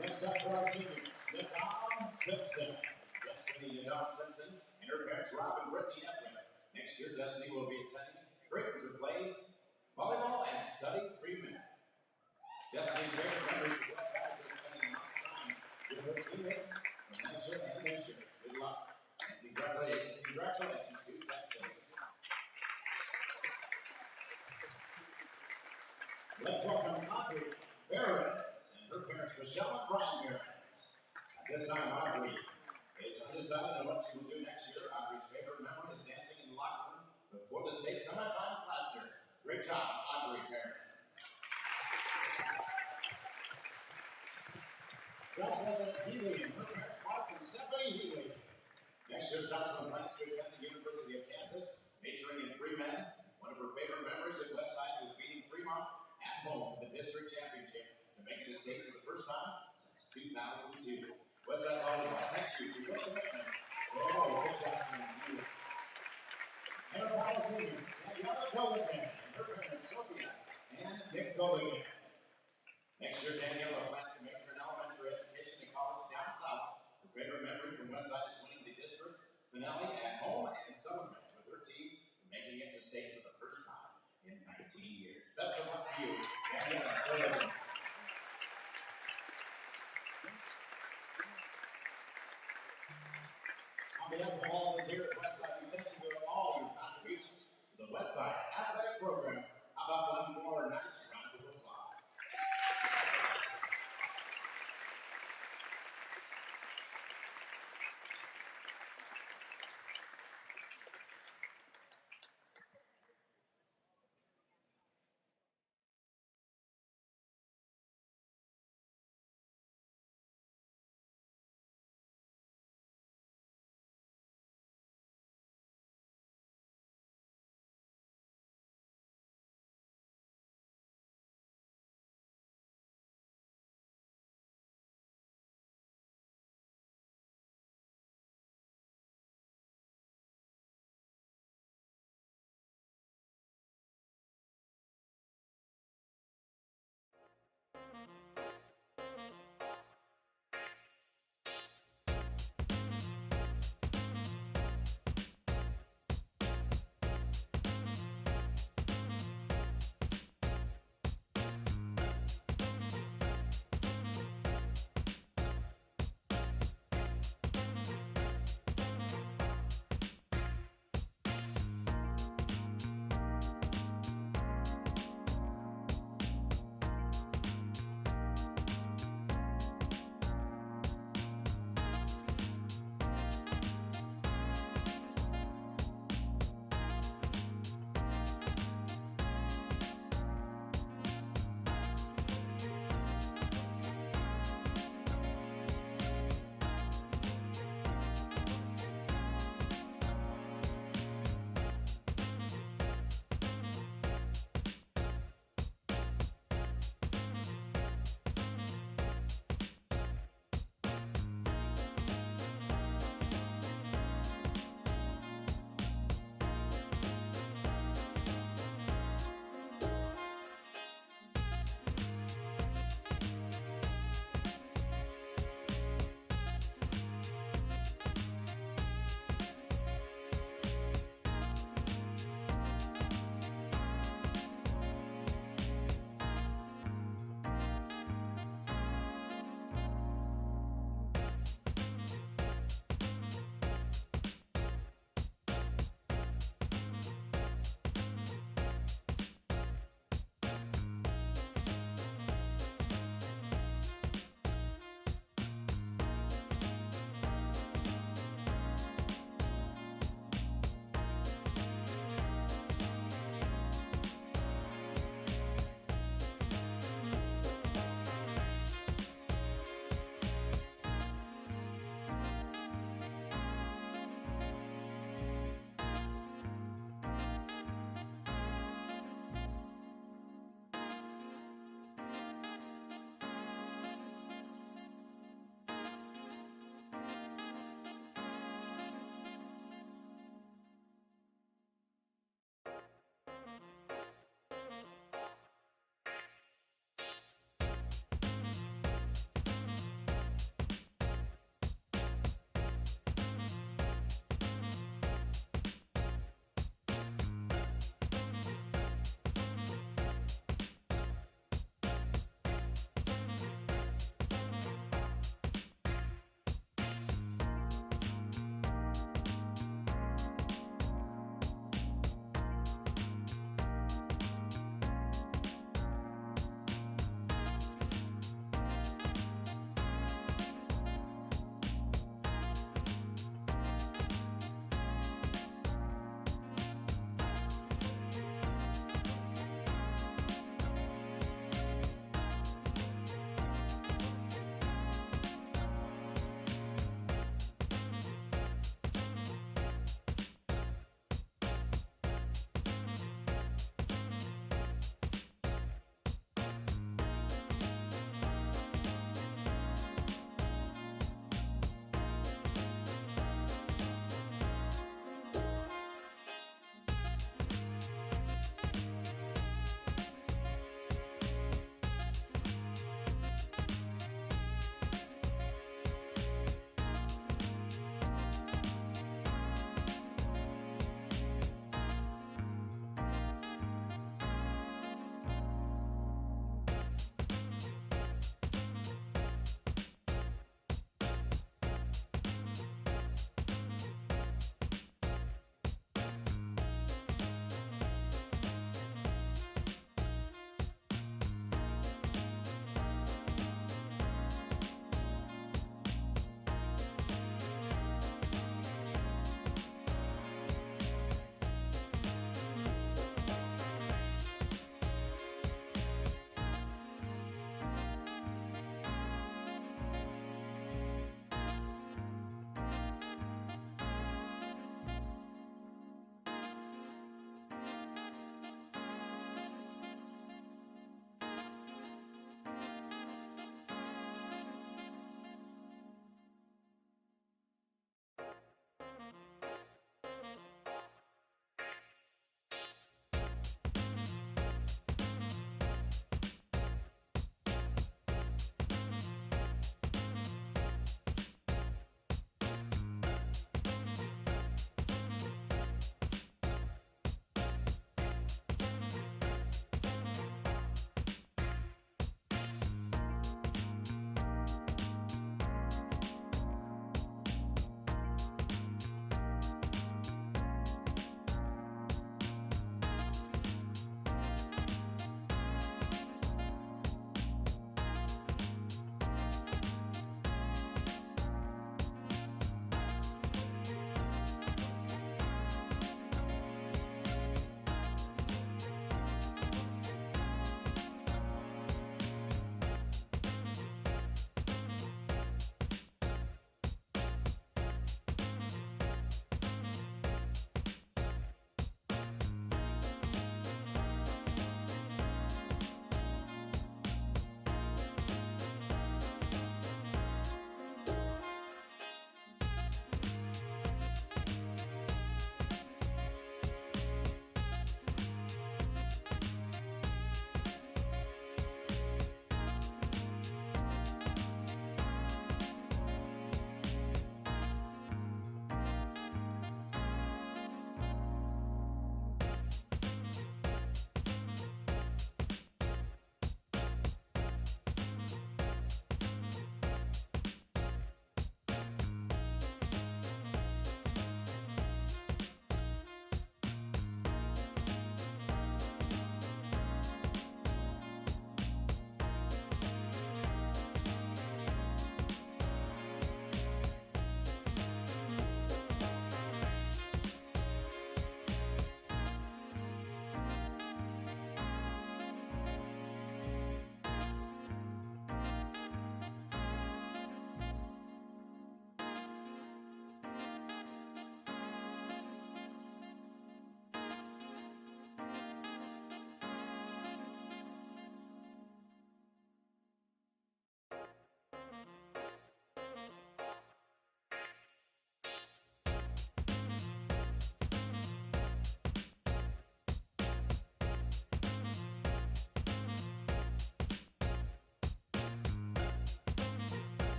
Next up for our senior, Nicole Simpson. Destiny Nicole Simpson and her parents Rob and Brittany Ephraim. Next year, Destiny will be attending Gretna to play volleyball and study pre-med. Destiny's favorite memories of Westside is spending much time with her teammates from last year and this year. Good luck and congratulations to Destiny. Let's welcome Audrey Barrett and her parents Michelle and Brian Barrett. At this time, Audrey is undecided on what she will do next year. Audrey's favorite memory is dancing in the locker room before the state semifinals last year. Great job, Audrey Barrett. Jocelyn Healy and her parents Mark and Stephanie Healy. Next year, Jocelyn plans to attend the University of Kansas, majoring in pre-med. One of her favorite memories at Westside was beating Fremont at home in the district championship to make it a state for the first time since 2002. Westside Volleyball, thank you for your commitment. Oh, good Jocelyn Healy. And our final senior, Daniela Coughlin and her parents Sophia and Nick Coughlin. Next year, Daniela plans to major in elementary education and college down south. Her favorite memory from Westside is winning the district finale at home and Summerman with her team, making it to state for the first time in 19 years. Best of luck to you, Daniela. On behalf of all of us here at Westside, we thank you for all your contributions to the Westside athletic programs. How about one more nice round of applause?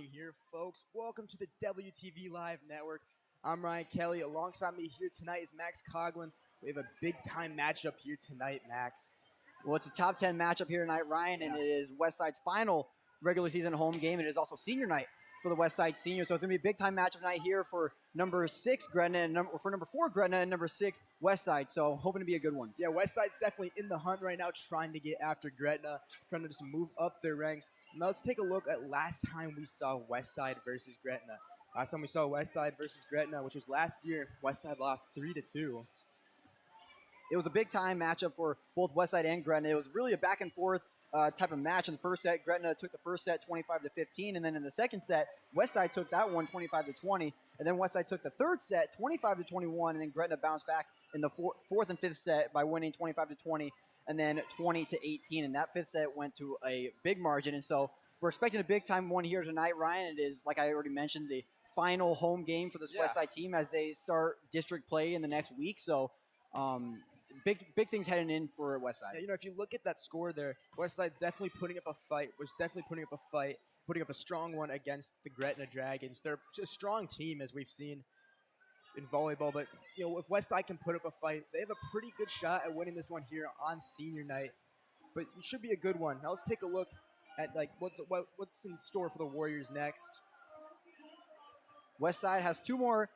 evening here, folks. Welcome to the WTV Live Network. I'm Ryan Kelly. Alongside me here tonight is Max Coughlin. We have a big-time matchup here tonight, Max. Well, it's a top 10 matchup here tonight, Ryan, and it is Westside's final regular season home game. It is also senior night for the Westside Seniors, so it's going to be a big-time matchup tonight here for number 6, Gretna, and for number 4, Gretna, and number 6, Westside, so hoping to be a good one. Yeah, Westside's definitely in the hunt right now, trying to get after Gretna, trying to just move up their ranks. Now let's take a look at last time we saw Westside versus Gretna. Last time we saw Westside versus Gretna, which was last year, Westside lost 3-2. It was a big-time matchup for both Westside and Gretna. It was really a back-and-forth type of match. In the first set, Gretna took the first set 25-15, and then in the second set, Westside took that one 25-20, and then Westside took the third set 25-21, and then Gretna bounced back in the fourth and fifth set by winning 25-20, and then 20-18, and that fifth set went to a big margin. And so we're expecting a big-time one here tonight, Ryan. It is, like I already mentioned, the final home game for this Westside team as they start district play in the next week. So big things heading in for Westside. Yeah, you know, if you look at that score there, Westside's definitely putting up a fight, putting up a strong one against the Gretna Dragons. They're a strong team, as we've seen in volleyball, but you know, if Westside can put up a fight, they have a pretty good shot at winning this one here on senior night. But it should be a good one. Now let's take a look at like what's in store for the Warriors next. Westside has 2 more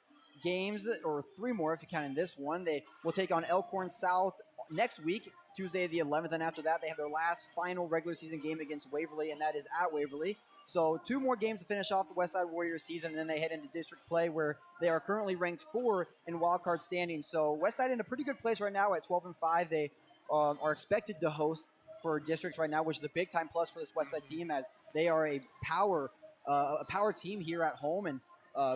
games, or 3 more if you count in this one. They will take on Elkhorn South next week, Tuesday the 11th, and after that they have their last final regular season game against Waverly, and that is at Waverly. So 2 more games to finish off the Westside Warriors season, and then they head into district play where they are currently ranked 4 in wildcard standings. So Westside in a pretty good place right now at 12-5. They are expected to host for districts right now, which is a big time plus for this Westside team, as they are a power team here at home. And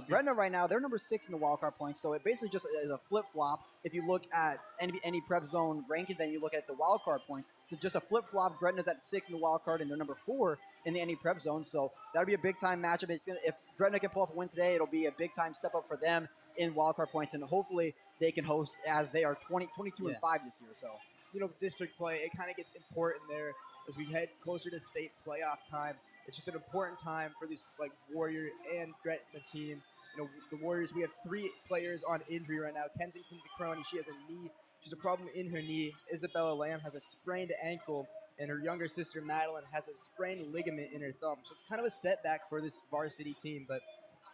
Gretna right now, they're number 6 in the wildcard points, so it basically just is a flip-flop. If you look at any prep zone rankings, then you look at the wildcard points. It's just a flip-flop. Gretna's at 6 in the wildcard, and they're number 4 in the prep zone, so that'll be a big-time matchup. If Gretna can pull off a win today, it'll be a big-time step up for them in wildcard points, and hopefully they can host, as they are 22-5 this year. So, you know, district play, it kind of gets important there as we head closer to state playoff time. It's just an important time for this like Warrior and Gretna team. You know, the Warriors, we have 3 players on injury right now. Kensington DeCrony, she has a problem in her knee. Isabella Lamb has a sprained ankle, and her younger sister Madeline has a sprained ligament in her thumb. So it's kind of a setback for this varsity team, but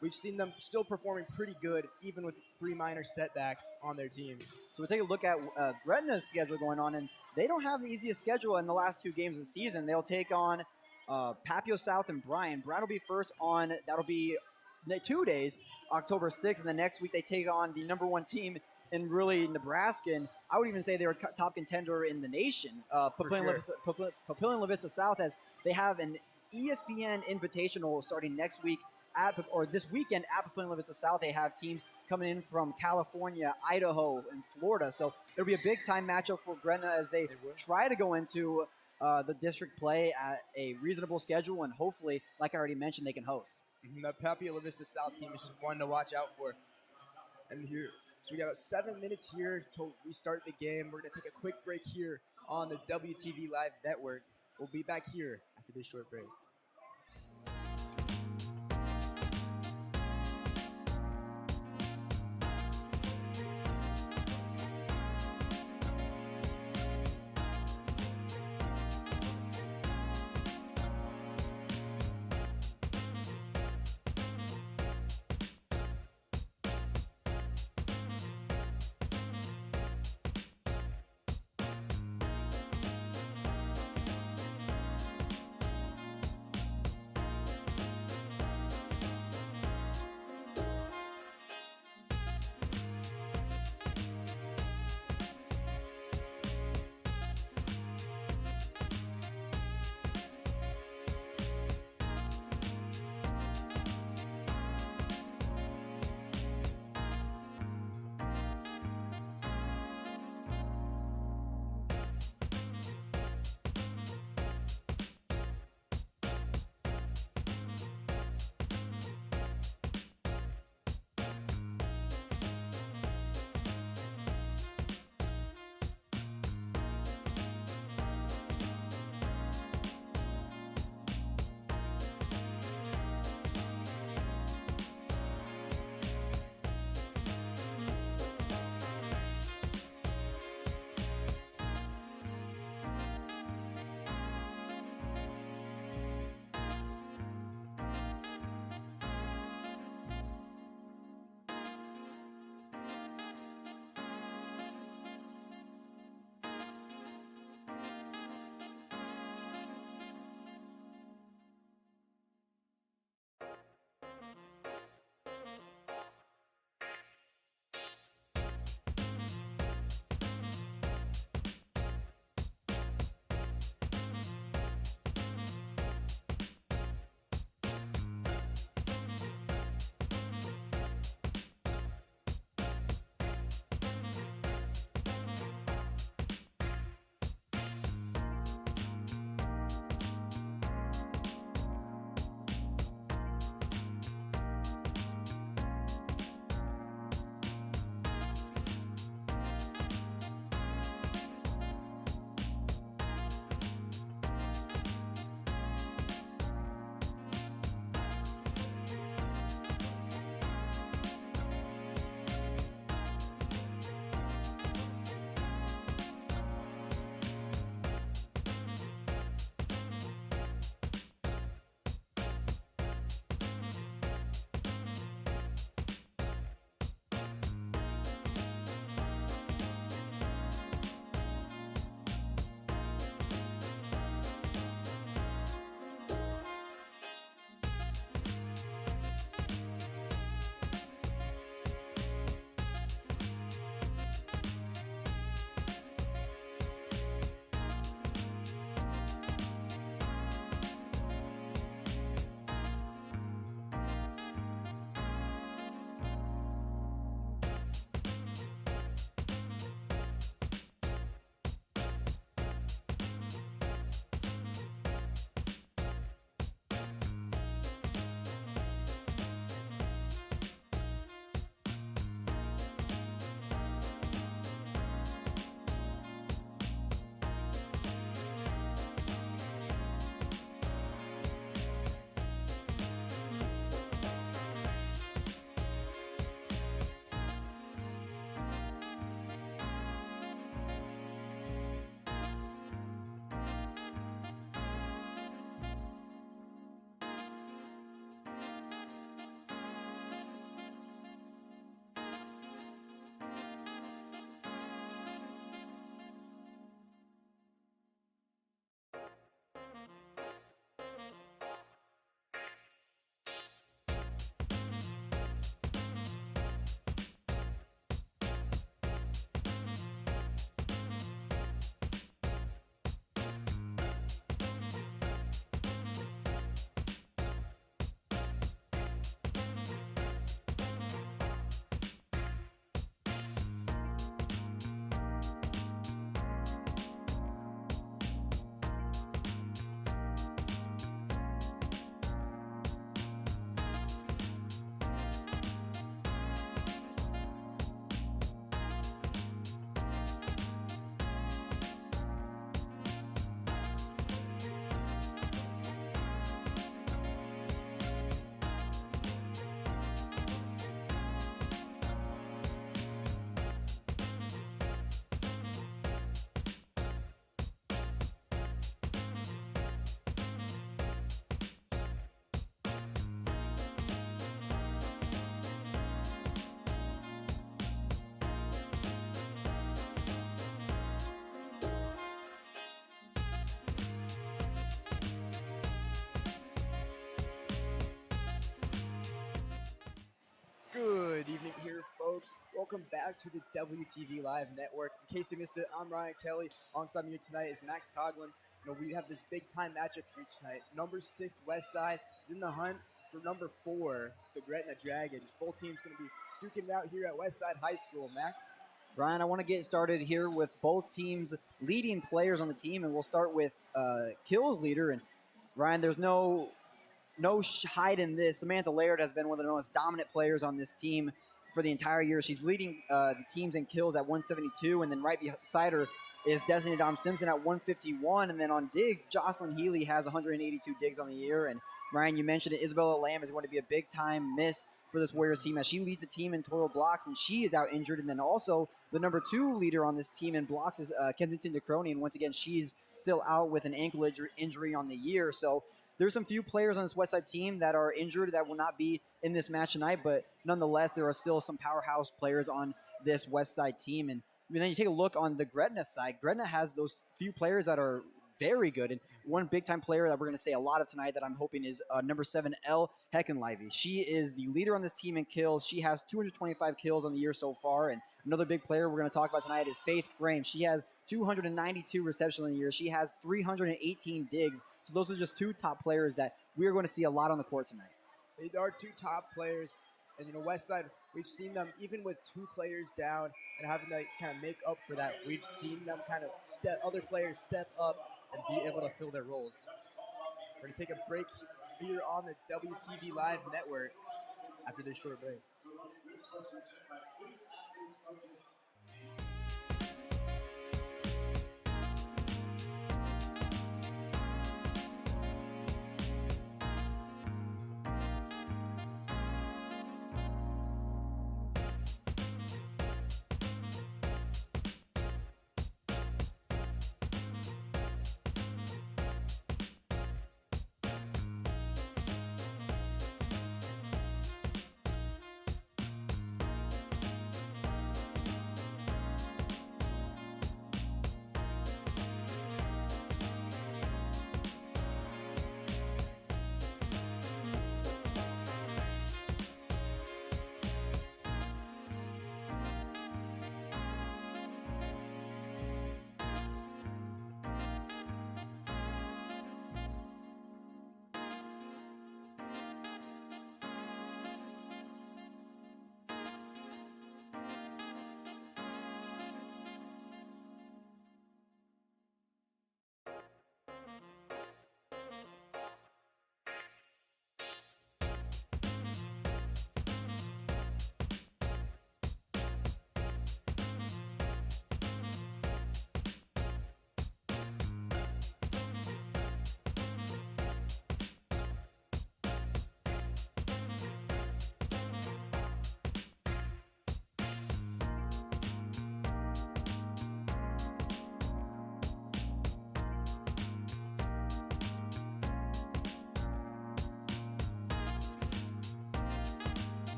we've seen them still performing pretty good, even with 3 minor setbacks on their team. So we'll take a look at Gretna's schedule going on, and they don't have the easiest schedule in the last 2 games of the season. They'll take on Papio South and Bryan. Bryan will be first on, that'll be 2 days, October 6th, and the next week they take on the number 1 team in really Nebraska, and I would even say they were top contender in the nation, Papillion La Vista South, as they have an ESPN Invitational starting next week this weekend at Papillion La Vista South. They have teams coming in from California, Idaho, and Florida, so it'll be a big-time matchup for Gretna as they try to go into the district play at a reasonable schedule, and hopefully, like I already mentioned, they can host. The Papio La Vista South team is just one to watch out for. And here, so we got about 7 minutes here till we start the game. We're going to take a quick break here on the WTV Live Network. We'll be back here after this short break. Good evening here, folks. Welcome back to the WTV Live Network. In case you missed it, I'm Ryan Kelly. Alongside me here tonight is Max Coughlin. We have this big-time matchup here tonight. Number 6, Westside, is in the hunt for number 4, the Gretna Dragons. Both teams going to be duking it out here at Westside High School. Max? Ryan, I want to get started here with both teams' leading players on the team, and we'll start with kills leader. And Ryan, there's no hide in this. Samantha Laird has been one of the most dominant players on this team for the entire year. She's leading the teams in kills at 172, and then right beside her is Destiny Dom Simpson at 151. And then on digs, Jocelyn Healy has 182 digs on the year. And Ryan, you mentioned it, Isabella Lamb is going to be a big-time miss for this Warriors team as she leads the team in total blocks, and she is out injured. And then also the number 2 leader on this team in blocks is Kensington DeCrony, and once again, she's still out with an ankle injury on the year. So there's some few players on this Westside team that are injured that will not be in this match tonight, but nonetheless, there are still some powerhouse players on this Westside team. And then you take a look on the Gretna side. Gretna has those few players that are very good, and one big-time player that we're going to say a lot of tonight that I'm hoping is number 7, Elle Heckenlivy. She is the leader on this team in kills. She has 225 kills on the year so far, and another big player we're going to talk about tonight is Faith Frame. She has 292 receptions in the year. She has 318 digs. So those are just 2 top players that we are going to see a lot on the court tonight. They are 2 top players. And, Westside, we've seen them, even with 2 players down and having to kind of make up for that, we've seen them kind of other players step up and be able to fill their roles. We're going to take a break here on the WTV Live Network after this short break.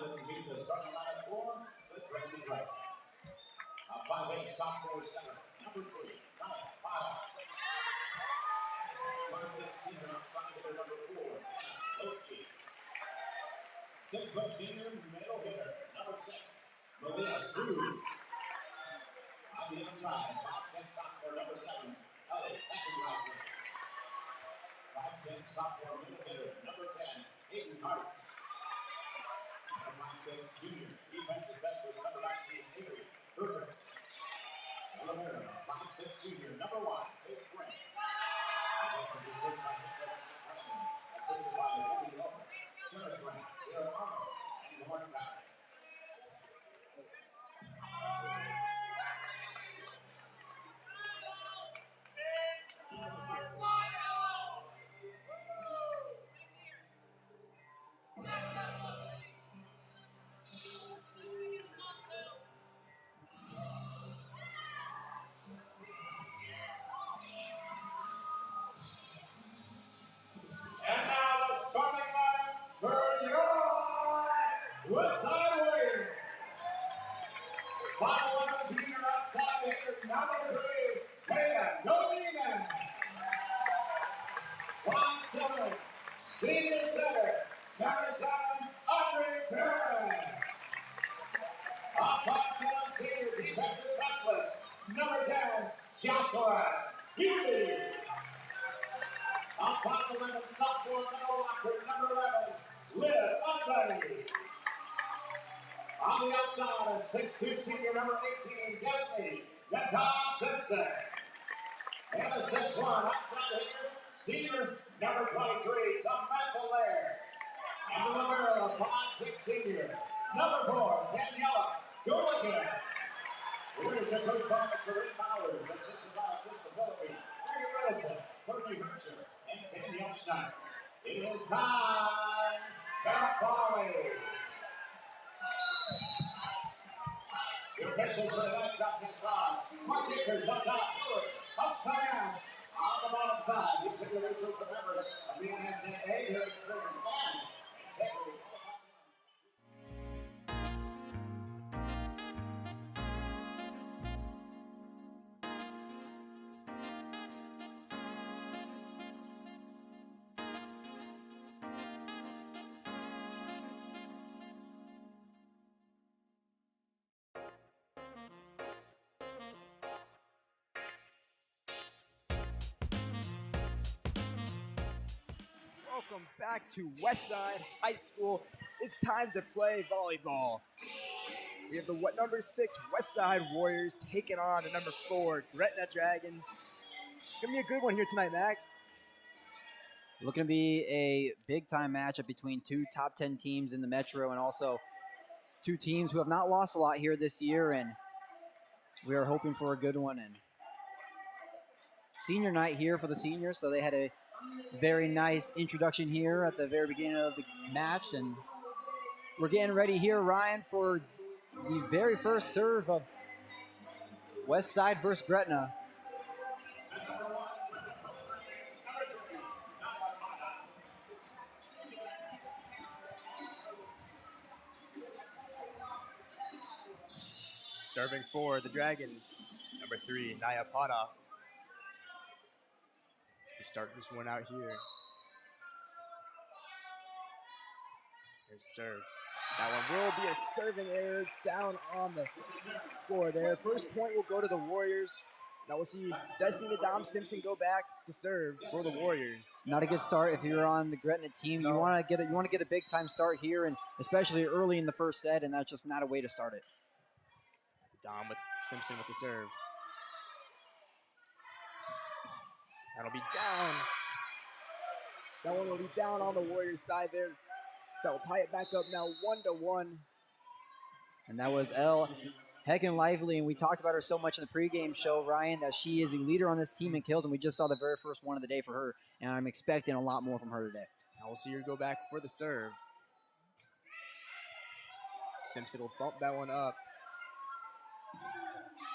Now let's meet the starting lineup for the Gretna Dragons. A 5'8" sophomore center, number 3, Naya Pata. 5'10" senior outside hitter, number 4, Anna Lowski. 6' senior middle hitter, number 6, Malia Drew. On the inside, 5'10" sophomore, number 7, Ellie Heckenreiter. 5'10" sophomore middle hitter, number 10, Hayden Hart. 5'6" junior, defensive specialist, number 19, Avery Hooker. Alabama, 5'6" junior, number 1, Faith Brent. Assisted by Wendy Lover, Sarah Schrank, Sarah Arnold, and Lauren Bauer. And now the starting lineup for your Westside Warriors. 5'11" junior outside hitter, number 3, Kaya Golina. 5'7" senior center, number 7, Audrey Perrin. A 5'7" senior defensive specialist, number 10, Jocelyn Hughley. A 5'11" sophomore middle blocker, number 11, Liv Utley. On the outside, a 6'2" senior, number 18, Destiny Natom Simpson. And a 6'1" outside hitter, senior, number 23, Samantha Lair. And the libero, a 5'6" senior, number 4, Daniela Gulligan. Here's the coach by Corinne Bowers, assisted by Krista Philippi, Mary Redison, Courtney Hersher, and Danielle Schneider. It is time to volley. The officials for the next contest are Mark Akers on top, Stewart, Huspass on the bottom side. These individuals are members of the NSAA, their experience and integrity. Welcome back to Westside High School. It's time to play volleyball. We have the number 6 Westside Warriors taking on the number 4 Gretna Dragons. It's going to be a good one here tonight, Max. Looking to be a big-time matchup between two top 10 teams in the Metro and also two teams who have not lost a lot here this year, and we are hoping for a good one. And senior night here for the seniors, so they had a very nice introduction here at the very beginning of the match, and we're getting ready here, Ryan, for the very first serve of Westside versus Gretna. Serving for the Dragons, number 3, Naya Pata. We start this one out here. There's serve. That one will be a serving error down on the floor there. First point will go to the Warriors. Now we'll see Destiny Natom Simpson go back to serve for the Warriors. Not a good start if you're on the Gretna team. You want to get a big time start here, and especially early in the first set, and that's just not a way to start it. Dom with Simpson with the serve. That'll be down. That one will be down on the Warriors side there. That will tie it back up now 1-1. And that was Elle Heckin Lively, and we talked about her so much in the pregame show, Ryan, that she is the leader on this team in kills, and we just saw the very first one of the day for her, and I'm expecting a lot more from her today. Now we'll see her go back for the serve. Simpson will bump that one up.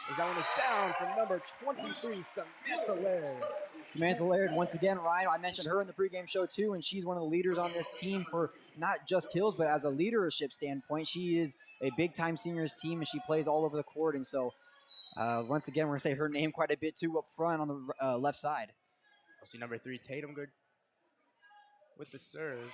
as that one is down from number 23, Samantha Laird. Samantha Laird, once again, Ryan, I mentioned her in the pregame show too, and she's one of the leaders on this team for not just kills, but as a leadership standpoint. She is a big-time seniors team, and she plays all over the court. And so, once again, we're going to say her name quite a bit too up front on the left side. We'll see number 3, Tatum, good with the serve.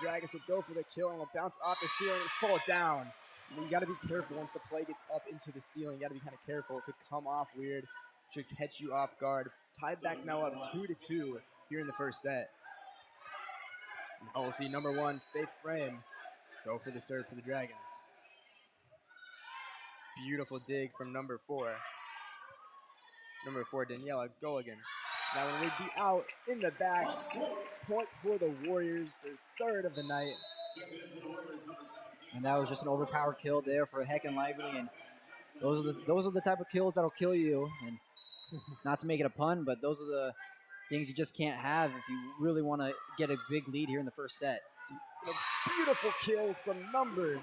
Dragons will go for the kill and will bounce off the ceiling and fall down. You got to be careful once the play gets up into the ceiling. You got to be kind of careful. It could come off weird. Should catch you off guard. Tied back now up 2-2 here in the first set. Now we'll see number 1, Faith Frame, go for the serve for the Dragons. Beautiful dig from number 4. Number 4, Daniela Gulligan. That one would be out in the back. Point for the Warriors, their third of the night. And that was just an overpowered kill there for Heck and Lively. And those are the type of kills that'll kill you. And not to make it a pun, but those are the things you just can't have if you really want to get a big lead here in the first set. A beautiful kill from number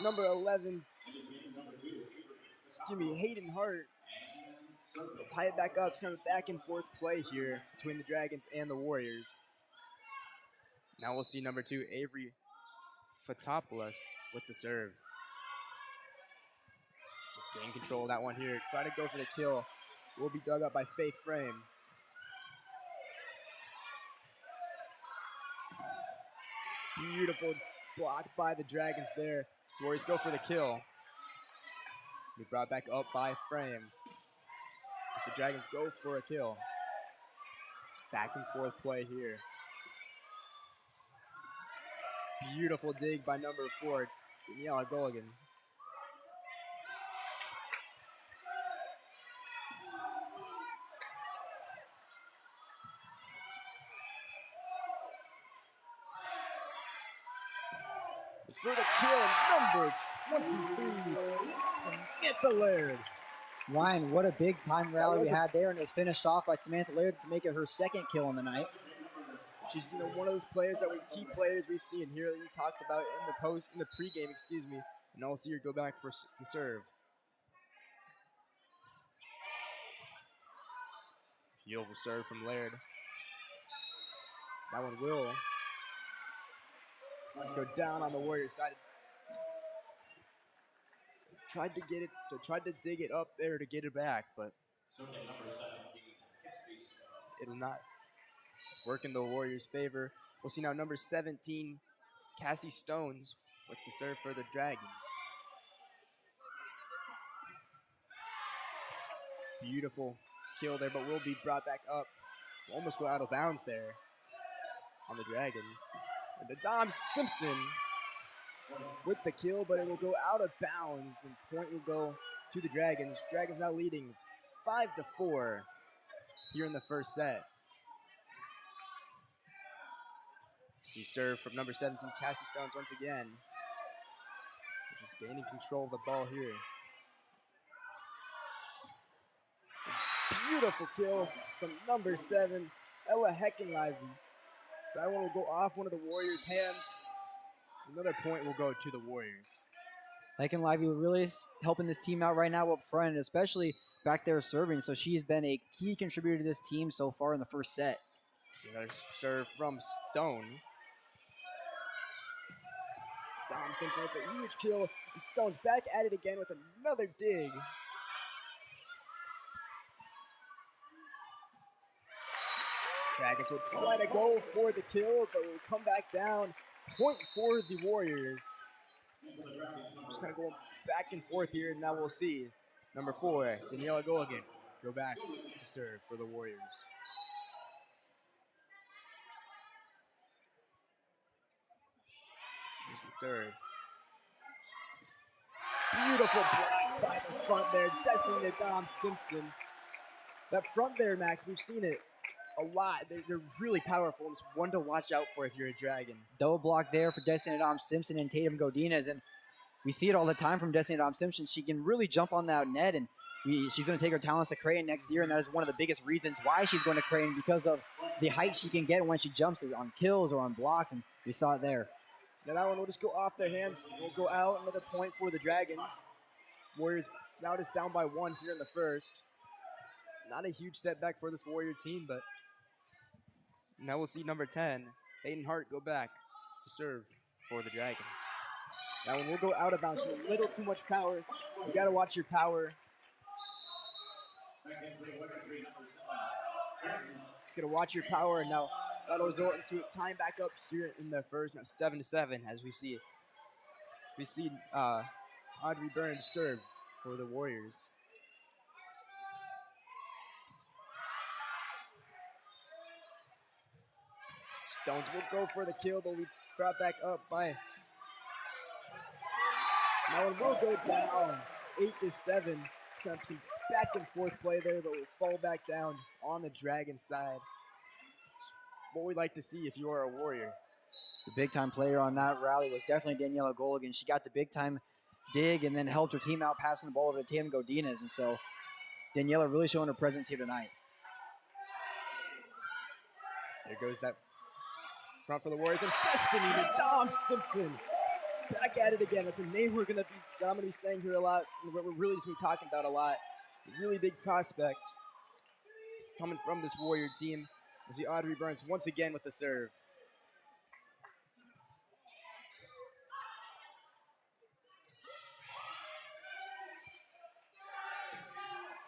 11. Excuse me, Hayden Hart. Tie it back up. It's kind of a back and forth play here between the Dragons and the Warriors. Now we'll see number 2, Avery Fotopoulos with the serve. So gain control of that one here. Try to go for the kill. Will be dug up by Faith Frame. Beautiful block by the Dragons there. So Warriors go for the kill. Be brought back up by Frame. As the Dragons go for a kill. It's back and forth play here. Beautiful dig by number 4, Daniela Gulligan. For the kill, number 23, Samantha Laird. Ryan, what a big time rally we had there, and it was finished off by Samantha Laird to make it her second kill on the night. She's, one of those players that key players we've seen here that we talked about in the pregame, and I'll see her go back to serve. Beautiful serve from Laird. That one will go down on the Warriors side. Tried to dig it up there to get it back, but it'll not work in the Warriors' favor. We'll see now number 17, Cassie Stones with the serve for the Dragons. Beautiful kill there, but will be brought back up. Will almost go out of bounds there on the Dragons. And the Dom Simpson with the kill, but it will go out of bounds, and point will go to the Dragons. Dragons now leading 5-4 here in the first set. See serve from number 17, Cassie Stones once again. Just gaining control of the ball here. A beautiful kill from number 7, Ella Heckenlivey. That one will go off one of the Warriors' hands. Another point will go to the Warriors. Heck Lively really helping this team out right now up front, especially back there serving. So she's been a key contributor to this team so far in the first set. See another serve from Stone. Dom Simpson with a huge kill, and Stone's back at it again with another dig. Dragons will try to go for the kill, but will come back down. Point for the Warriors. Just kind of going back and forth here, and now we'll see. Number 4, Daniela Gulligan, go back to serve for the Warriors. Here's the serve. Beautiful block by the front there, destiny to Dom Simpson. That front there, Max, we've seen it a lot. They're really powerful. It's one to watch out for if you're a Dragon. Double block there for Destiny Dom Simpson and Tatum Godinez, and we see it all the time from Destiny Dom Simpson. She can really jump on that net, and she's going to take her talents to Creighton next year, and that is one of the biggest reasons why she's going to Creighton, because of the height she can get when she jumps on kills or on blocks, and we saw it there. Now that one will just go off their hands. It will go out. Another point for the Dragons. Warriors now just down by 1 here in the first. Not a huge setback for this Warrior team, but now we'll see number 10, Hayden Hart, go back to serve for the Dragons. That one will go out of bounds. A little too much power. You got to watch your power. Just going to watch your power, and now that'll result into a time back up here in the first. Now 7-7 as we see. Audrey Burns serve for the Warriors. Stones will go for the kill, but we brought back up by. Now it will go down 8-7. Some back and forth play there, but will fall back down on the Dragon side. It's what we'd like to see if you are a Warrior. The big-time player on that rally was definitely Daniela Goligan. She got the big-time dig and then helped her team out passing the ball over to Tatum Godinez. And so Daniela really showing her presence here tonight. There goes that front for the Warriors. And Destiny to Dom Simpson. Back at it again. That's a name I'm going to be saying here a lot. And what we're really just going to be talking about a lot. A really big prospect coming from this Warrior team. We see Audrey Burns once again with the serve.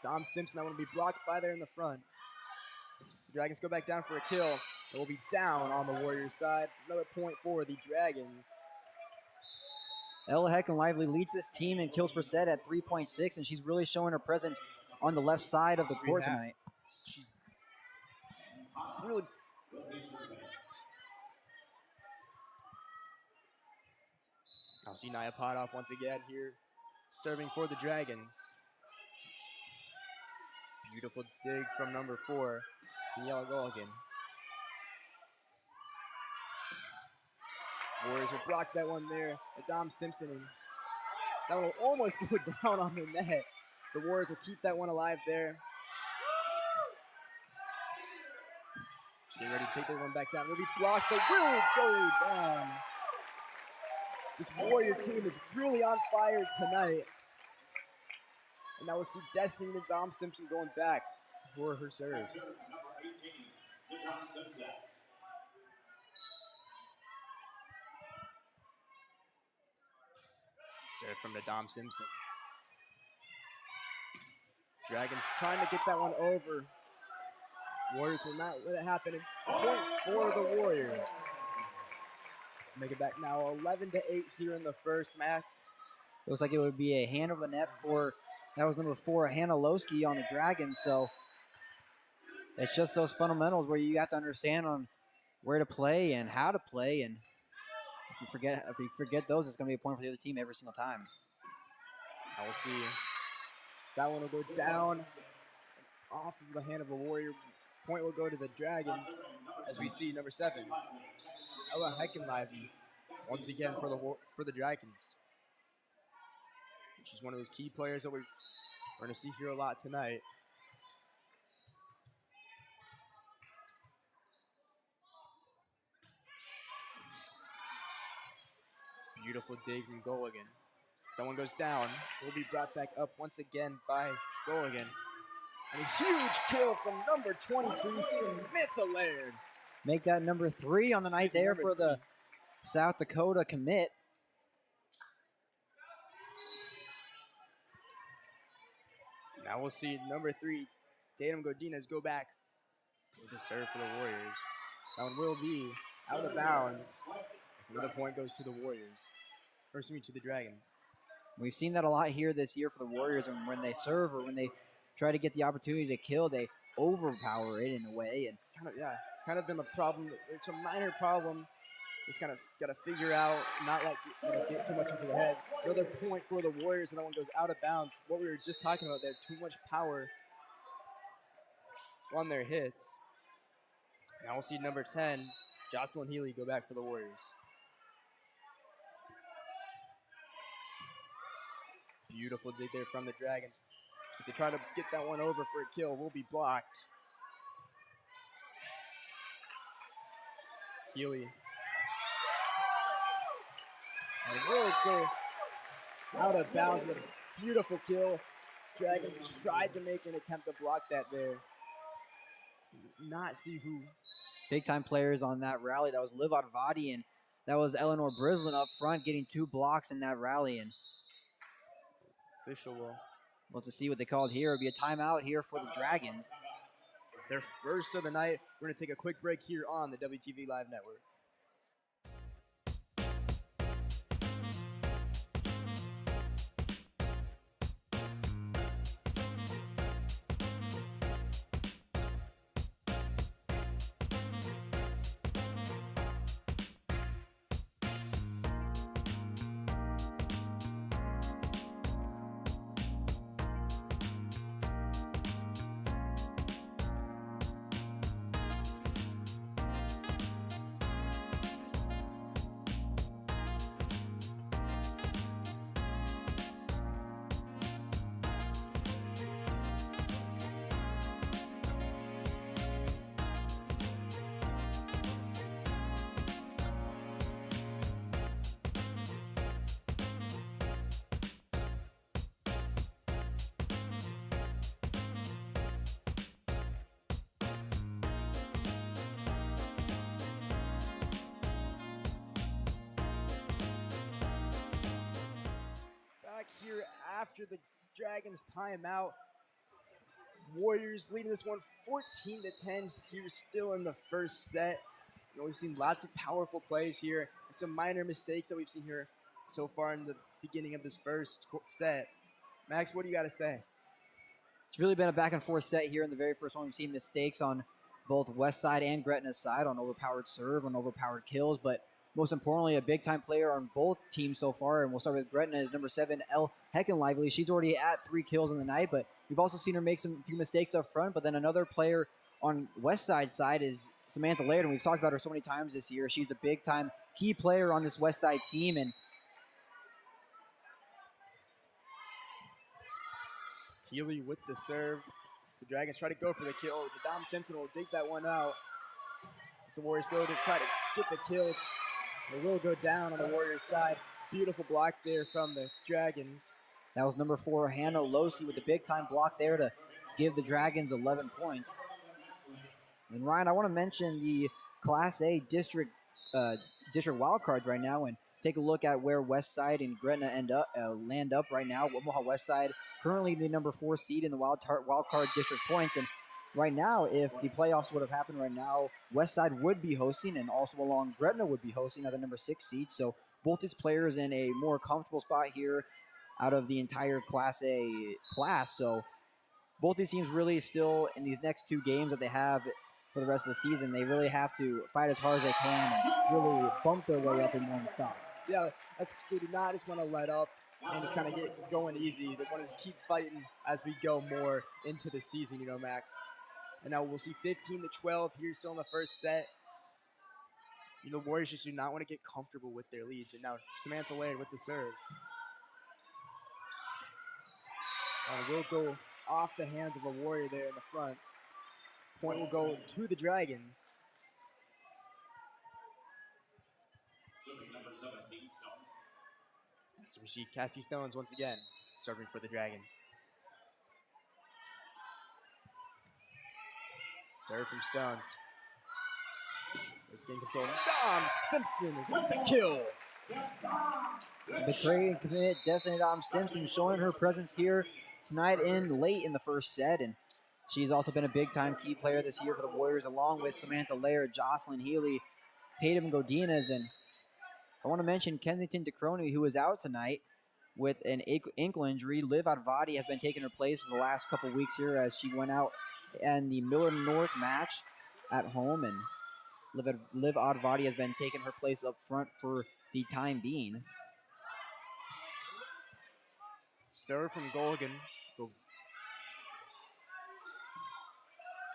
Dom Simpson, that one will be blocked by there in the front. The Dragons go back down for a kill. It will be down on the Warriors side. Another point for the Dragons. Ella Heck and Lively leads this team in kills per set at 3.6, and she's really showing her presence on the left side of the court tonight. She's really. I'll see Nia Potoff once again here, serving for the Dragons. Beautiful dig from number 4, Daniela Goligan. Warriors will block that one there. Dom Simpson. And that one will almost go down on the net. The Warriors will keep that one alive there. Just getting ready to take that one back down. Will be blocked, but will go down. This Warrior team is really on fire tonight. And now we'll see Destiny and Dom Simpson going back for her serve. Number 18, Dom Simpson. Serve from the Dom Simpson. Dragons trying to get that one over. Warriors will not let it happen. Point for the Warriors. Make it back now 11-8 here in the first, Max. Looks like it would be a hand over the net for, that was number 4, Hannah Lowski on the Dragons. So it's just those fundamentals where you have to understand on where to play and how to play. And if you forget those, it's going to be a point for the other team every single time. I will see. That one will go down off of the hand of the Warrior. Point will go to the Dragons as we see number 7, Ella Heckenlivey, once again for the Dragons. She's one of those key players that we're going to see here a lot tonight. Beautiful dig from Goligan. That one goes down. Will be brought back up once again by Goligan. And a huge kill from number 23, Samantha Laird. Make that number 3 on the night there for the South Dakota commit. Now we'll see number 3, Tatum Godinez, go back to serve for the Warriors. That one will be out of bounds. Another point goes to the Warriors. Or excuse me, to the Dragons. We've seen that a lot here this year for the Warriors, and when they serve or when they try to get the opportunity to kill, they overpower it in a way. It's kind of been a problem. It's a minor problem. Just kind of got to figure out, not like get too much into the head. Another point for the Warriors, and that one goes out of bounds. What we were just talking about there, too much power on their hits. Now we'll see number 10, Jocelyn Healy, go back for the Warriors. Beautiful dig there from the Dragons. As they try to get that one over for a kill, will be blocked. Healy And will go out of bounds. A beautiful kill. Dragons tried to make an attempt to block that there. Not see who. Big time players on that rally. That was Liv Advadi and that was Eleanor Brislin up front getting 2 blocks in that rally. And Official will. Well, to see what they called here. It'll be a timeout here for the Dragons. Their first of the night. We're going to take a quick break here on the WTV Live Network. Here after the Dragons timeout. Warriors leading this one 14-10 here still in the first set. You know, we've seen lots of powerful plays here and some minor mistakes that we've seen here so far in the beginning of this first set. Max, what do you got to say? It's really been a back and forth set here in the very first one. We've seen mistakes on both Westside and Gretna's side on overpowered serve, on overpowered kills, but most importantly, a big-time player on both teams so far, and we'll start with Gretna's number 7, Elle Heckenlively. She's already at 3 kills in the night, but we've also seen her make a few mistakes up front. But then another player on Westside side is Samantha Laird, and we've talked about her so many times this year. She's a big-time key player on this Westside team, and Healy with the serve. The Dragons try to go for the kill. Dom Simpson will dig that one out. As the Warriors go to try to get the kill. It will go down on the Warriors side. Beautiful block there from the Dragons. That was number 4, Hannah Losi, with the big-time block there to give the Dragons 11 points. And Ryan, I want to mention the Class A district wildcards right now and take a look at where Westside and Gretna land up right now. Omaha Westside currently the number 4 seed in the wildcard district points. And right now, if the playoffs would have happened right now, Westside would be hosting, and also along Gretna would be hosting at the number 6 seed. So both these players in a more comfortable spot here out of the entire Class A class. So both these teams really still, in these next 2 games that they have for the rest of the season, they really have to fight as hard as they can and really bump their way up in one stop. Yeah, they do not just want to let up and just kind of get going easy. They want to just keep fighting as we go more into the season, you know, Max. And now we'll see 15-12 here still in the first set. You know, Warriors just do not want to get comfortable with their leads. And now Samantha Laird with the serve. Will go off the hands of a Warrior there in the front. Point will go to the Dragons. Number 17, Stones. So we see Cassie Stones once again serving for the Dragons. Serve from Stones. There's game control. Dom Simpson with the kill. Betray and commit Destiny Dom Simpson showing her presence here tonight late in the first set. And she's also been a big-time key player this year for the Warriors, along with Samantha Laird, Jocelyn Healy, Tatum Godinez. And I want to mention Kensington DeCroney, who is out tonight with an ankle injury. Liv Advadi has been taking her place for the last couple weeks here as she went out in the Miller North match at home. And Liv Advadi has been taking her place up front for the time being. Serve from Golgan.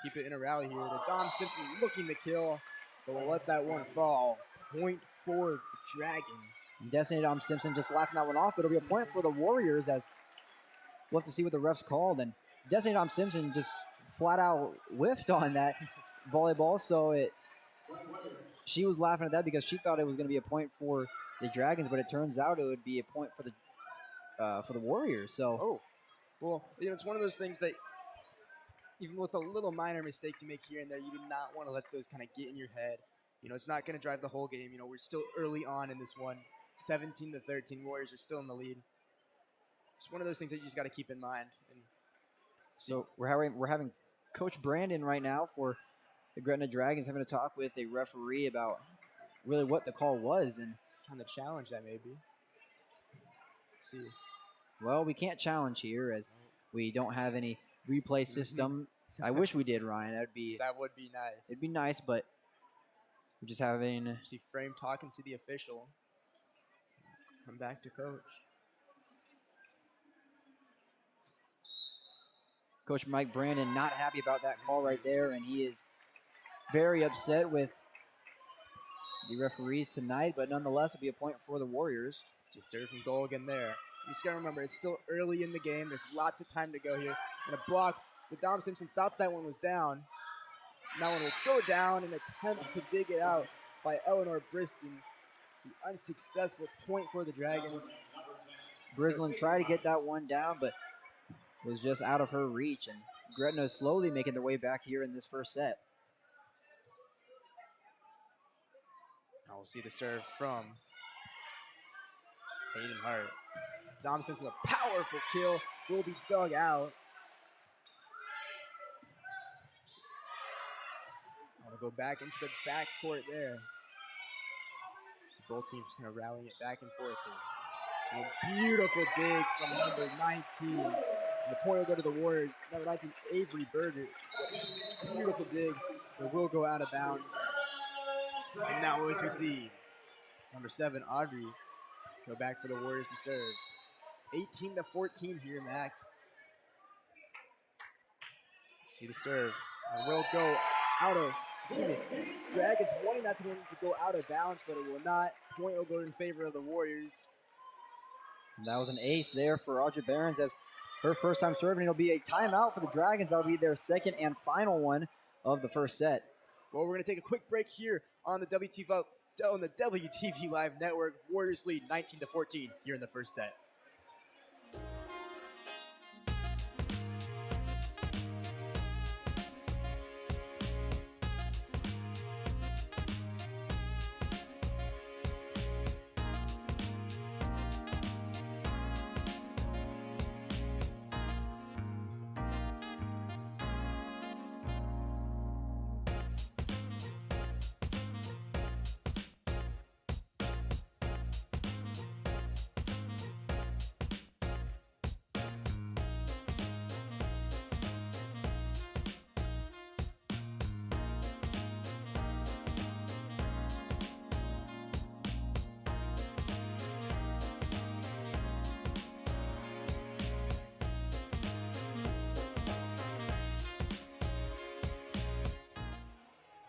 Keep it in a rally here. The Dom Simpson looking to kill, but we'll let that one fall. Point for the Dragons. Destiny Dom Simpson just laughing that one off, but it'll be a point for the Warriors as we'll have to see what the refs called. And Destiny Dom Simpson just flat out whiffed on that volleyball, so she was laughing at that because she thought it was going to be a point for the Dragons, but it turns out it would be a point for the Warriors. So, Oh, well, it's one of those things that even with the little minor mistakes you make here and there, you do not want to let those kind of get in your head. It's not going to drive the whole game. We're still early on in this one. 17-13, Warriors are still in the lead. It's one of those things that you just got to keep in mind. And so we're having Coach Brandon right now for the Gretna Dragons having a talk with a referee about really what the call was and trying to challenge that maybe. See. Well, we can't challenge here as we don't have any replay system. I wish we did, Ryan. That would be nice. It'd be nice, but we're just having. See Frame talking to the official. Come back to coach. Coach Mike Brandon not happy about that call right there, and he is very upset with the referees tonight, but nonetheless, it'll be a point for the Warriors. See serve from goal again there. You just got to remember, it's still early in the game. There's lots of time to go here. And a block. But Dom Simpson thought that one was down. That one will go down in an attempt to dig it out by Eleanor Briston. The unsuccessful point for the Dragons. Brislin tried to get that one down, but was just out of her reach. And Gretna slowly making their way back here in this first set. Now we'll see the serve from Hayden Hart. Dom Simpson, a powerful kill, will be dug out. I'll go back into the backcourt there. So both teams just kind of rallying it back and forth. And a beautiful dig from number 19. And the point will go to the Warriors. Number 19, Avery Berger. Beautiful dig. It will go out of bounds. And now as we see, number 7, Audrey, go back for the Warriors to serve. 18-14 here, Max. See the serve. It will go out of, Dragons wanting that to go out of bounds, but it will not. Point will go in favor of the Warriors. And that was an ace there for Audrey Behrens as her first time serving. It'll be a timeout for the Dragons. That'll be their second and final one of the first set. Well, we're going to take a quick break here on the WTV Live Network. Warriors lead 19-14 here in the first set.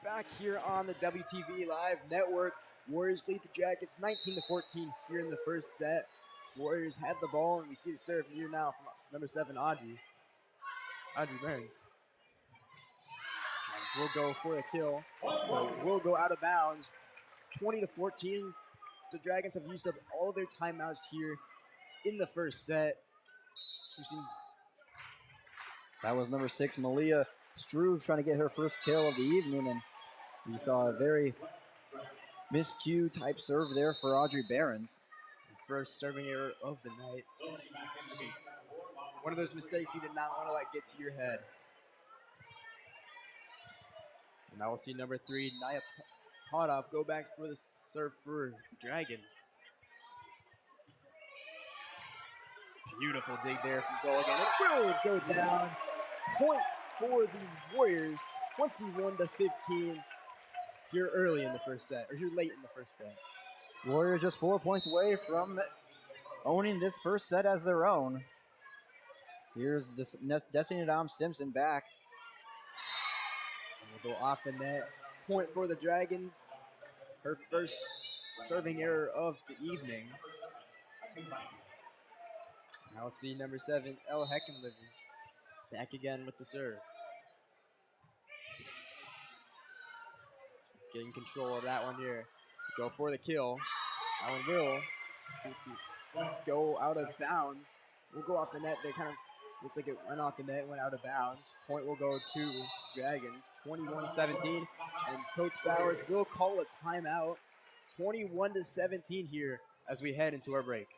Back here on the WTV Live Network, Warriors lead the Dragons 19-14 here in the first set. The Warriors have the ball, and we see the serve here now from number 7, Audrey Burns. Dragons will go for a kill, but will go out of bounds. 20-14. The Dragons have used up all their timeouts here in the first set. That was number 6, Malia Struve, trying to get her first kill of the evening, and we saw a very miscue type serve there for Audrey Behrens. First serving error of the night. One of those mistakes you did not want to let get to your head. And now we'll see number 3, Naya Potoff, go back for the serve for the Dragons. Beautiful dig there from goal again. It will go down. Point for the Warriors, 21-15. Here early in the first set, or here late in the first set. Warriors just 4 points away from owning this first set as their own. Here's this Destiny Dom Simpson back. And we'll go off the net. Point for the Dragons. Her first serving error of the evening. Now we'll see number 7, Elle Heckenlivy, back again with the serve. Getting control of that one here. So go for the kill. That one will go out of bounds. We'll go off the net. They kind of looked like it went off the net, went out of bounds. Point will go to Dragons, 21-17. And Coach Bowers will call a timeout, 21-17 here as we head into our break.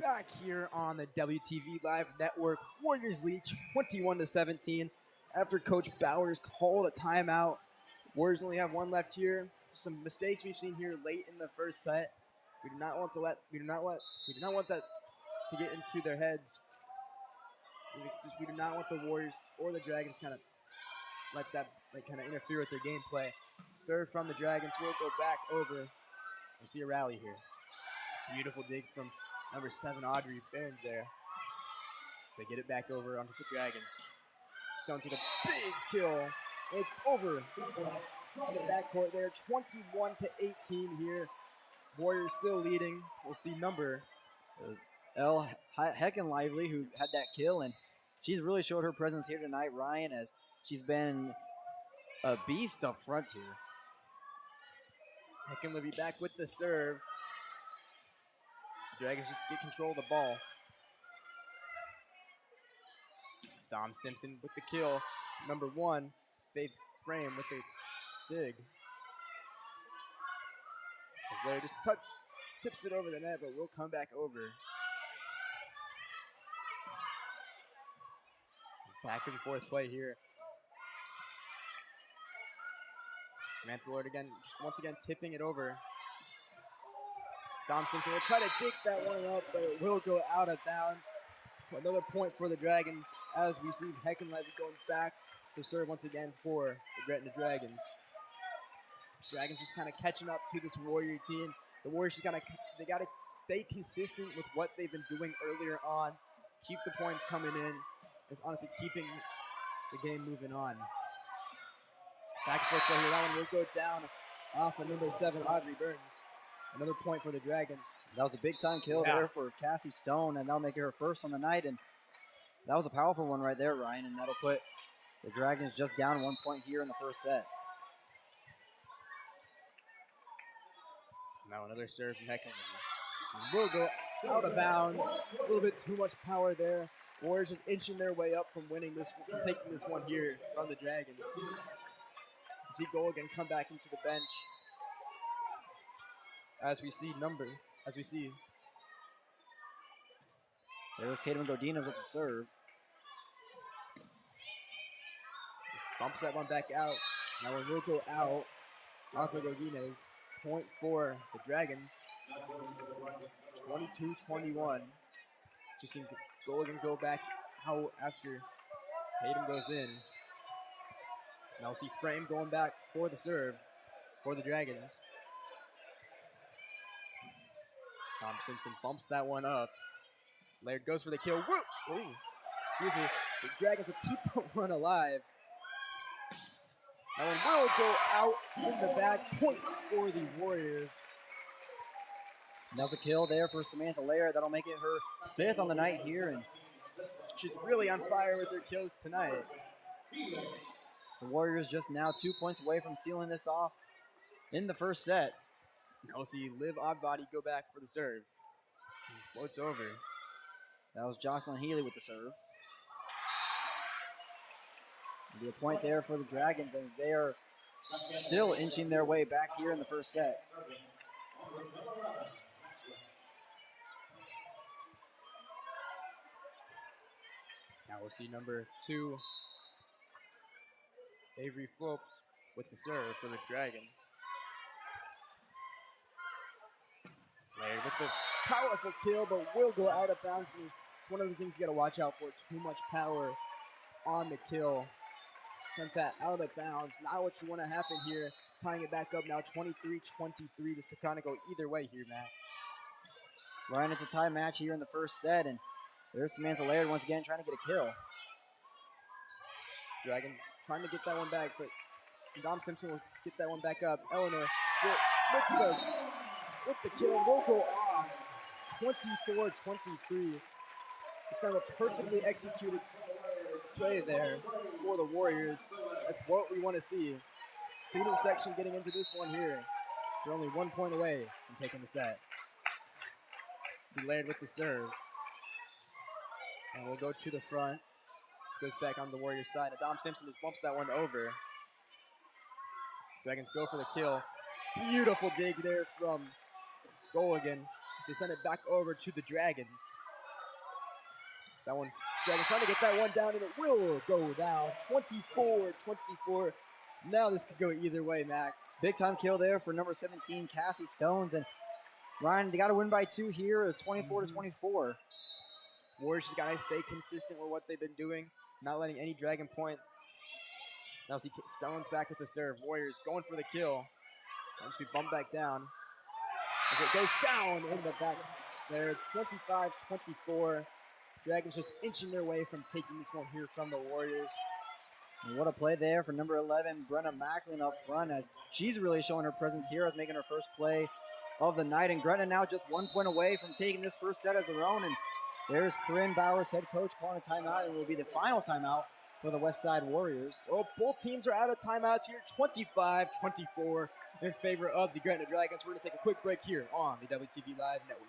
Back here on the WTV Live Network, Warriors lead 21-17 after Coach Bowers called a timeout. Warriors only have one left here. Some mistakes we've seen here late in the first set. We do not want that to get into their heads. We do not want the Warriors or the Dragons kind of let that interfere with their gameplay. Serve from the Dragons will go back over. We'll see a rally here. Beautiful dig from number 7, Audrey Barnes there. They get it back over onto the Dragons. Stone to the big kill. It's over in the backcourt there. 21-18 here. Warriors still leading. We'll see number. Elle Heckenlively, who had that kill, and she's really showed her presence here tonight, Ryan, as she's been a beast up front here. Heckenlively back with the serve. The Dragons just get control of the ball. Dom Simpson with the kill. Number 1, Faith Frame with the dig. As Larry just tips it over the net, but will come back over. Back and forth play here. Samantha Lord again, just once again tipping it over. Dom Simpson will try to dig that one up, but it will go out of bounds. Another point for the Dragons as we see Heckenlevy going back to serve once again for the Gretna Dragons. Dragons just kind of catching up to this Warrior team. The Warriors just they gotta stay consistent with what they've been doing earlier on. Keep the points coming in. It's honestly keeping the game moving on. Back and forth play here. That one will go down off of number 7, Audrey Burns. Another point for the Dragons. That was a big-time kill there for Cassie Stone, and that'll make it her first on the night. And that was a powerful one right there, Ryan, and that'll put the Dragons just down 1 point here in the first set. Now another serve from Heckenlivy. Will go out of bounds. A little bit too much power there. Warriors just inching their way up from winning this, from taking this one here from the Dragons. You see Golgan come back into the bench. As we see There's Tatum Godinez with the serve. Just bumps that one back out. Now one will go out off of Godinez. Point for the Dragons. 22-21. Just seeing Golgan go back out after Tatum goes in. Now we'll see Frame going back for the serve for the Dragons. Tom Simpson bumps that one up. Laird goes for the kill. Woo! Ooh, excuse me. The Dragons will keep the one alive. That one will go out in the back. Point for the Warriors. That was a kill there for Samantha Laird. That'll make it her 5th on the night here. And she's really on fire with her kills tonight. The Warriors just now 2 points away from sealing this off in the first set. Now we'll see Liv Ogbody go back for the serve. Floats over. That was Jocelyn Healy with the serve. It'll be a point there for the Dragons as they are still inching their way back here in the first set. Now we'll see number 2, Avery Phillips with the serve for the Dragons. Laird with the powerful kill, but will go out of bounds. It's one of those things you got to watch out for. Too much power on the kill. Sent that out of bounds. Not what you want to happen here. Tying it back up now, 23-23. This could kind of go either way here, Max. Ryan, it's a tie match here in the first set, and there's Samantha Laird once again trying to get a kill. Dragons trying to get that one back, but Dom Simpson will get that one back up. Eleanor with the kill will go off. 24-23. It's kind of a perfectly executed play there for the Warriors. That's what we want to see. Student section getting into this one here. They're only 1 point away from taking the set. So Laird with the serve. And we'll go to the front. This goes back on the Warriors side. Dom Simpson just bumps that one over. Dragons go for the kill. Beautiful dig there from Goligan as they send it back over to the Dragons. That one, Dragons trying to get that one down, and it will go down. 24-24. Now this could go either way, Max. Big time kill there for number 17, Cassie Stones. And Ryan, they got to win by 2 here. It's 24-24. Warriors just got to stay consistent with what they've been doing, not letting any Dragon point. Now see Stones back with the serve. Warriors going for the kill. Just be bumped back down as it goes down in the back there. 25-24. Dragons just inching their way from taking this one here from the Warriors. And what a play there for number 11, Brenna Macklin up front, as she's really showing her presence here as making her first play of the night. And Gretna now just 1 point away from taking this first set as their own. And there's Corinne Bowers, head coach, calling a timeout. It will be the final timeout for the Westside Warriors. Well, both teams are out of timeouts here. 25-24 in favor of the Gretna Dragons. We're going to take a quick break here on the WTV Live Network.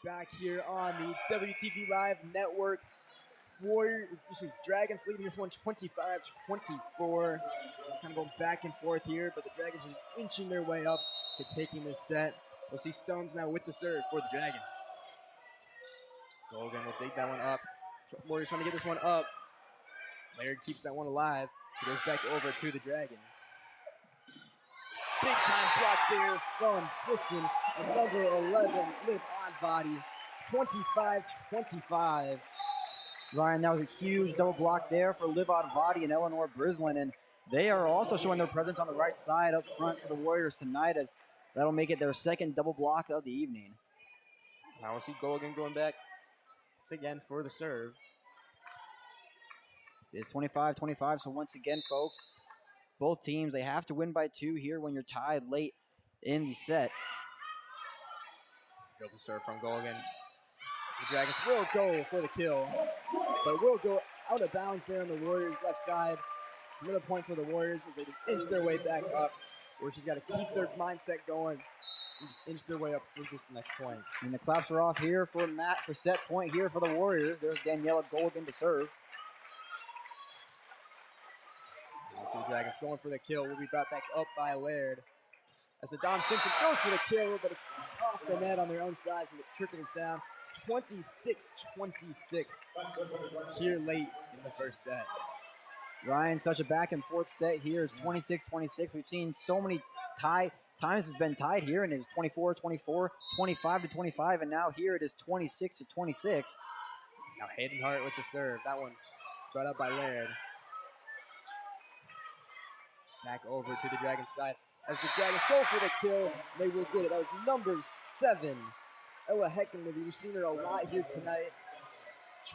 Back here on the WTV Live Network. Dragons leading this one 25-24. Kind of going back and forth here, but the Dragons are just inching their way up to taking this set. We'll see Stones now with the serve for the Dragons. Golgan will take that one up. Warriors trying to get this one up. Laird keeps that one alive. So it goes back over to the Dragons. Big time block there from Brisson. And number 11, Liv Oddbody. 25-25. Ryan, that was a huge double block there for Liv Oddbody and Eleanor Brislin. And they are also showing their presence on the right side up front for the Warriors tonight, as that'll make it their second double block of the evening. Now we'll see Golgan going back once again for the serve. It's 25-25, so once again, folks, both teams, they have to win by 2 here when you're tied late in the set. Go the serve from Golgan. The Dragons will go for the kill, but will go out of bounds there on the Warriors' left side. Another point for the Warriors as they just inch their way back up. Warriors got to keep their mindset going and just inch their way up for this next point. And the claps are off here for set point here for the Warriors. There's Daniela Golgan to serve. We'll see the Dragons going for the kill. Will be brought back up by Laird. As the Dom Simpson goes for the kill, but it's off the net on their own side, so it trickles down. 26-26 here late in the first set. Ryan, such a back and forth set here. It's 26-26. We've seen so many times it's been tied here, and it's 24-24, 25-25, and now here it is 26-26. Now Hayden Hart with the serve. That one brought up by Laird. Back over to the Dragons side. As the Dragons go for the kill, they will get it. That was number 7, Ella Heckenlevy. We've seen her a lot here tonight.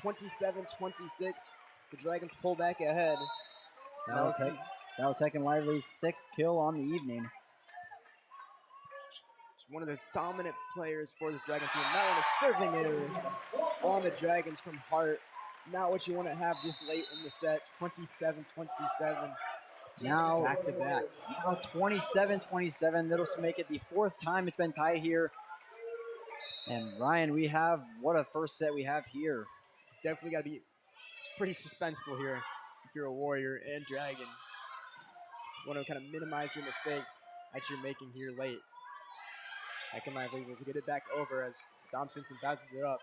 27-26. The Dragons pull back ahead. That was Heckenlevely's 6th kill on the evening. one of the dominant players for this Dragon team. That one is serving it on the Dragons from Hart. Not what you want to have this late in the set. 27-27. Now back to back. Now 27-27. That'll make it the fourth time it's been tied here. And Ryan, what a first set we have here. Definitely got to be pretty suspenseful here if you're a Warrior and Dragon. You want to kind of minimize your mistakes that you're making here late. Heckin Lively will get it back over as Dom Simpson passes it up.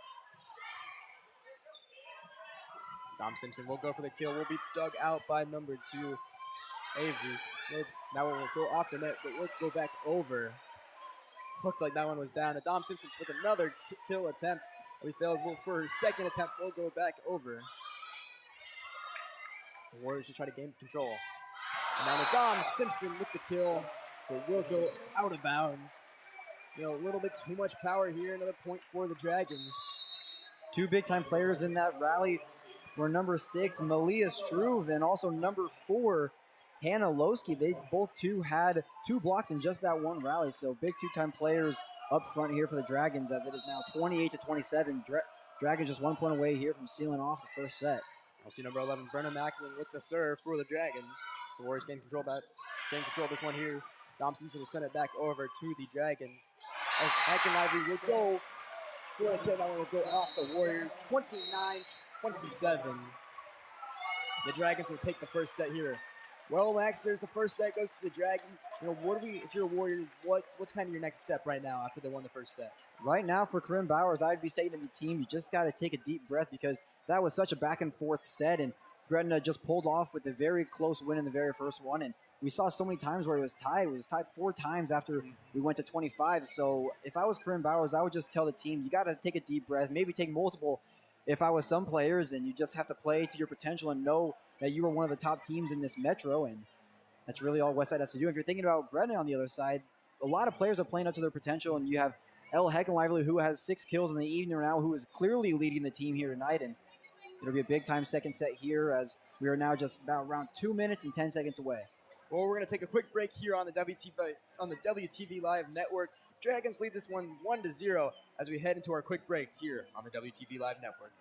Dom Simpson will go for the kill. Will be dug out by number 2, Avery. Oops. That one will go off the net, but will go back over. Looked like that one was down. And Dom Simpson with another kill attempt. We failed for her second attempt. Will go back over. The Warriors should try to gain control. And now the Dom Simpson with the kill, but will go out of bounds. A little bit too much power here. Another point for the Dragons. Two big-time players in that rally were number 6, Malia Struve, and also number 4, Hannah Losky. They both had 2 blocks in just that one rally. So big two-time players up front here for the Dragons, as it is now 28-27. Dragons just 1 point away here from sealing off the first set. I'll see number 11, Brenna Macklin with the serve for the Dragons. The Warriors gain control of this one here. Dom Simpson will send it back over to the Dragons. As Heckin Lively will go for the kill. That one will go off the Warriors. 29-27. The Dragons will take the first set here. Well, Max, there's the first set, goes to the Dragons. If you're a Warrior, what's kind of your next step right now after they won the first set? Right now for Corinne Bowers, I'd be saying to the team, you just got to take a deep breath, because that was such a back and forth set, and Gretna just pulled off with a very close win in the very first one. And we saw so many times where it was tied. It was tied 4 times after we went to 25. So if I was Corinne Bowers, I would just tell the team, you got to take a deep breath, maybe take multiple if I was some players, and you just have to play to your potential and know that you are one of the top teams in this metro. And that's really all Westside has to do. If you're thinking about Gretna on the other side, a lot of players are playing up to their potential, and you have Elle Heckin Lively, who has 6 kills in the evening now, who is clearly leading the team here tonight. And it'll be a big-time second set here, as we are now just about around 2 minutes and 10 seconds away. Well, we're going to take a quick break here on the WTV Live Network. Dragons lead this one 1-0 as we head into our quick break here on the WTV Live Network.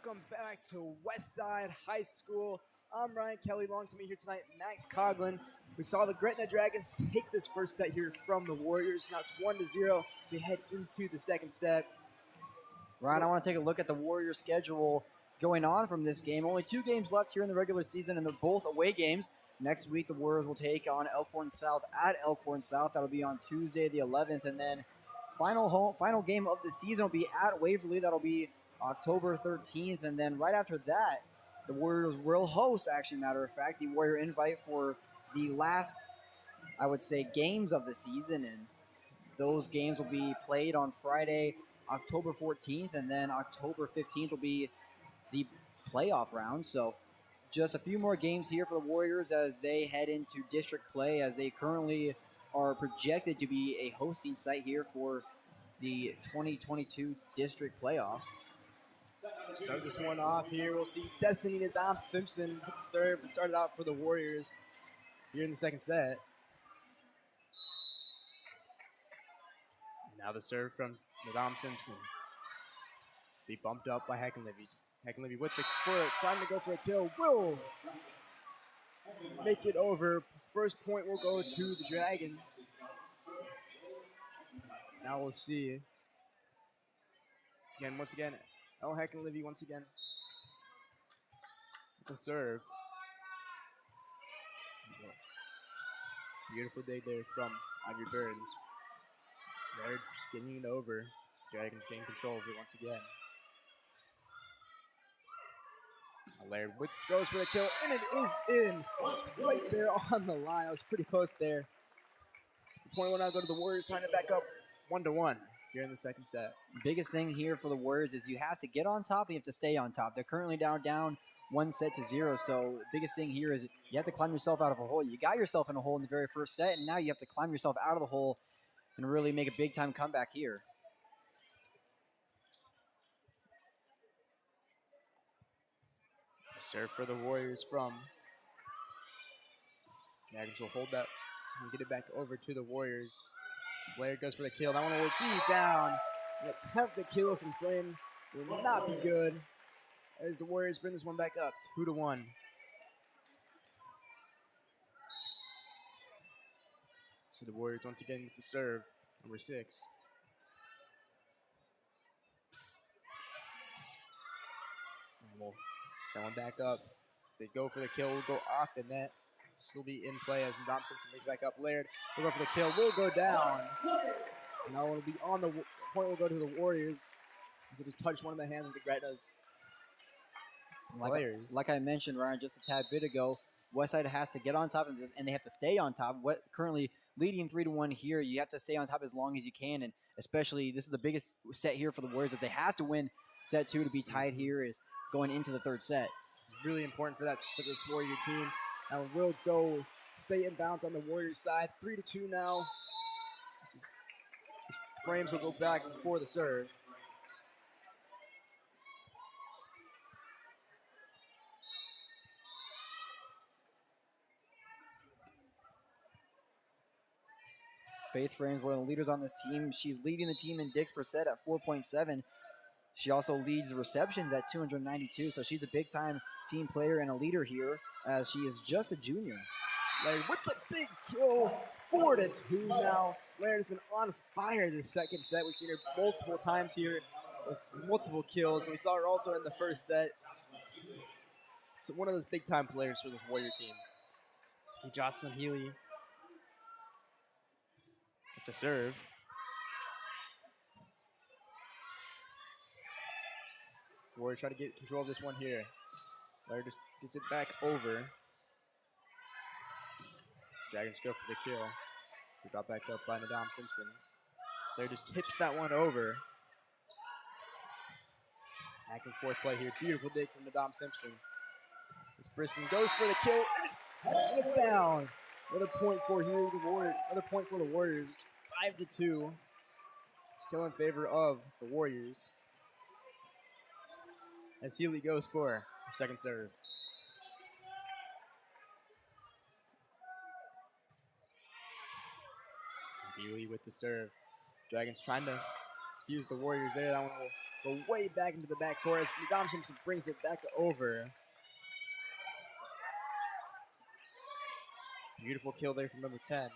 Welcome back to Westside High School. I'm Ryan Kelly. Along to me here tonight, Max Coughlin. We saw the Gretna Dragons take this first set here from the Warriors. Now it's 1-0 as we head into the second set. Ryan, I want to take a look at the Warriors schedule going on from this game. Only 2 games left here in the regular season, and they're both away games. Next week, the Warriors will take on Elkhorn South at Elkhorn South. That'll be on Tuesday the 11th, and then final game of the season will be at Waverly. That'll be October 13th, and then right after that, the Warriors will host, actually, matter of fact, the Warrior invite for the last, I would say, games of the season, and those games will be played on Friday, October 14th, and then October 15th will be the playoff round. So just a few more games here for the Warriors as they head into district play, as they currently are projected to be a hosting site here for the 2022 district playoffs. Start this one off here. We'll see Destiny Nadam Simpson serve and start it out for the Warriors here in the second set. And now the serve from Nadam Simpson. Be bumped up by Heckenlevy. Heckenlevy with the foot, trying to go for a kill. Will make it over. First point will go to the Dragons. Now we'll see. Once again, Heckenlevy once again. The serve. Beautiful day there from Ivy Burns. They're just getting it over. Dragons gain control of it once again. Laird goes for the kill, and it is in. It's right there on the line. I was pretty close there. The point will now go to the Warriors, trying to back up 1-1 here in the second set. Biggest thing here for the Warriors is you have to get on top and you have to stay on top. They're currently down 1-0. So biggest thing here is you have to climb yourself out of a hole. You got yourself in a hole in the very first set, and now you have to climb yourself out of the hole and really make a big-time comeback here. Serve for the Warriors from Dragons will hold that and get it back over to the Warriors. Slayer goes for the kill. That one will be down. An attempt to kill from Flynn will not be good as the Warriors bring this one back up 2-1. So the Warriors once again with the serve, number 6. That one back up. As they go for the kill, will go off the net. Still be in play as Dom Simpson brings back up. Laird will go for the kill, will go down. And now will be on the point will go to the Warriors as it just touched one of the hands of the Gretna's players. Like I mentioned, Ryan, just a tad bit ago, Westside has to get on top of this, and they have to stay on top. Currently leading 3-1 here, you have to stay on top as long as you can, and especially this is the biggest set here for the Warriors that they have to win set 2 to be tied here is going into the third set. This is really important for this Warrior team. Now will go stay in bounds on the Warriors side. 3-2 now. This frames will go back for the serve. Faith Frames, one of the leaders on this team. She's leading the team in digs per set at 4.7. She also leads receptions at 292, so she's a big-time team player and a leader here as she is just a junior. Laird with the big kill, 4-2 now. Laird has been on fire this second set. We've seen her multiple times here with multiple kills, and we saw her also in the first set. So one of those big-time players for this Warrior team. See Jocelyn Healy with the serve. So Warriors try to get control of this one here. Laird just gets it back over. Dragons go for the kill. We got back up by Nadam Simpson. Laird just tips that one over. Back and forth play here. Beautiful dig from Nadam Simpson. As Briston goes for the kill, and it's down. Another point for here, the Warriors. Another point for the Warriors. 5-2. Still in favor of the Warriors. As Healy goes for the second serve. Healy with the serve. Dragons trying to confuse the Warriors there. That one will go way back into the backcourt as Nadam Simpson brings it back over. Beautiful kill there from number 10.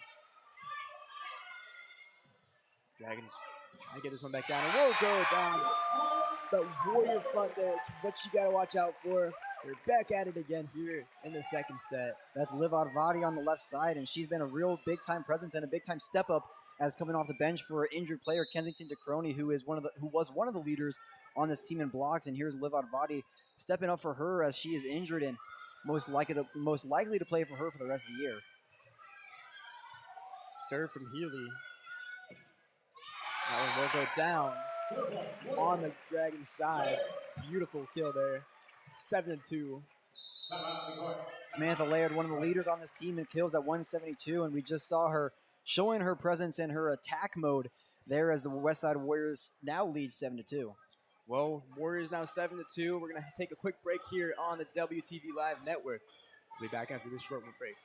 Dragons try to get this one back down, and we'll go down. The Warrior front there, it's what you got to watch out for. They're back at it again here in the second set. That's Liv Advadi on the left side, and she's been a real big-time presence and a big-time step-up as coming off the bench for injured player Kensington DeCrony, who was one of the leaders on this team in blocks. And here's Liv Advadi stepping up for her as she is injured and most likely to play for her for the rest of the year. Serve from Healy. That one will go down on the Dragons side. Beautiful kill there. 7-2. Samantha Laird, one of the leaders on this team in kills at 172, and we just saw her showing her presence in her attack mode there as the Westside Warriors now lead 7-2. Well, Warriors now 7-2. We're going to take a quick break here on the WTV Live Network. We'll be back after this short break.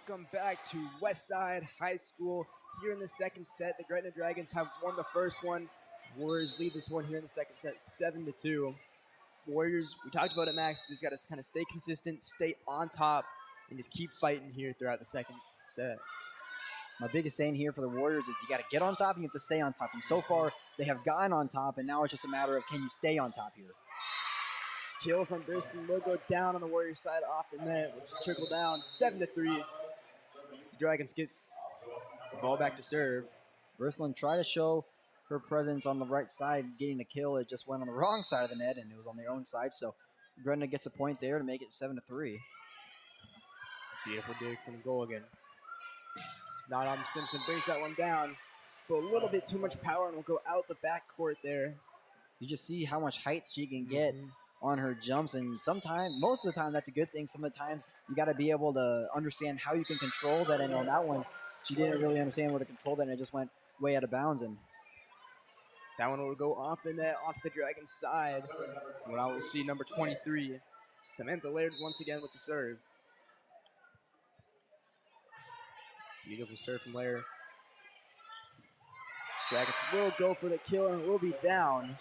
Welcome back to Westside High School. Here in the second set, the Gretna Dragons have won the first one. Warriors lead this one here in the second set, 7-2. Warriors, we talked about it, Max. We just got to kind of stay consistent, stay on top, and just keep fighting here throughout the second set. My biggest saying here for the Warriors is you got to get on top and you have to stay on top. And so far, they have gotten on top, and now it's just a matter of can you stay on top here. Kill from Briston will go down on the Warriors side off the net, which trickle down 7-3. The Dragons get the ball back to serve. Bristlin tried to show her presence on the right side, getting a kill. It just went on the wrong side of the net, and it was on their own side. So Gretna gets a point there to make it 7-3. Beautiful dig from goal again. It's not on Simpson. Brings that one down, but a little bit too much power, and will go out the backcourt there. You just see how much height she can get on her jumps, and sometimes, most of the time, that's a good thing. Some of the time, you got to be able to understand how you can control that. And on that one, she didn't really understand how to control that, and it just went way out of bounds. And that one will go off the net, off the Dragons' side. And now we'll see number 23, Samantha Laird, once again with the serve. Beautiful serve from Laird. Dragons will go for the kill, and will be down.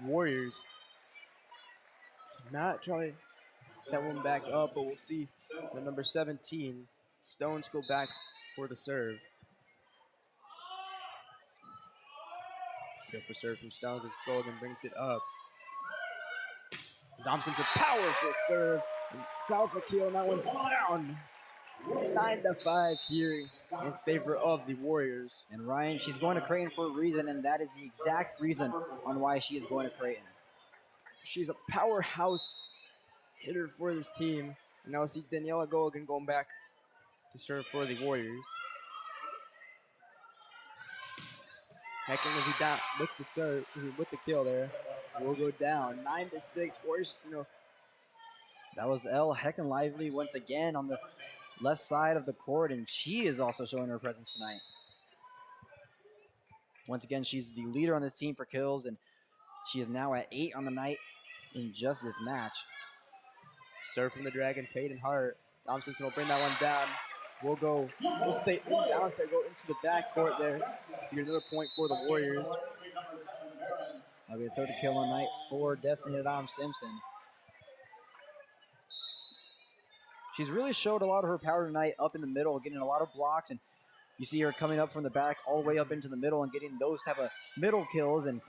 Warriors not trying that one back up, but we'll see the number 17, Stones, go back for the serve. Go for serve from Stones as Golden brings it up. Thompson's a powerful serve, powerful kill, and that one's down. 9-5 here in favor of the Warriors. And Ryan, she's going to Creighton for a reason, and that is the exact reason on why she is going to Creighton. She's a powerhouse hitter for this team. And now we see Daniela Goligan going back to serve for the Warriors. Hecking will be down with the serve, with the kill there. We'll go down 9-6. Warriors, that was Elle Heckenlively once again on the left side of the court, and she is also showing her presence tonight. Once again, she's the leader on this team for kills, and she is now at 8 on the night in just this match. Serve from the Dragons, Hayden Hart. Thompson will bring that one down. We'll stay inbounds and go into the backcourt there to get another point for the Warriors. That'll be a third kill on the night for Destiny Adam Simpson. She's really showed a lot of her power tonight up in the middle, getting a lot of blocks, and you see her coming up from the back all the way up into the middle and getting those type of middle kills. And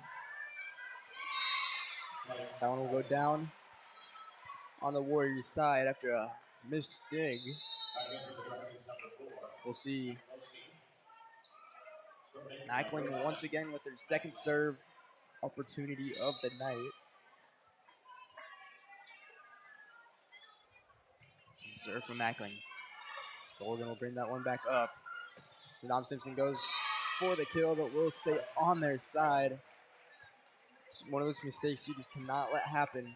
that one will go down. on the Warriors side after a missed dig. We'll see Coughlin once again with their second serve opportunity of the night. Serve from Coughlin. Golden will bring that one back up. So Dom Simpson goes for the kill, but will stay on their side. It's one of those mistakes you just cannot let happen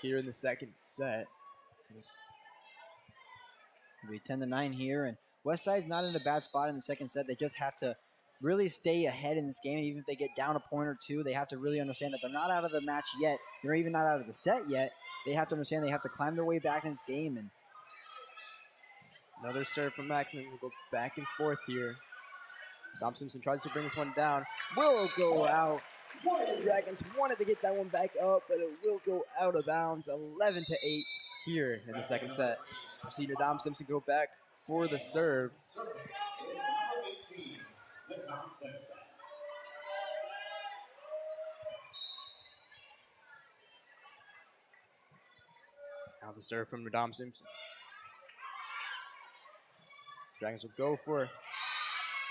here in the second set. It'll be 10-9 here, and Westside's not in a bad spot in the second set. They just have to really stay ahead in this game. Even if they get down a point or two, they have to really understand that they're not out of the match yet. They're even not out of the set yet. They have to understand they have to climb their way back in this game. And another serve from Coughlin. We'll go back and forth here. Dom Simpson tries to bring this one down. Will go out. The Dragons wanted to get that one back up, but it will go out of bounds. 11-8 here in the second set. We'll see Dom Simpson go back for the serve. Now the serve from Dom Simpson. Dragons will go for,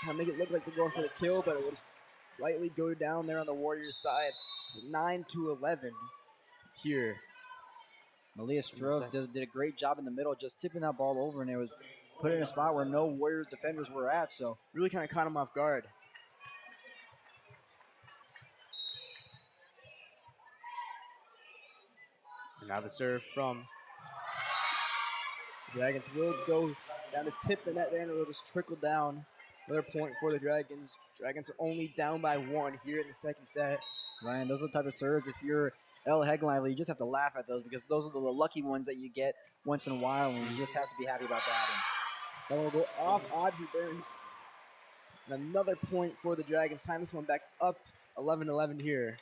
kind of make it look like they're going for the kill, but it will just slightly go down there on the Warriors side. It's 9-11 here. Malia Strove did a great job in the middle, just tipping that ball over, and it was put in a spot where no Warriors defenders were at, so really kind of caught him off guard. And now the serve from the Dragons will go down, just tip the net there, and it will just trickle down. Another point for the Dragons. Dragons are only down by 1 here in the second set. Ryan, those are the type of serves, if you're El Heglinley, you just have to laugh at those because those are the lucky ones that you get once in a while, and you just have to be happy about that. And that will go off Audrey Burns. And another point for the Dragons. Time this one back up 11-11 here.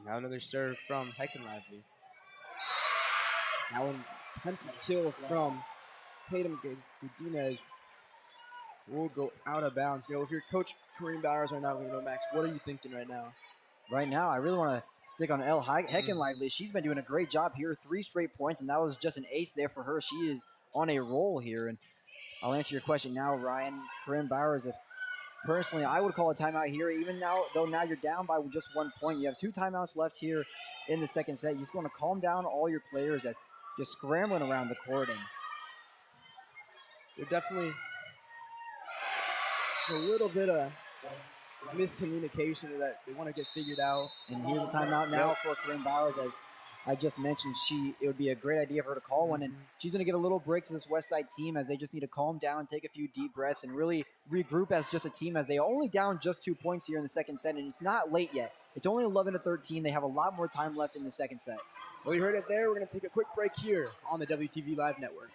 Now another serve from Heckenlively. Now an attempted kill from Tatum Godinez will go out of bounds. You know, if you're Coach Kareem Bowers right now, Max, what are you thinking right now? Right now, I really want to stick on Elle Heckenlively. She's been doing a great job here, 3 straight points, and that was just an ace there for her. She is on a roll here, and I'll answer your question now, Ryan. Kareem Bowers, if personally, I would call a timeout here, even now, though now you're down by just 1 point. You have 2 timeouts left here in the second set. You just want to calm down all your players as you're scrambling around the court. And they're definitely a little bit of miscommunication that they want to get figured out. And here's a timeout now for Kareem Bowers. As I just mentioned, it would be a great idea for her to call one, and she's going to get a little break to this Westside team as they just need to calm down, take a few deep breaths, and really regroup as just a team as they are only down just 2 points here in the second set, and it's not late yet. It's only 11-13. They have a lot more time left in the second set. Well, you heard it there. We're going to take a quick break here on the WTV Live Network.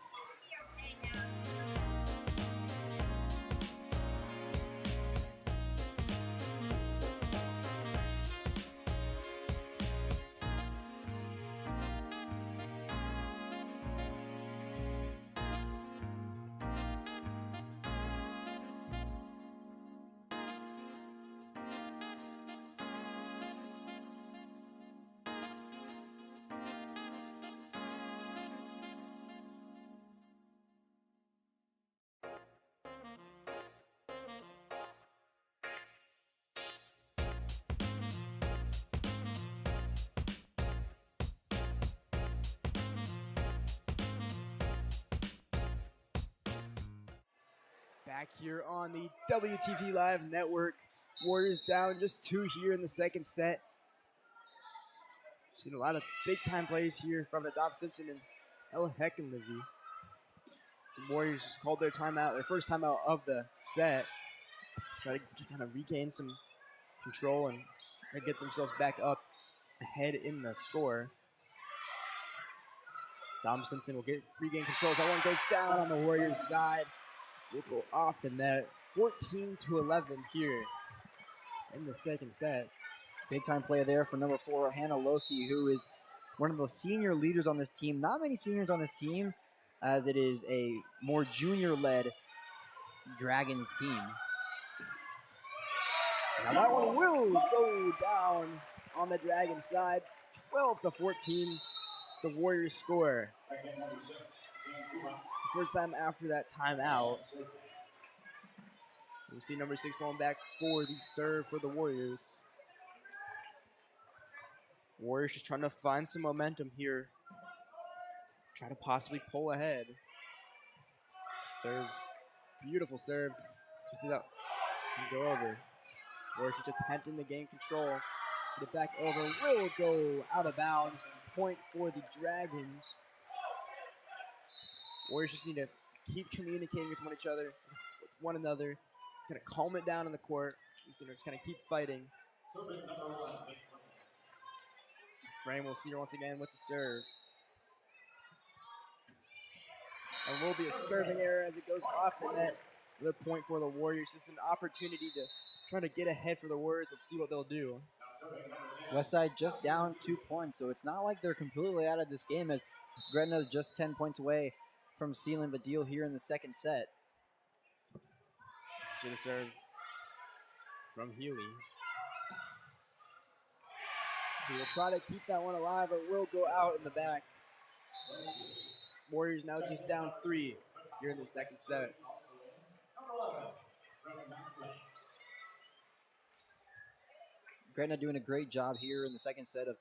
Back here on the WTV Live Network. Warriors down just 2 here in the second set. Seen a lot of big-time plays here from Dom Simpson and Elle Heckenlivy. Some Warriors just called their timeout, their first timeout of the set. Try to kind of regain some control and try to get themselves back up ahead in the score. Dom Simpson will regain control as that one goes down on the Warriors side. Will go off the net. 14-11 here in the second set. Big time play there for number 4, Hannah Losky, who is one of the senior leaders on this team. Not many seniors on this team, as it is a more junior-led Dragons team. Now that one will go down on the Dragons side. 12-14 is the Warriors score. The first time after that timeout. We see number 6 going back for the serve for the Warriors. Warriors just trying to find some momentum here. Try to possibly pull ahead. Serve. Beautiful serve. Especially that can go over. Warriors just attempting to gain control. Get it back over. Will go out of bounds. Point for the Dragons. Warriors just need to keep communicating with one another. It's going to calm it down in the court. He's going to just kind of keep fighting. Frame will see her once again with the serve. And will be a serving error as it goes off the net. Another point for the Warriors. This is an opportunity to try to get ahead for the Warriors and see what they'll do. Westside just down 2 points, so it's not like they're completely out of this game as Gretna is just 10 points away from sealing the deal here in the second set. So the serve from Healy. He will try to keep that one alive, but will go out in the back. Warriors now just down 3 here in the second set. Gretna doing a great job here in the second set of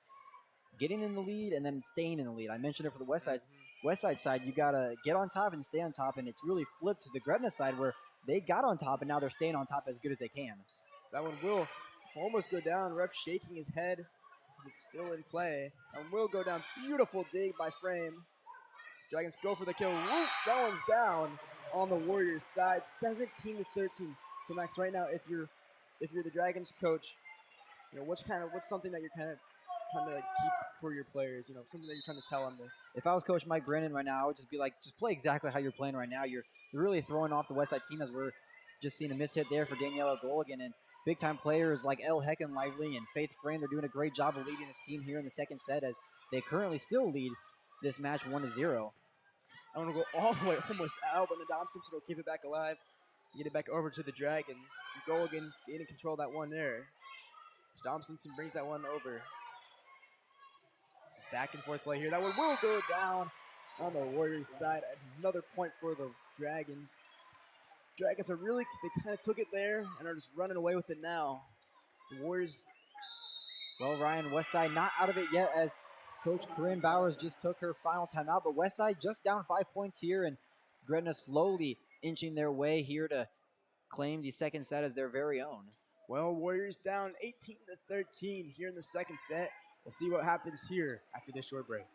getting in the lead and then staying in the lead. I mentioned it for the Westside side. You got to get on top and stay on top, and it's really flipped to the Gretna side where they got on top and now they're staying on top as good as they can. That one will almost go down. Ref shaking his head as it's still in play. And will go down. Beautiful dig by Frame. Dragons go for the kill. Whoop, that one's down on the Warriors side. 17-13. So Max, right now, if you're the Dragons coach, you know, what's something that you're kind of trying to keep for your players? You know, something that you're trying to tell them. If I was Coach Mike Brennan right now, I would just be like, just play exactly how you're playing right now. You're really throwing off the Westside team as we're just seeing a mishit there for Daniela Goligan, and big time players like Elle Hecken Lively and Faith Frame. They're doing a great job of leading this team here in the second set as they currently still lead this match 1-0. I want to go all the way almost out, but Nadam Simpson will keep it back alive. Get it back over to the Dragons. Goligan gaining control of that one there. Nadam Simpson brings that one over. Back and forth play here. That one will go down on the Warriors side. Another point for the Dragons. Dragons are really, they kind of took it there and are just running away with it now. The Warriors. Well, Ryan, Westside not out of it yet as Coach Corinne Bowers just took her final timeout, but Westside just down 5 points here, and Gretna slowly inching their way here to claim the second set as their very own. Well, Warriors down 18-13 here in the second set. We'll see what happens here after this short break.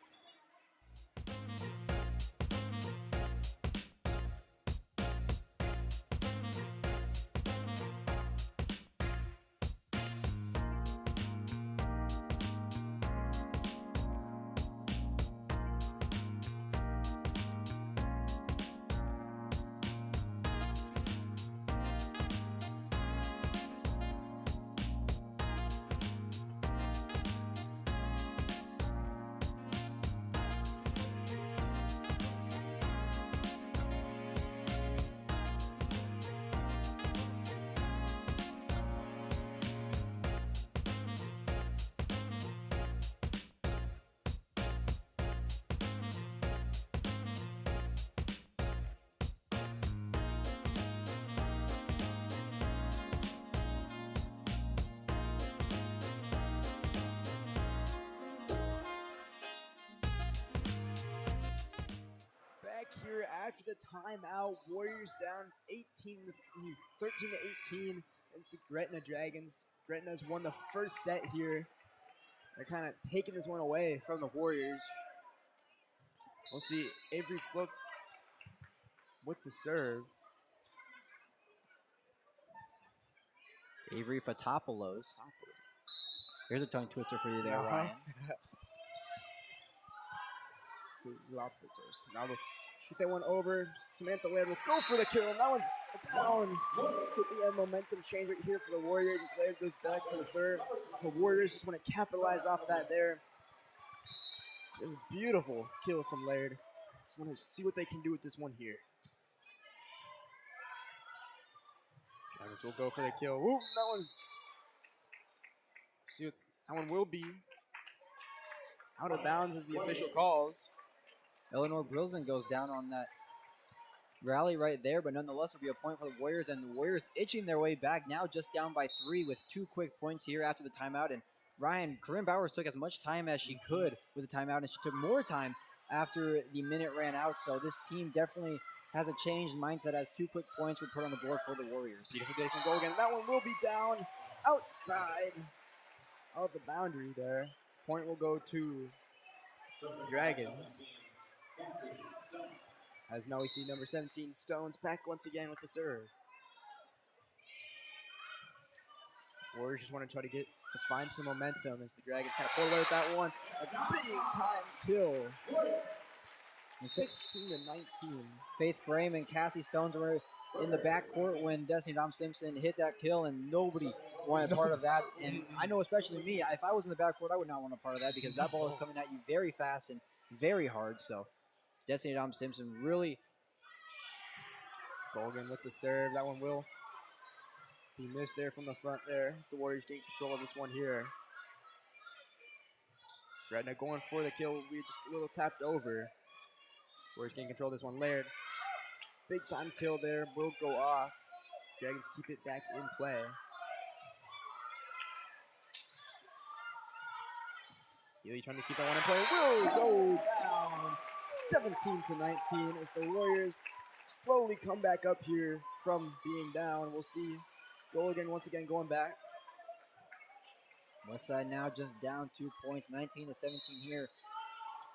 Here after the timeout, Warriors down 13-18 against the Gretna Dragons. Gretna's won the first set here. They're kind of taking this one away from the Warriors. We'll see Avery flip with the serve. Avery Fotopoulos. Here's a tongue twister for you there, Ryan. Now we'll shoot that one over. Samantha Laird will go for the kill, and that one's down. This could be a momentum change right here for the Warriors as Laird goes back for the serve. The Warriors just want to capitalize off that there. Beautiful kill from Laird. Just want to see what they can do with this one here. This will go for the kill. Woo, that one will be out of bounds as the official calls. Eleanor Brislin goes down on that rally right there, but nonetheless will be a point for the Warriors, and the Warriors itching their way back now, just down by 3 with 2 quick points here after the timeout. And Corinne Bowers took as much time as she could with the timeout, and she took more time after the minute ran out. So this team definitely has a changed mindset as 2 quick points were put on the board for the Warriors. Beautiful day from goal again. That one will be down outside of the boundary there. Point will go to the Dragons. As now we see number 17, Stones, back once again with the serve. Warriors just want to try to find some momentum as the Dragons kind of pull away with that one. A big time kill. 16 to 19. Faith Frame and Cassie Stones were in the backcourt when Destiny Dom Simpson hit that kill, and nobody wanted part of that. And I know especially me, if I was in the backcourt, I would not want a part of that because that ball is coming at you very fast and very hard. So Destiny Dom Simpson really. Golgan with the serve. That one will be missed there from the front there. It's the Warriors taking control of this one here. Gretna going for the kill. We just a little tapped over. Warriors getting control of this one. Laird. Big time kill there. Will go off. Dragons keep it back in play. Healy trying to keep that one in play. Will go down. 17 to 19 as the Warriors slowly come back up here from being down. We'll see. Golgan once again going back. Westside now just down 2 points, 19 to 17 here.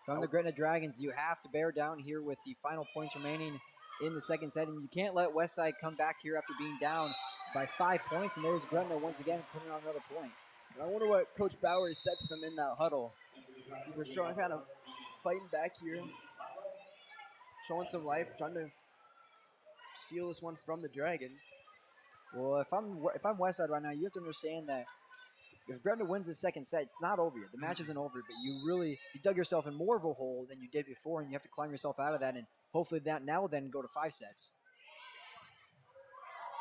From the Gretna Dragons, you have to bear down here with the final points remaining in the second set, and you can't let Westside come back here after being down by 5 points, and there's Gretna once again putting on another point. And I wonder what Coach Bowers said to them in that huddle. He was trying to kind of fighting back here, showing some life, trying to steal this one from the Dragons. Well, if I'm Westside right now, you have to understand that if Gretna wins the second set, it's not over yet. The match isn't over, but you dug yourself in more of a hole than you did before, and you have to climb yourself out of that, and hopefully that now will then go to 5 sets.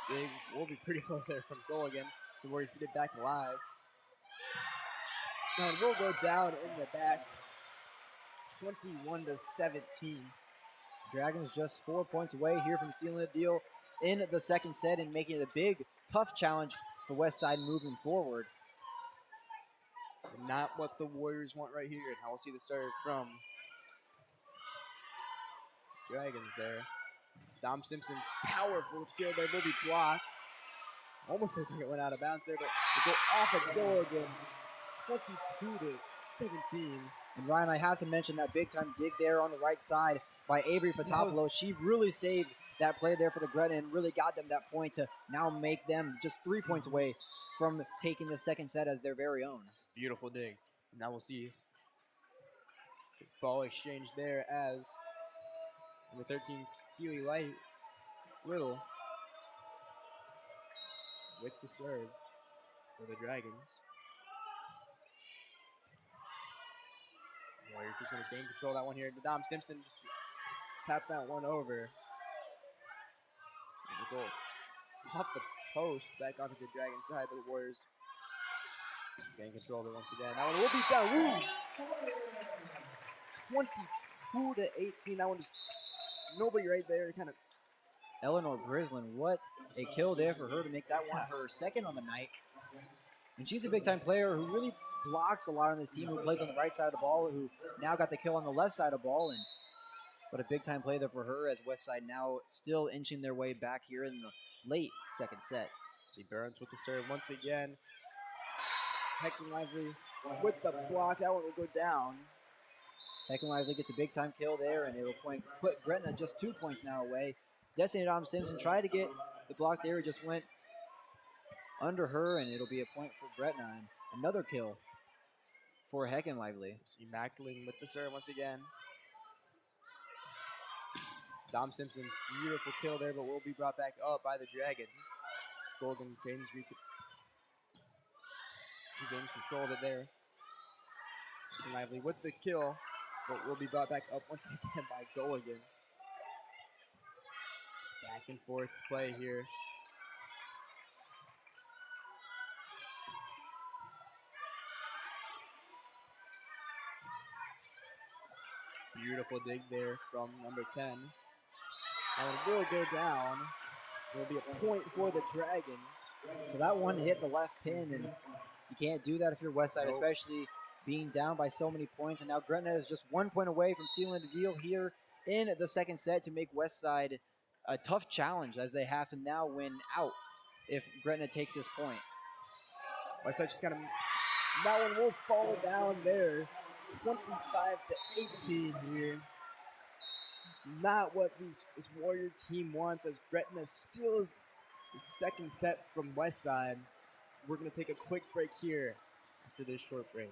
Dig will be pretty low there from goal again. So Warriors get it back alive. Now it will go down in the back. 21 to 17. Dragons just 4 points away here from sealing the deal in the second set and making it a big, tough challenge for Westside moving forward. So not what the Warriors want right here. And now we'll see the serve from Dragons there. Dom Simpson, powerful kill there, will be blocked. Almost I think it went out of bounds there, but it go off a goal again. 22 to 17. And Ryan, I have to mention that big time dig there on the right side by Avery Fotopoulos. She really saved that play there for the Gretna and really got them that point to now make them just 3 points away from taking the second set as their very own. Beautiful dig. Now we'll see ball exchange there as number 13, Keely Little with the serve for the Dragons. Warriors just going to gain control of that one here. Dom Simpson just tapped that one over. And the goal off the post back onto the Dragon side, but the Warriors gain control of it once again. That one will be down. Woo! 22 to 18. That one just nobody right there. Kind of. Eleanor Brislin, what a kill there for her to make that one her second on the night. And she's a big-time player who really blocks a lot on this team, who plays on the right side of the ball, who now got the kill on the left side of the ball. And what a big-time play there for her as Westside now still inching their way back here in the late second set. See Burns with the serve once again. Hector Lively with the block. That one will go down. Hector Lively gets a big-time kill there, and it will put Gretna just 2 points now away. Destiny Dom Simpson tried to get the block there. It just went under her, and it'll be a point for Gretna. And another kill for Heckin Lively. See Mackling with the serve once again. Dom Simpson, beautiful kill there, but will be brought back up by the Dragons. Golden gains regains control of it there. Heckin Lively with the kill, but will be brought back up once again by Go again. It's back and forth play here. Beautiful dig there from number 10. And it will go down. It will be a point for the Dragons. So that one hit the left pin, and you can't do that if you're Westside, Nope. especially being down by so many points. And now Gretna is just 1 point away from sealing the deal here in the second set to make Westside a tough challenge, as they have to now win out if Gretna takes this point. Westside just got to. That one will fall down there. 25-18 here. It's not what this Warrior team wants, as Gretna steals the second set from Westside. We're going to take a quick break here after this short break.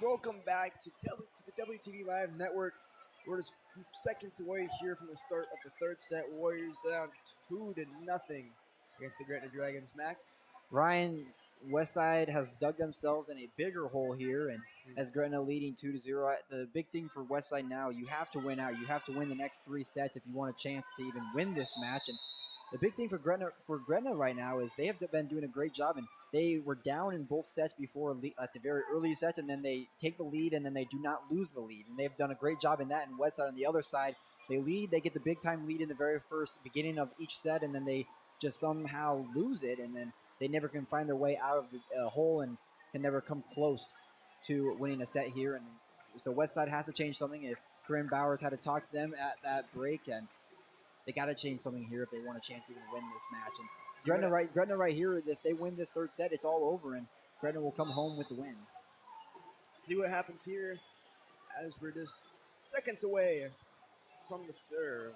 Welcome back to the WTV Live Network. We're just seconds away here from the start of the third set. Warriors down 2-0 against the Gretna Dragons. Max? Ryan, Westside has dug themselves in a bigger hole here, and as Gretna leading 2-0. The big thing for Westside now, you have to win out. You have to win the next 3 sets if you want a chance to even win this match. And the big thing for Gretna right now is they have been doing a great job, and they were down in both sets before at the very early sets, and then they take the lead, and then they do not lose the lead. And they've done a great job in that. And Westside on the other side, they lead, they get the big time lead in the very first beginning of each set, and then they just somehow lose it, and then they never can find their way out of the hole and can never come close to winning a set here. And so Westside has to change something. If Corinne Bowers had to talk to them at that break, and they got to change something here if they want a chance to even win this match. And Gretna right here, if they win this third set, it's all over, and Gretna will come home with the win. See what happens here as we're just seconds away from the serve.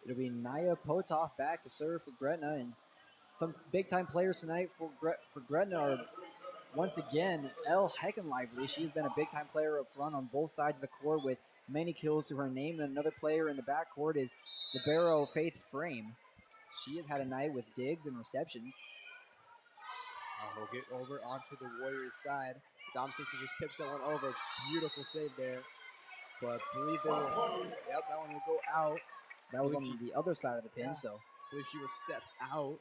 It'll be Naya Potov back to serve for Gretna, and some big-time players tonight for Gretna are, once again, Elle Heckenlively. She has been a big-time player up front on both sides of the court with many kills to her name. And another player in the backcourt is libero Faith Frame. She has had a night with digs and receptions. We'll get over onto the Warriors side. Dom Simpson just tips that one over. Beautiful save there. But I believe they will. Yep, that one will go out. That was on the other side of the pin, so. I believe she will step out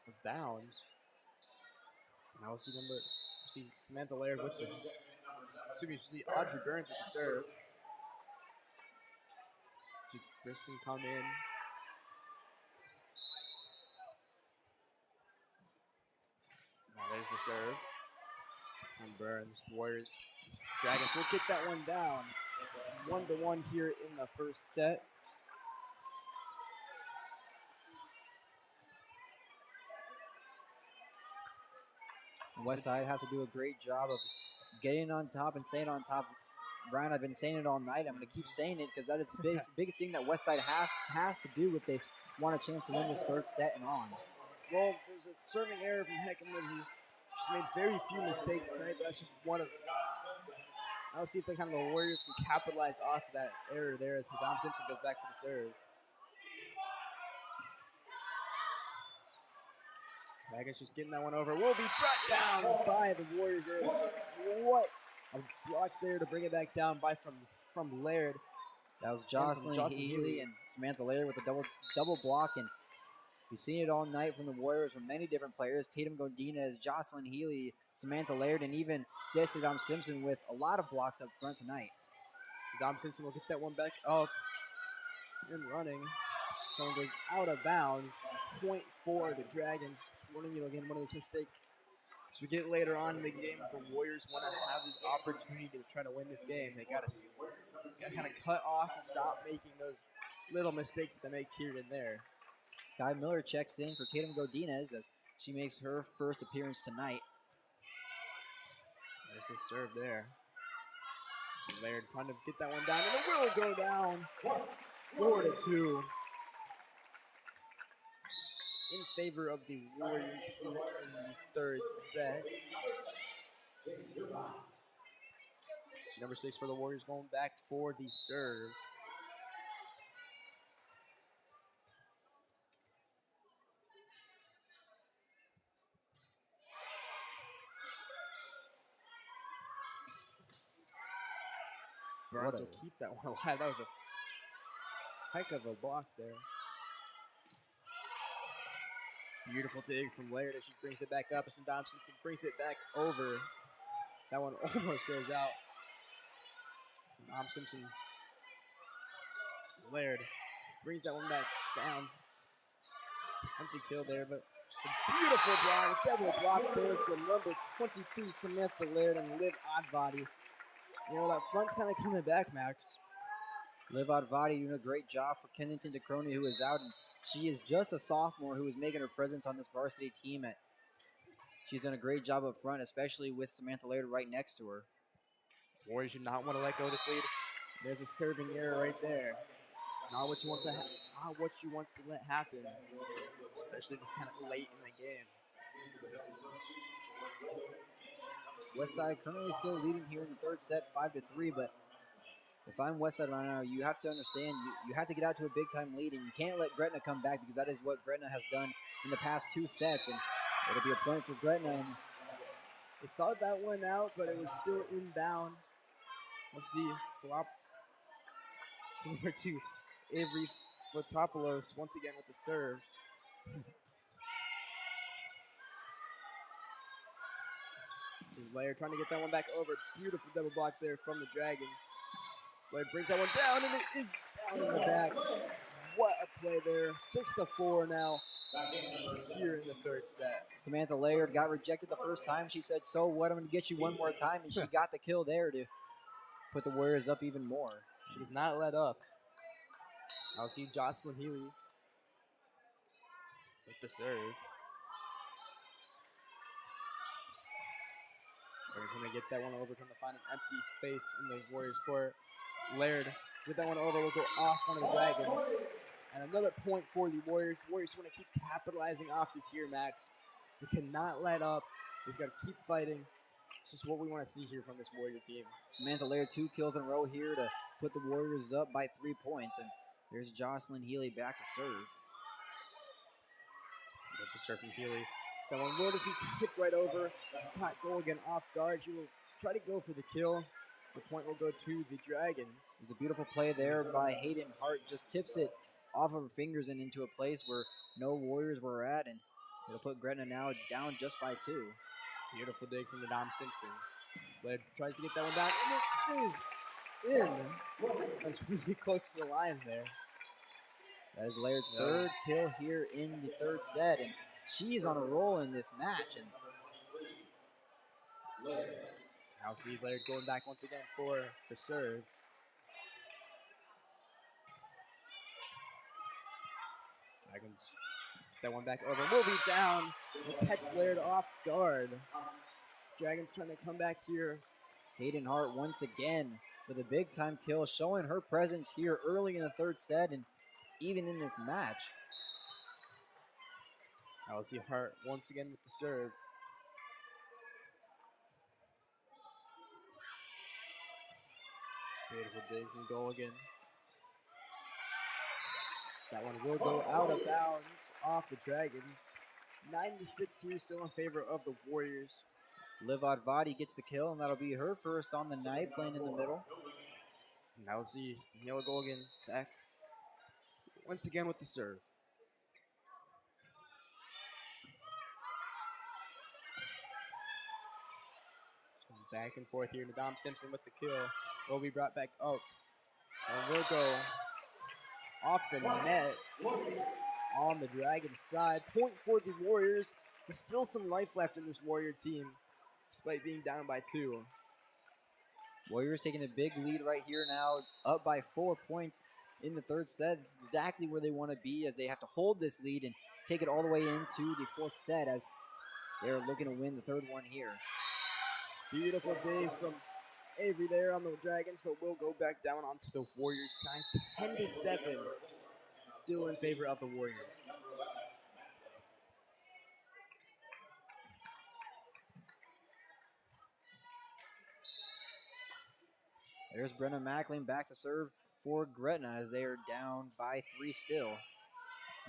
of bounds. Now we'll see Samantha Laird with the. Excuse me, see Audrey Burns with the serve. Briston come in. Now there's the serve from Burns. Warriors. Dragons will get that one down. 1-1 here in the first set. Westside has to do a great job of getting on top and staying on top. Brian, I've been saying it all night. I'm going to keep saying it because that is the biggest thing that Westside has to do if they want a chance to win this third set and on. Well, there's a serving error from Heckman who she's made very few mistakes tonight, but that's just one of. I'll see if the Warriors can capitalize off that error there as Dom Simpson goes back for the serve. Dragons just getting that one over. Will be brought down by the Warriors there. What a block there to bring it back down by from Laird. That was Jocelyn Healy and Samantha Laird with a double block, and we've seen it all night from the Warriors from many different players. Tatum Godinez, Jocelyn Healy, Samantha Laird, and even Dom Simpson with a lot of blocks up front tonight. Dom Simpson will get that one back up and running. Someone goes out of bounds. Point for the Dragons. Warning you again, one of those mistakes. As we get later on in the game, if the Warriors want to have this opportunity to try to win this game, they got to kind of cut off and stop making those little mistakes that they make here and there. Sky Miller checks in for Tatum Godinez as she makes her first appearance tonight. There's a serve there. So Laird trying to get that one down, and it will go down 4-2 in favor of the Warriors here in the third set. Number 6 for the Warriors going back for the serve. Burns will keep that one alive. That was a heck of a block there. Beautiful dig from Laird as she brings it back up. And Dom Simpson brings it back over. That one almost goes out. Dom Simpson, Laird brings that one back down. Attempted kill there, but a beautiful block, double block there from number 23, Samantha Laird, and Liv Oddbody. You know, that front's kind of coming back, Max. Liv Oddbody doing a great job for Kensington DeCrony, who is out, and she is just a sophomore who is making her presence on this varsity team. She's done a great job up front, especially with Samantha Laird right next to her. Warriors do not want to let go of this lead. There's a serving error right there. Not what you want to let happen, especially this kind of late in the game. Westside currently still leading here in the third set, 5-3. But if I'm Westside right now, you have to understand you have to get out to a big time lead, and you can't let Gretna come back because that is what Gretna has done in the past 2 sets, and it'll be a point for Gretna. And they thought that one out, but it was still inbounds. We'll see. Number 2, Avery Fotopoulos once again with the serve. This is Laird trying to get that one back over. Beautiful double block there from the Dragons. Laird brings that one down, and it is down in the back. What a play there. 6-4 now here in the third set. Samantha Laird got rejected the first time. She said, so what, I'm going to get you one more time, and she got the kill there to put the Warriors up even more. She does not let up. I'll see Jocelyn Healy with the serve. Warriors going to get that one over, trying to find an empty space in the Warriors' court. Laird with that one over will go off one of the Dragons. And another point for the Warriors. Warriors want to keep capitalizing off this here, Max. They cannot let up. They just got to keep fighting. It's just what we want to see here from this Warrior team. Samantha Laird, 2 kills in a row here to put the Warriors up by 3 points. And there's Jocelyn Healy back to serve. That's the serve from Healy. Someone will just be tipped right over. Caught Golgan off guard. She will try to go for the kill. The point will go to the Dragons. There's a beautiful play there by Hayden Hart. Just tips it off of her fingers and into a place where no Warriors were at. And it'll put Gretna now down just by 2. Beautiful dig from the Dom Simpson. Laird tries to get that one down, and it is in. That's really close to the line there. That is Laird's third kill here in the third set, and she is on a roll in this match. And Now see Laird going back once again for her serve. Dragons that one back over. Will be down. Will catch Laird off guard. Dragons trying to come back here. Hayden Hart once again with a big time kill, showing her presence here early in the third set and even in this match. Now we'll see Hart once again with the serve. Beautiful dig from goal again. So that one will go out of bounds off the Dragons. 9-6 here, still in favor of the Warriors. Liv Advadi gets the kill, and that'll be her first on the night, playing in the middle. Now we'll see Daniela Golgan back once again with the serve. Just going back and forth here. Nadam Simpson with the kill. Will be brought back up. And will go off the net on the Dragons side. Point for the Warriors. There's still some life left in this Warrior team, despite being down by 2. Warriors taking a big lead right here now, up by 4 points in the third set. It's exactly where they want to be, as they have to hold this lead and take it all the way into the fourth set, as they're looking to win the third one here. Beautiful day from Avery there on the Dragons, but will go back down onto the Warriors side. 10-7, still in favor of the Warriors. There's Brenna Mackling back to serve for Gretna, as they are down by 3 still.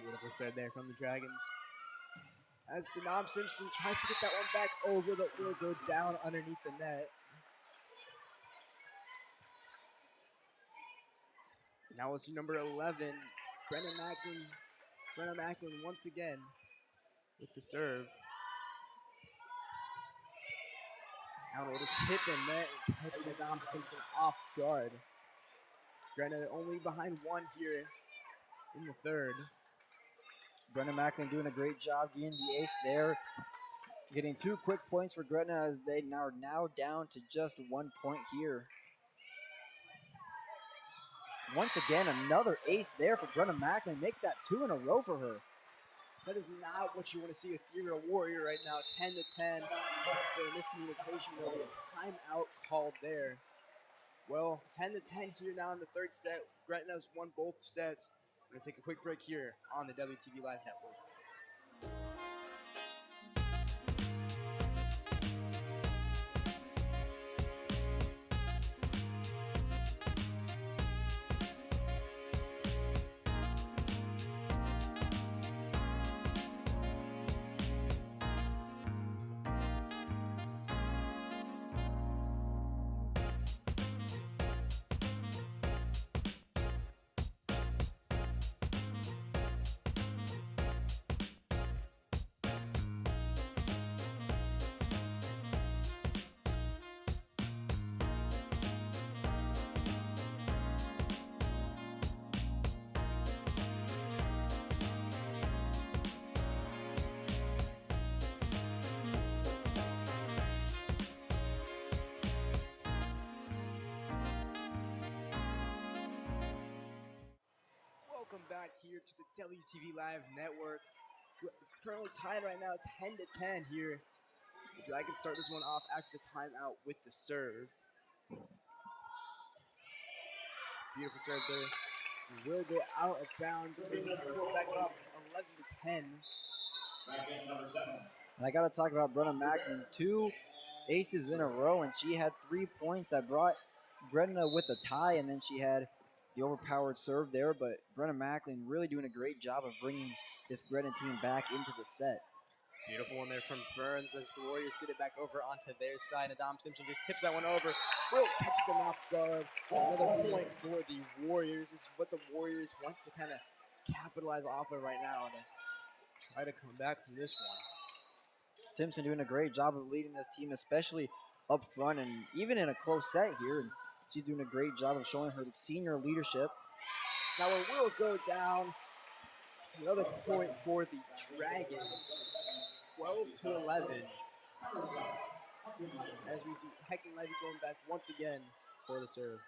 Beautiful serve there from the Dragons. As Denam Simpson tries to get that one back over, but will go down underneath the net. Now it's number 11, Brenna Macklin. Brenna Macklin once again with the serve. Now we'll just hit the net and catch Nadam Simpson off guard. Brenna only behind 1 here in the third. Brenna Macklin doing a great job getting the ace there. Getting 2 quick points for Gretna, as they are now down to just 1 point here. Once again, another ace there for Brenna Macklin. Make that 2 in a row for her. That is not what you want to see if you're a Warrior right now. 10-10. The miscommunication, there will be a timeout called there. Well, 10-10 here now in the third set. Gretna's won both sets. We're going to take a quick break here on the WTV Live Network. Welcome back here to the WTV Live Network. It's currently tied right now, 10-10 here. The Dragons start this one off after the timeout with the serve. Beautiful serve there. Will go out of bounds. Back up 11-10. And I got to talk about Brenna Macklin. 2 aces in a row, and she had 3 points that brought Gretna with a tie, and then she had the overpowered serve there. But Brenna Macklin really doing a great job of bringing this Gretna team back into the set. Beautiful one there from Burns as the Warriors get it back over onto their side. Adam Simpson just tips that one over. Will catch them off guard. Another point for the Warriors. This is what the Warriors want to kind of capitalize off of right now to try to come back from this one. Simpson doing a great job of leading this team, especially up front and even in a close set here. And she's doing a great job of showing her senior leadership. Now it will go down Another point for the Dragons. 12-11. As we see Heckenlevy going back once again for the serve.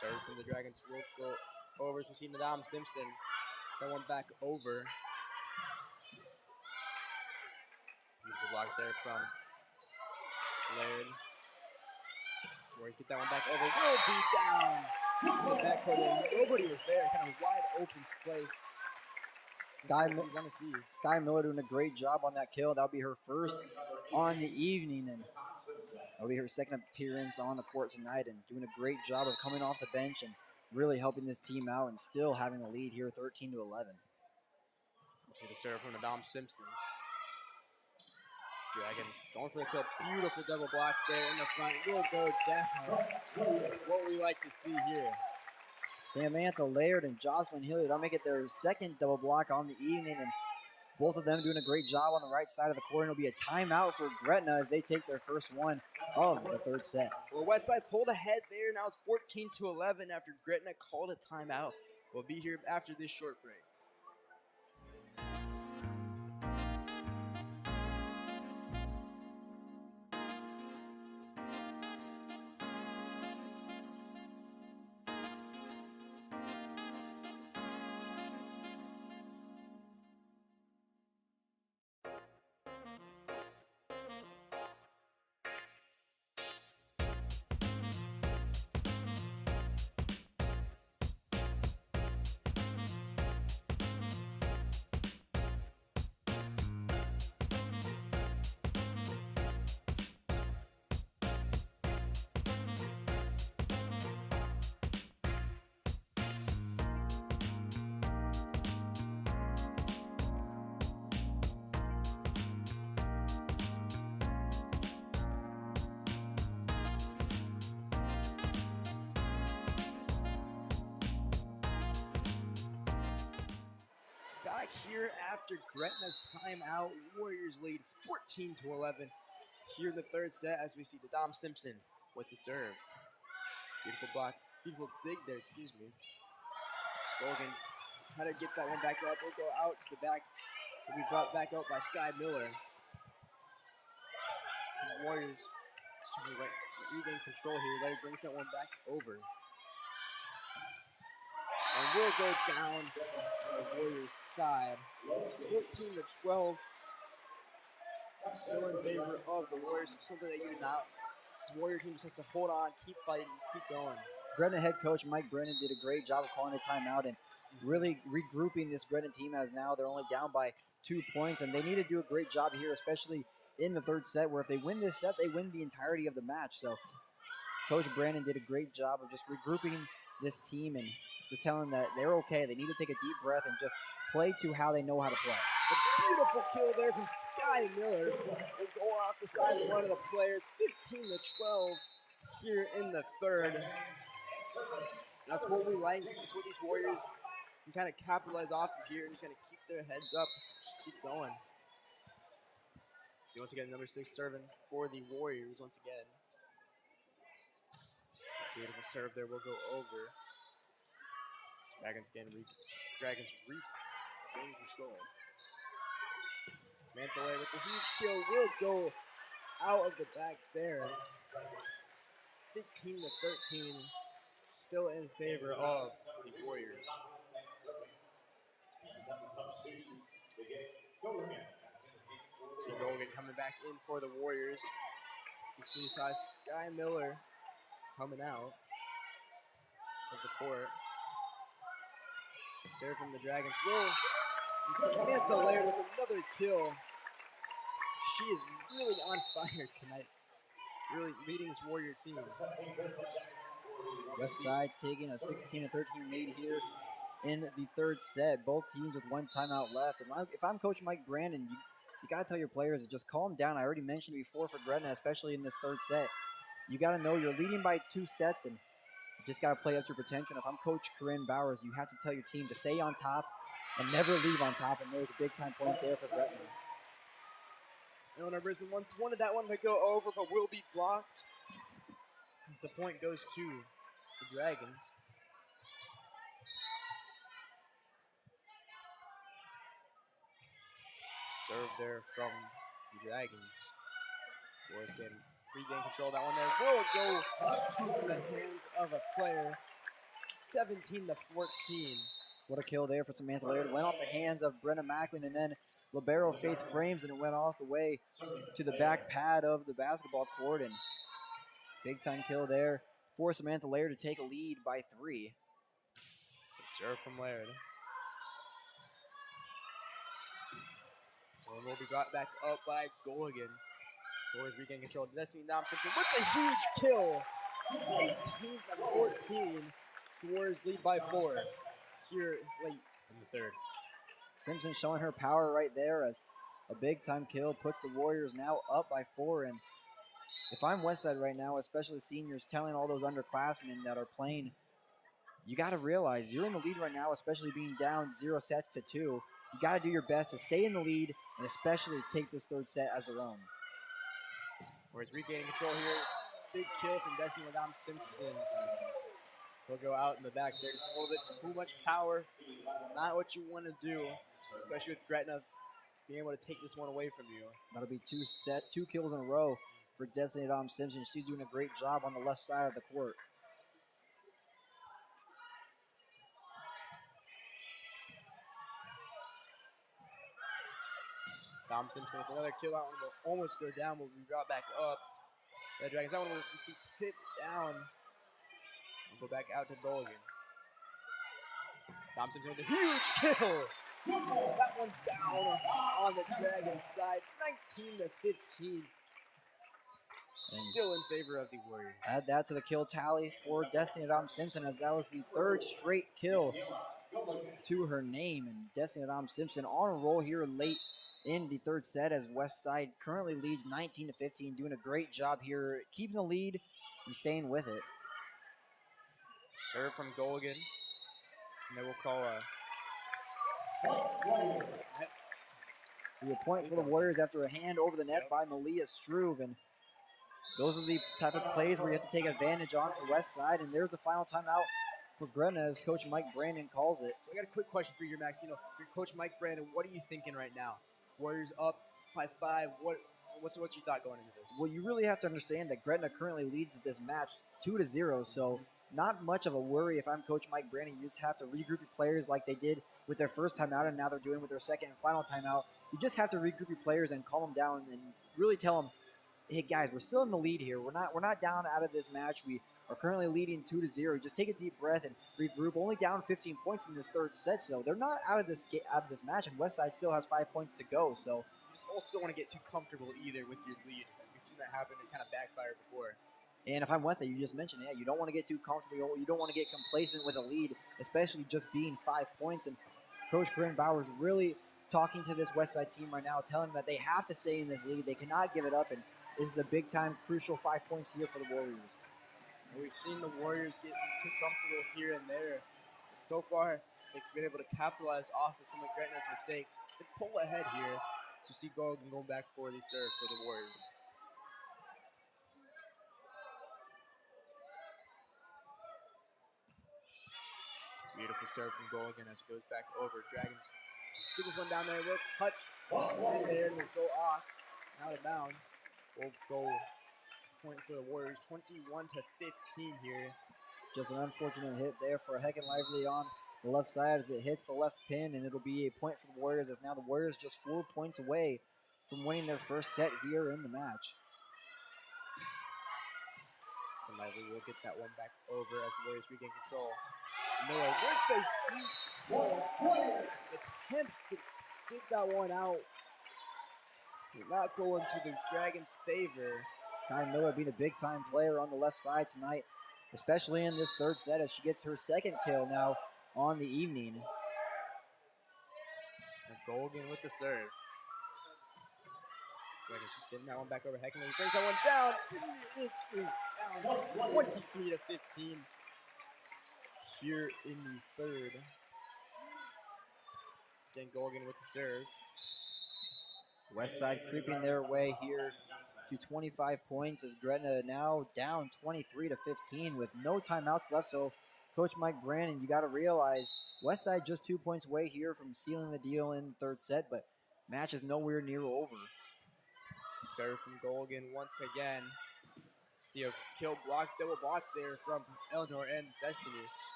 Serve from the Dragons will go over as we see Madame Simpson. That one back over. Beautiful block there from Laird. So we get that one back over. Will be down in the backcourt there. Nobody was there. Kind of wide open space. Sky Miller doing a great job on that kill. That'll be her first on the evening, and that'll be her second appearance on the court tonight, and doing a great job of coming off the bench and really helping this team out and still having the lead here 13-11. See the serve from Madame Simpson. Dragons going for the kill. Beautiful double block there in the front. Will go down. That's what we like to see here. Samantha Laird and Jocelyn Hilliard, that'll make it their second double block on the evening, and both of them doing a great job on the right side of the court. And it'll be a timeout for Gretna as they take their first one of the third set. Well, Westside pulled ahead there. Now it's 14-11 after Gretna called a timeout. We'll be here after this short break. Back here after Gretna's timeout, Warriors lead 14-11 here in the third set as we see the Dom Simpson with the serve. Beautiful block, beautiful dig there, excuse me. Golgan try to get that one back up. We'll go out to the back. Will be brought back out by Sky Miller. Some Warriors just trying to regain control here. Larry brings that one back over. And we'll go down on the Warriors' side. 14-12. Still in favor of the Warriors. It's something that you do not. This Warrior team just has to hold on, keep fighting, just keep going. Gretna head coach Mike Brennan did a great job of calling a timeout and really regrouping this Gretna team, as now they're only down by 2 points, and they need to do a great job here, especially in the third set, where if they win this set, they win the entirety of the match. So Coach Brandon did a great job of just regrouping this team and just telling them that they're okay. They need to take a deep breath and just play to how they know how to play. A beautiful kill there from Sky Miller. Will go off the sides of one of the players. 15-12 here in the third. That's what we like. That's what these Warriors can kind of capitalize off of here and just kind of keep their heads up. Just keep going. See, once again, number 6 serving for the Warriors once again. Beautiful serve there will go over. Dragons regain control. Samantha Laird with the huge kill will go out of the back there. 15-13. Still in favor of the Warriors. So Golgan coming back in for the Warriors. You see Sky Miller coming out of the court. Serve from the Dragons. Samantha Laird with another kill. She is really on fire tonight. Really leading this Warrior team. Westside taking a 16-13 lead here in the third set. Both teams with one timeout left. And if I'm Coach Mike Brandon, you got to tell your players to just calm down. I already mentioned before for Gretna, especially in this third set. You got to know you're leading by 2 sets and you just got to play up to your potential. If I'm Coach Corinne Bowers, you have to tell your team to stay on top and never leave on top. And there's a big time point there for Gretna. Eleanor Brisbane wanted that one to go over, but will be blocked. As the point goes to the Dragons. Serve there from the Dragons. Warriors can regain control of that one there. Will go through the hands of a player. 17-14. What a kill there for Samantha Laird. Went off the hands of Brenna Macklin, and then libero Faith Frames, and it went off the way to the back pad of the basketball court. And big time kill there for Samantha Laird to take a lead by 3. Serve from Laird. And will be brought back up by Golgan. Warriors regain control. Destiny Simpson with a huge kill. 18-14. Warriors lead by 4 here late in the third. Simpson showing her power right there as a big time kill puts the Warriors now up by 4. And if I'm Westside right now, especially seniors, telling all those underclassmen that are playing, you got to realize you're in the lead right now, especially being down 0 sets to 2. You got to do your best to stay in the lead and especially take this third set as their own. Warriors regaining control here. Big kill from Destiny Simpson. He'll go out in the back there. Just a little bit too much power. Not what you want to do, especially with Gretna being able to take this one away from you. That'll be 2 kills in a row for Destiny Simpson. She's doing a great job on the left side of the court. Simpson with another kill. That one will almost go down, but we brought back up. The Dragons, that one will just be tipped down. We'll go back out to Golgan. Simpson with a huge kill. That one's down on the Dragons side. 19-15. Still in favor of the Warriors. Add that to the kill tally for Destiny Simpson, as that was the 3rd straight kill to her name. And Destiny Simpson on a roll here late in the 3rd set, as Westside currently leads 19-15, doing a great job here, keeping the lead and staying with it. Serve from Golgan, and then we'll call a point for the Warriors after a hand over the net by Malia Struve. And those are the type of plays where you have to take advantage on for Westside. And there's the final timeout for Gretna, as Coach Mike Brandon calls it. So I got a quick question for you, Max. You know, your Coach Mike Brandon, what are you thinking right now? Warriors up by 5. What's your thought going into this? Well, you really have to understand that Gretna currently leads this match 2-0, so not much of a worry if I'm Coach Mike Brandon. You just have to regroup your players like they did with their first time out, and now they're doing with their second and final timeout. You just have to regroup your players and calm them down and really tell them, hey guys, we're still in the lead here. We're not down out of this match. We are currently leading 2-0. Just take a deep breath and regroup. Only down 15 points in this 3rd set, so they're not out of this match, and Westside still has 5 points to go. So you just also don't want to get too comfortable either with your lead. We've seen that happen and kind of backfire before. And if I'm Westside, you just mentioned, yeah, you don't want to get too comfortable. You don't want to get complacent with a lead, especially just being 5 points. And Coach Corinne Bauer is really talking to this Westside team right now, telling them that they have to stay in this lead. They cannot give it up, and this is the big-time, crucial 5 points here for the Warriors. We've seen the Warriors get too comfortable here and there. But so far, they've been able to capitalize off of some of Gretna's mistakes. They pull ahead here. So see Golgan going back for the serve for the Warriors. Beautiful serve from Golgan as it goes back over. Dragons get this one down there. We'll touch right there and we'll go off out of bounds. We'll go point for the Warriors, 21-15 here. Just an unfortunate hit there for Heckin Lively on the left side as it hits the left pin, and it'll be a point for the Warriors, as now the Warriors just 4 points away from winning their first set here in the match. And Lively will get that one back over as the Warriors regain control. Miller with the huge attempt to dig that one out. Did not go into the Dragons' favor. Sky Miller being a big-time player on the left side tonight, especially in this 3rd set, as she gets her 2nd kill now on the evening. And Golgan with the serve. Dragons just getting that one back over. Heckin brings that one down. It is down 23-15 here in the 3rd. Again, Golgan with the serve. Westside creeping their way here to 25 points as Gretna now down 23 to 15 with no timeouts left. So Coach Mike Brandon, you got to realize Westside just 2 points away here from sealing the deal in the third set, but match is nowhere near over. Serve from Golgan once again. See a kill block, double block there from Eleanor and Destiny.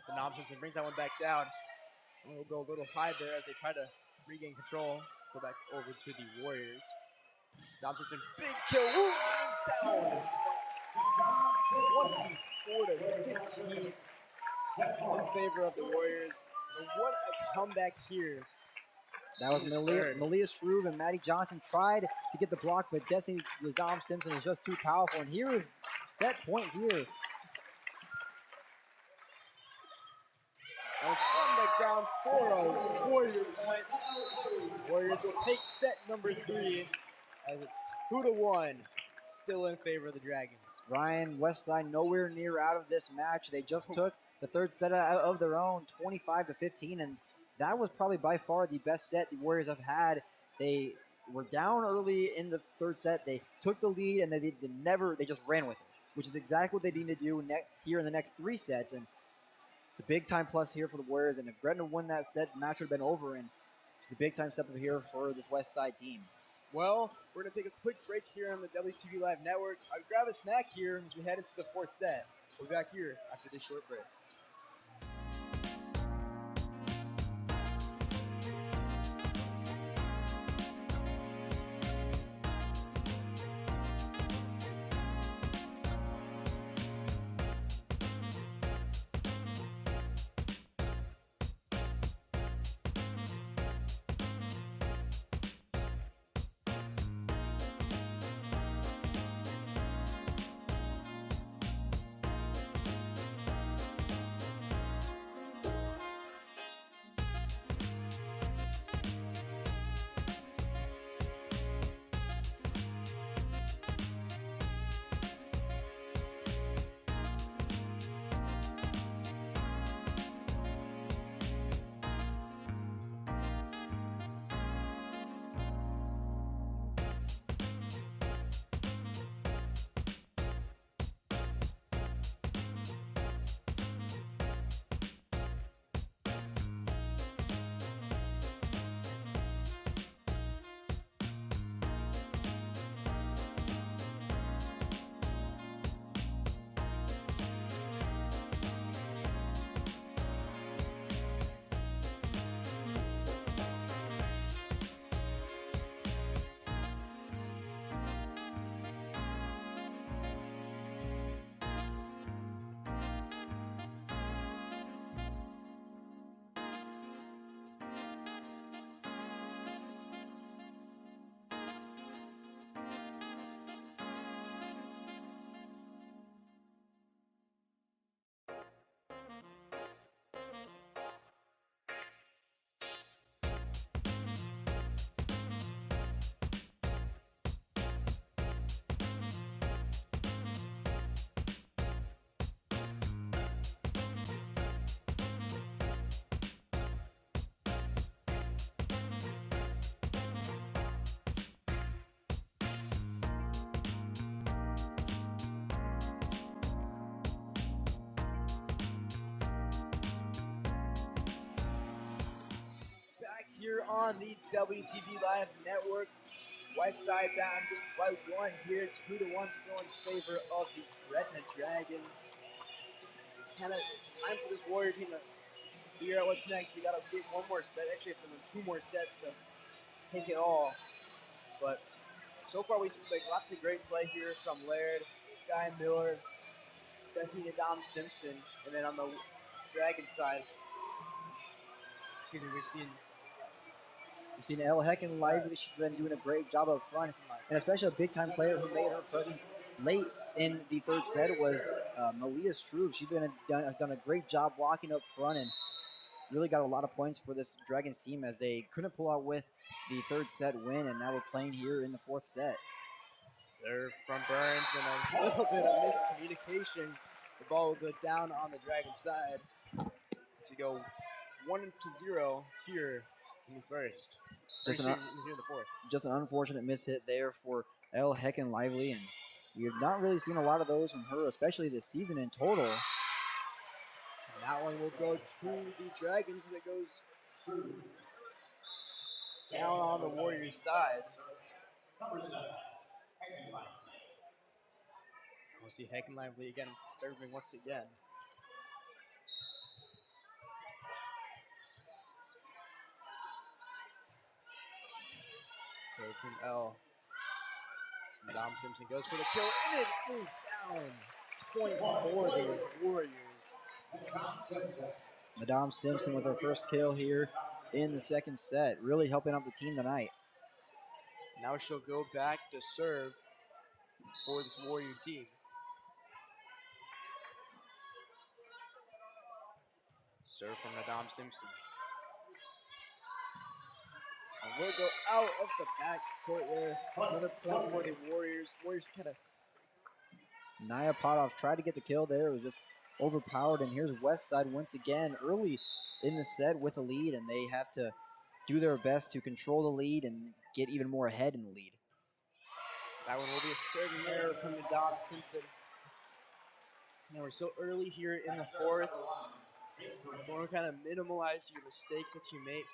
Denam Simpson brings that one back down. We'll go a little high there as they try to regain control. Go back over to the Warriors. Denam Simpson, big kill. Woo, it's down. 24 to 15 in favor of the Warriors. And what a comeback here. That was Malia Struve and Maddie Johnson tried to get the block, but Destiny Dom Simpson is just too powerful. And here is set point here. And it's on the ground for a Warrior point. Warriors will take set number 3 as it's 2-1. Still in favor of the Dragons. Ryan, Westside nowhere near out of this match. They just took the third set out of their own, 25 to 15, and that was probably by far the best set the Warriors have had. They were down early in the third set. They took the lead, and they just ran with it, which is exactly what they need to do here in the next 3 sets. And it's a big time plus here for the Warriors. And if Gretna won that set, the match would have been over. And it's a big time step up here for this Westside team. Well, we're going to take a quick break here on the WTV Live Network. I'll grab a snack here as we head into the 4th set. We'll be back here after this short break. Here on the WTV Live Network, Westside down just by 1 here, 2-1 still in favor of the Gretna Dragons. It's kind of time for this Warrior team to figure out what's next. We got to get one more set. Actually, have to win 2 more sets to take it all. But so far, we see like lots of great play here from Laird, Sky Miller, Destiny Dom Simpson, and then on the Dragon side, we've seen Elle Hecken Lively. She's been doing a great job up front, and especially a big-time player who made her presence late in the third set was Malia Struve. She's done a great job blocking up front and really got a lot of points for this Dragons team as they couldn't pull out with the third set win, and now we're playing here in the 4th set. Serve from Burns and a little bit of miscommunication. The ball will go down on the Dragon side. As we go 1-0 here in the first. Just Here an, in the fourth. just an unfortunate miss hit there for Elle Hecken Lively, and we have not really seen a lot of those from her, especially this season in total. And that one will go to the Dragons as it goes down on the Warriors' side. We'll see Hecken Lively again serving once again. So from L. Dom Simpson goes for the kill, and it is down. Point for the Warriors. Madame Simpson with her first kill here in the second set, really helping out the team tonight. Now she'll go back to serve for this Warrior team. Serve from Madame Simpson. And we'll go out of the back court there. Another point for the Warriors. Warriors kind of. Naya Potoff tried to get the kill there. It was just overpowered. And here's Westside once again early in the set with a lead. And they have to do their best to control the lead and get even more ahead in the lead. That one will be a serving error from Madame Simpson. Now we're so early here in the fourth. You want to kind of minimize your mistakes that you make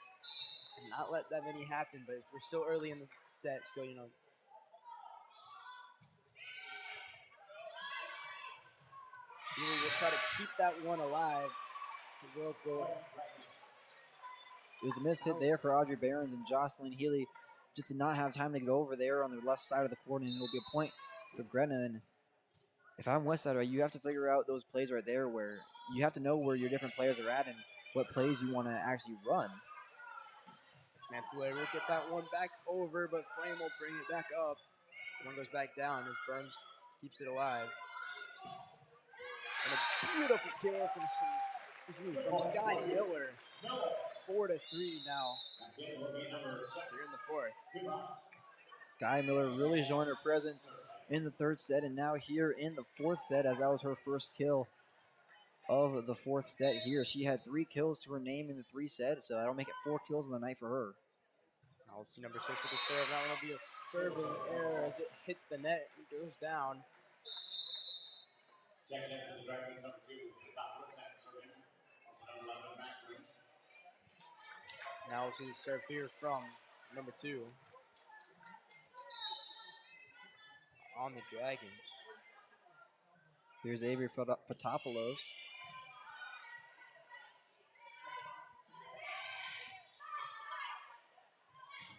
and not let that many happen. But we're still early in the set, so you know. We'll try to keep that one alive. We'll go. It was a miss hit there for Audrey Behrens, and Jocelyn Healy just did not have time to get over there on the left side of the court, and it'll be a point for Gretna. And if I'm Westside, you have to figure out those plays right there where you have to know where your different players are at and what plays you want to actually run. Samantha will get that one back over, but Flame will bring it back up. The one goes back down as Burns keeps it alive. And a beautiful kill from Sky Miller. 4-3 now. Here in the fourth. Sky Miller really showing her presence in the third set, and now here in the fourth set, as that was her first kill of the fourth set here. She had 3 kills to her name in the 3 sets, so that'll make it 4 kills in the night for her. Now we'll see number 6 with the serve. That one will be a serving error as it hits the net and goes down. Checking in for the Dragons, number 2, Coughlin serving. Also number 11, Macklin. Now we'll see the serve here from number 2 on the Dragons. Here's Avery Fotopoulos.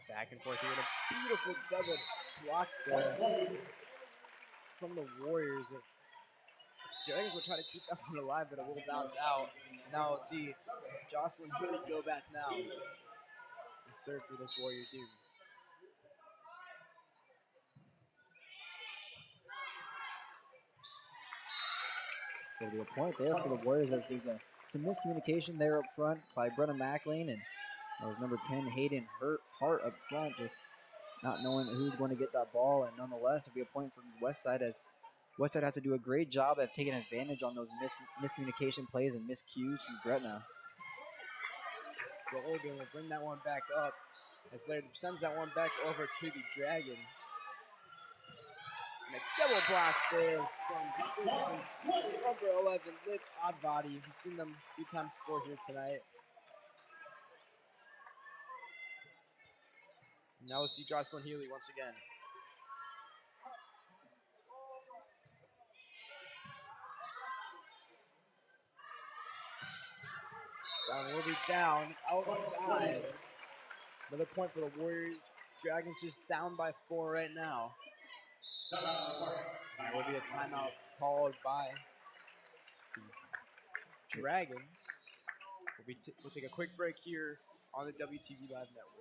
Back and forth here, and a beautiful double block there from the Warriors. Dragons will try to keep that one alive, but it will bounce out. Now we'll see Jocelyn Healy go back now and serve for this Warrior team. There'll be a point there for the Warriors as there's some miscommunication there up front by Brenna McLean, and that was number 10, Hayden Hart up front, just not knowing who's going to get that ball. And nonetheless, it'll be a point for Westside as Westside has to do a great job of taking advantage on those miscommunication plays and miscues from Gretna. Golden will bring that one back up as Laird sends that one back over to the Dragons. And a double block there from number 11, Liv Oddbody. We've seen them a few times before here tonight. Now we'll see Jocelyn Healy once again. Down will be down outside. Another point for the Warriors. Dragons just down by 4 right now. There will be a timeout called by the Dragons. We'll take a quick break here on the WTV Live Network.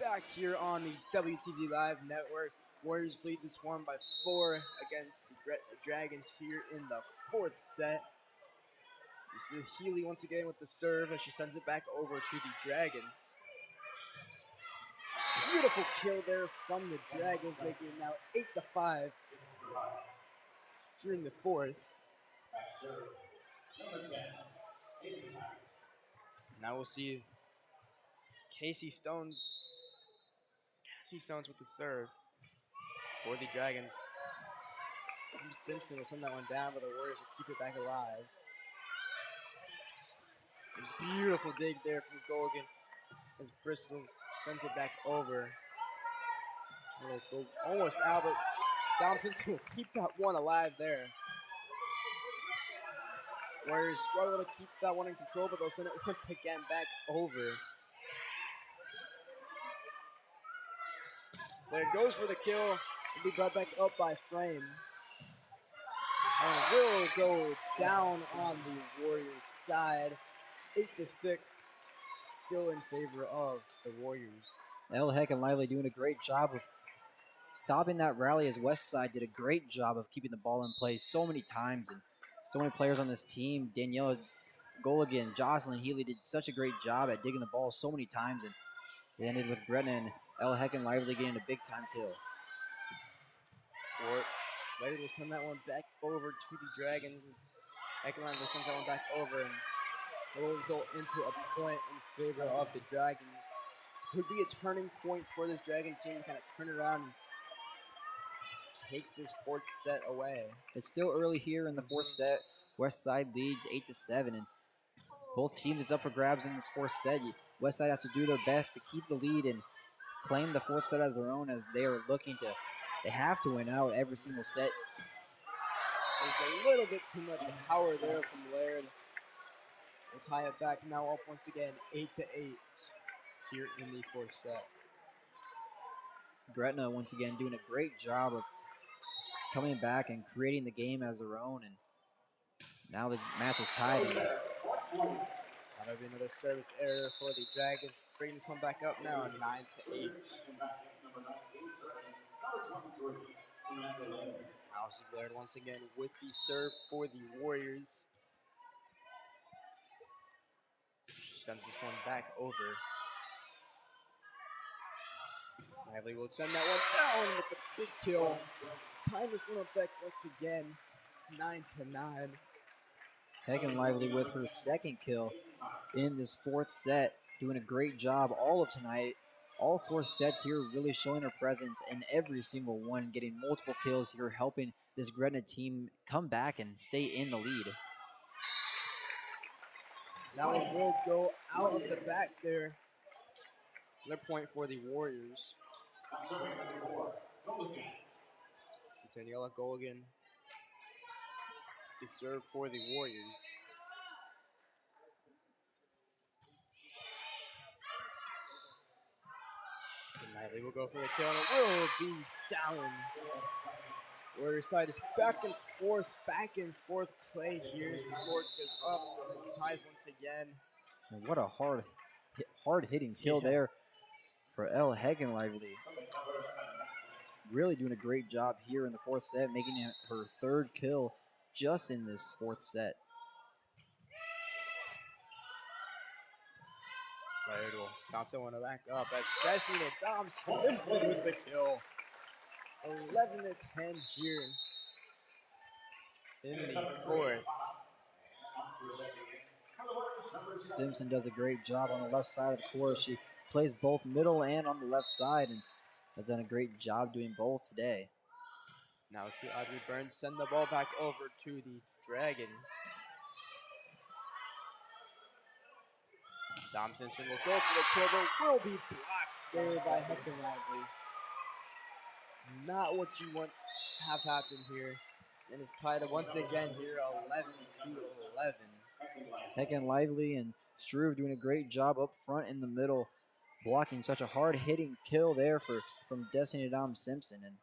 back here on the WTV Live Network. Warriors lead this one by 4 against the Gretna Dragons here in the 4th set. This is Healy once again with the serve as she sends it back over to the Dragons. Beautiful kill there from the Dragons, making it now 8-5 here in the 4th. Now we'll see Casey Stones with the serve for the Dragons. Tom Simpson will send that one down, but the Warriors will keep it back alive. A beautiful dig there from Golgan as Bristol sends it back over. It'll go almost out, but Tom Simpson will keep that one alive there. Warriors struggle to keep that one in control, but they'll send it once again back over. There it goes for the kill. It'll be brought back up by Frame. And will go down on the Warriors side. 8-6, still in favor of the Warriors. El Heck and Lively doing a great job of stopping that rally as Westside did a great job of keeping the ball in play so many times. And so many players on this team, Daniela Goligan, Jocelyn Healy did such a great job at digging the ball so many times. And it ended with Gretna and El Heck and Lively getting a big-time kill. Later will send that one back over to the Dragons as Heckenline will send that one back over, and it will result into a point in favor of the Dragons. This could be a turning point for this Dragon team to kind of turn around and take this 4th set away. It's still early here in the 4th set. Westside leads 8-7, and both teams, it's up for grabs in this 4th set. Westside has to do their best to keep the lead and claim the 4th set as their own, as they are looking to, they have to win out every single set. There's a little bit too much power there from Laird. We'll tie it back now up once again, 8-8 here in the 4th set. Gretna once again doing a great job of coming back and creating the game as their own, and now the match is tied. That'll be another service error for the Dragons. Bring this one back up now, 9-8. House Laird once again with the serve for the Warriors. She sends this one back over. Lively will send that one down with the big kill. Time this one up back once again, 9-9. Heck and Lively with her 2nd kill in this 4th set, doing a great job all of tonight. All 4 sets here really showing her presence in every single one, getting multiple kills here, helping this Gretna team come back and stay in the lead. That one will go out of the back there. Another point for the Warriors. Daniela Goligan, the serve for the Warriors. Knightley will go for the kill, and it will be down. Warriors side is back and forth play here as the score goes up. Ties once again. And what a hard-hitting kill there for El Hagen Lively. Really doing a great job here in the 4th set, making it her 3rd kill just in this 4th set. Laird will bounce that one back up as Destiny and Dom Simpson with the kill. 11-10 here in the 4th. Simpson does a great job on the left side of the court. She plays both middle and on the left side and has done a great job doing both today. Now let's see Audrey Burns send the ball back over to the Dragons. Dom Simpson will go for the kill, but will be blocked there by Hector Lively. Not what you want to have happen here. And it's tied up once again here, 11-11. Heckin Lively and Struve doing a great job up front in the middle, blocking such a hard-hitting kill there from Destiny Dom Simpson. And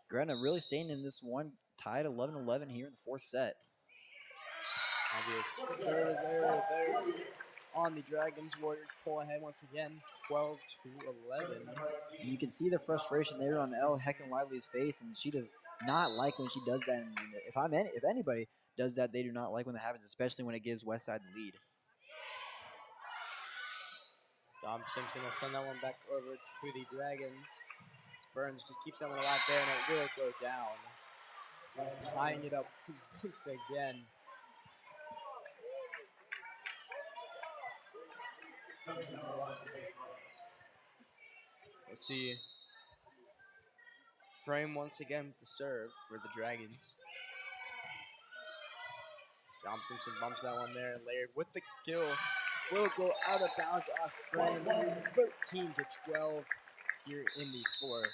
Gretna really staying in this one, tied 11-11 here in the 4th set. That'll be a service error there on the Dragons. Warriors pull ahead once again, 12-11. And you can see the frustration there on Elle Heckin Lively's face, and she does not like when she does that. And if anybody does that, they do not like when that happens, especially when it gives Westside the lead. Dom Simpson will send that one back over to the Dragons. Burns just keeps that one alive there, and it will go down. Tying it up once again. Let's see. Frame once again with the serve for the Dragons. Dom Simpson bumps that one there, and Laird with the kill will go out of bounds off frame. 13-12 here in the fourth.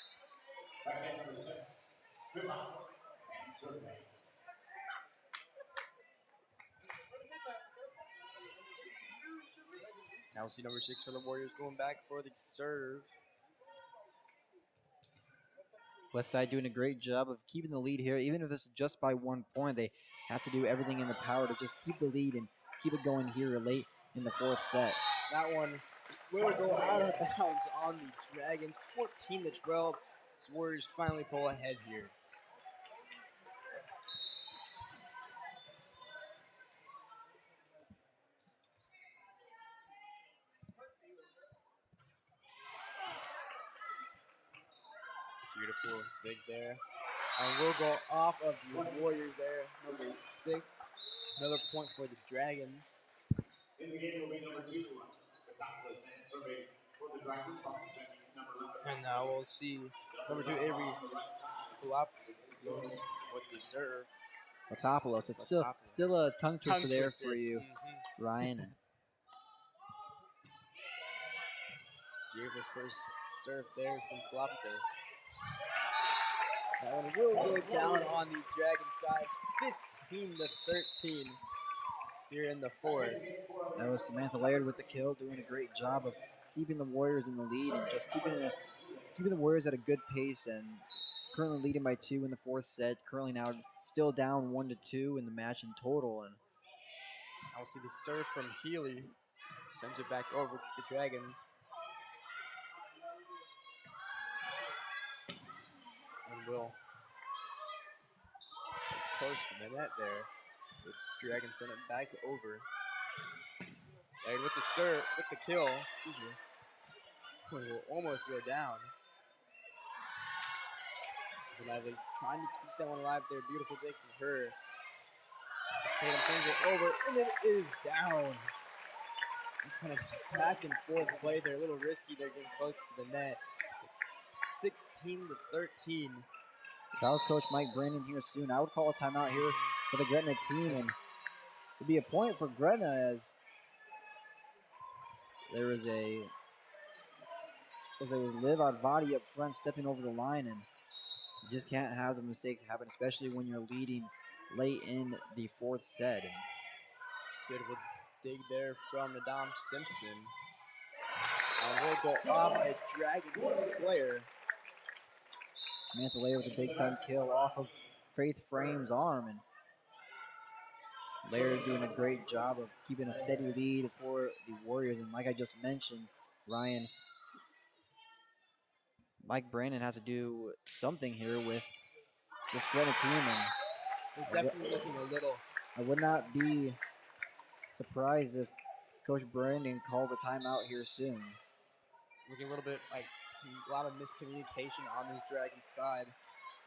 Now we'll see number 6 for the Warriors going back for the serve. Westside doing a great job of keeping the lead here. Even if it's just by 1 point, they have to do everything in their power to just keep the lead and keep it going here late in the fourth set. That one will go out of bounds on the Dragons. 14-12. The Warriors finally pull ahead here. Beautiful dig there. And we'll go off of the Warriors there. Number 6. Another point for the Dragons. In the game will be number 2 for us. The top of the second survey for the Dragons. Also checking number 11. And now we'll see number 2 Avery Flopoulos with the serve. Fotopoulos. It's still a tongue twister there for you, Ryan. Gave his first serve there from Flopoulos. That one will go down on the Dragon side, 15-13 here in the fourth. That was Samantha Laird with the kill, doing a great job of keeping the Warriors in the lead and just keeping the Warriors at a good pace, and currently leading by 2 in the fourth set. Currently now still down 1-2 in the match in total. And I'll see the serve from Healy. Sends it back over to the Dragons. And will close to the net there. So the Dragons send it back over. And with the serve, with the kill, excuse me, it will almost go down. Lively trying to keep that one alive there. Beautiful dig from her. Tatum sends it over, and it is down. It's kind of back and forth play there. A little risky. They're getting close to the net. 16-13. If I was Coach Mike Brandon here soon, I would call a timeout here for the Gretna team, and it'd be a point for Gretna as there was Liv Advadi up front stepping over the line, and you just can't have the mistakes happen, especially when you're leading late in the fourth set. Good with dig there from Nadam Simpson. And we'll go off a Dragons player. Samantha Laird with a big-time kill off of Faith Frame's arm. And Laird doing a great job of keeping a steady lead for the Warriors. And like I just mentioned, Ryan, Mike Brandon has to do something here with this Gretna team. And they're definitely looking a little. I would not be surprised if Coach Brandon calls a timeout here soon. Looking a little bit like a lot of miscommunication on this Dragons side,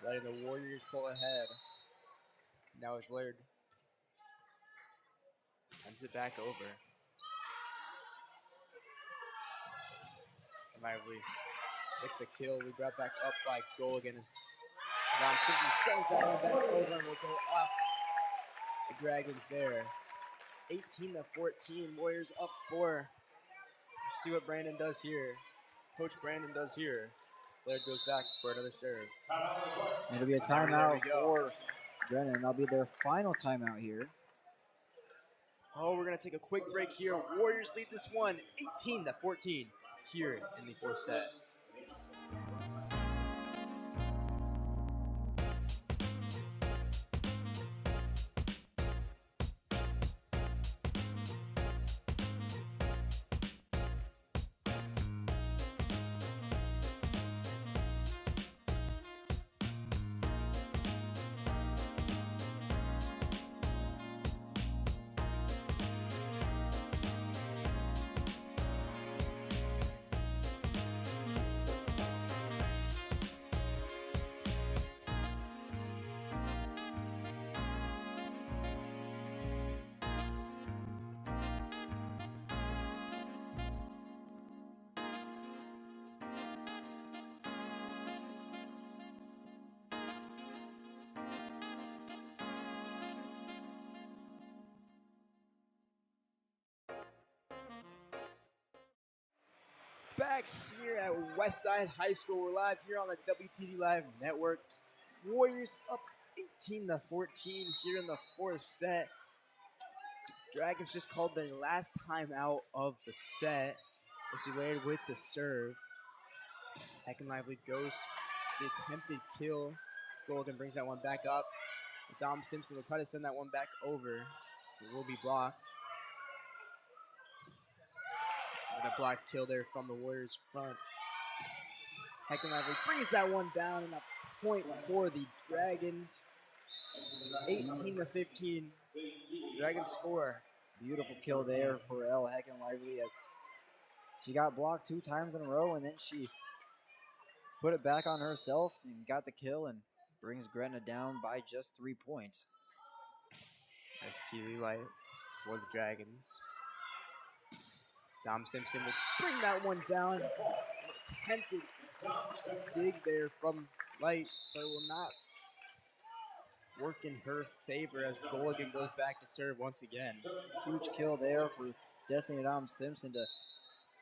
letting the Warriors pull ahead. Now it's Laird. Sends it back over. Lively with the kill. We brought back up by goal again. Ron Simpson sends that one back over, and we'll go off the Dragons there. 18-14. Warriors up 4. Let's see what Brandon does here. Coach Brandon does here. Laird goes back for another serve. And it'll be a timeout for Gretna, and that'll be their final timeout here. Oh, we're going to take a quick break here. Warriors lead this one 18-14 here in the fourth set. back here at Westside High School. We're live here on the WTV Live Network. Warriors up 18-14 here in the fourth set. Dragons just called their last timeout of the set. Wesley Laird with the serve. Second Lively goes the attempted kill. Skolgan brings that one back up. Dom Simpson will try to send that one back over. It will be blocked. And a blocked kill there from the Warriors front. Lively brings that one down, and a point for the Dragons. 18-15. The Dragons score. Beautiful kill there for Elle Lively as she got blocked 2 times in a row, and then she put it back on herself and got the kill and brings Gretna down by just 3 points. There's Keely Light for the Dragons. Dom Simpson will bring that one down. An attempted dig there from Light, but it will not work in her favor as Goligan goes back to serve once again. Huge kill there for Destiny Dom Simpson to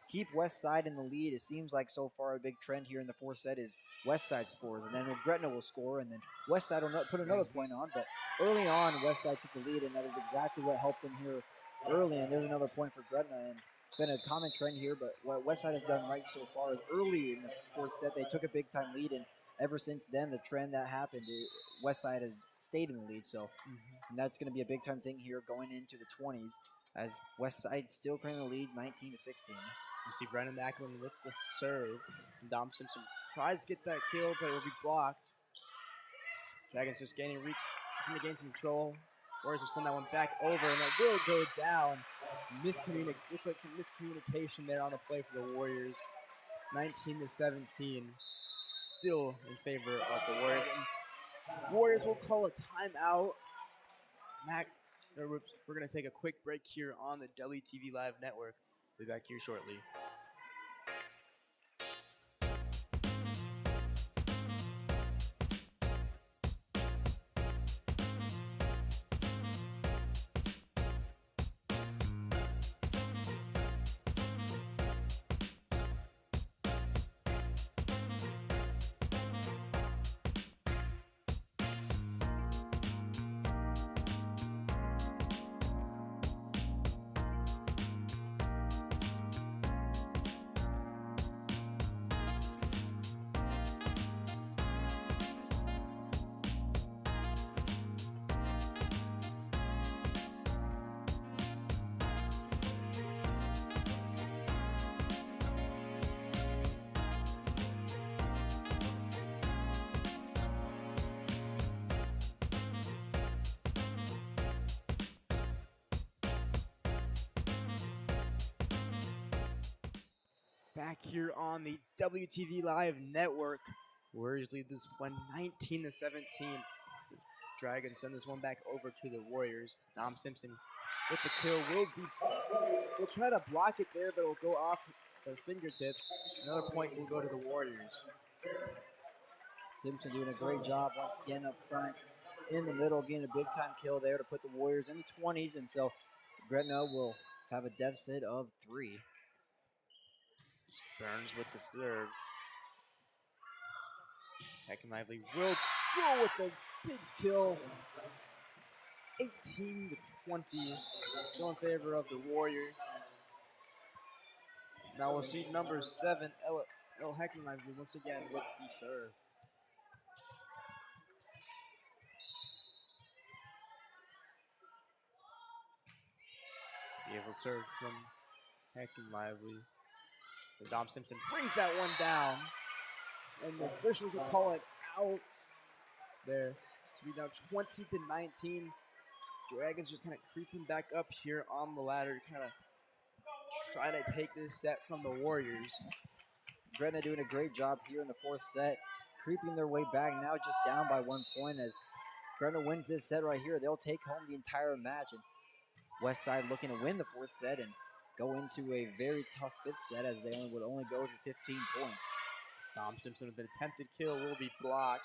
keep Westside in the lead. It seems like so far a big trend here in the fourth set is Westside scores, and then Gretna will score, and then Westside will put another point on. But early on, Westside took the lead, and that is exactly what helped them here early. And there's another point for Gretna, and it's been a common trend here. But what Westside has done right so far is early in the fourth set, they took a big-time lead, and ever since then, the trend that happened, Westside has stayed in the lead. So and that's going to be a big-time thing here going into the 20s as Westside still currently leads 19-16. You see Brennan Acklin with the serve. Dom Simpson tries to get that kill, but it will be blocked. Dragons just trying to gain some control. Warriors will send that one back over, and that will go down. Looks like some miscommunication there on the play for the Warriors. 19-17, still in favor of the Warriors. And Warriors will call a timeout. We're going to take a quick break here on the WTV Live Network. We'll be back here shortly. Back here on the WTV Live Network. Warriors lead this one 19-17. The Dragons send this one back over to the Warriors. Dom Simpson with the kill will try to block it there, but it will go off their fingertips. Another point will go to the Warriors. Simpson doing a great job once again up front in the middle, getting a big-time kill there to put the Warriors in the 20s, and so Gretna will have a deficit of 3. Burns with the serve. Lively will go with the big kill. 18-20. Still in favor of the Warriors. Now we'll see number 7, Elle Lively, once again with the serve. Beautiful serve from Lively. So Dom Simpson brings that one down, and the officials will call it out there. To be now 20-19. Dragons just kind of creeping back up here on the ladder, kind of try to take this set from the Warriors. Gretna doing a great job here in the fourth set, creeping their way back, now just down by 1 point. As if Gretna wins this set right here, they'll take home the entire match. And Westside looking to win the fourth set and go into a very tough fifth set as they would only go to 15 points. Dom Simpson with an attempted kill will be blocked.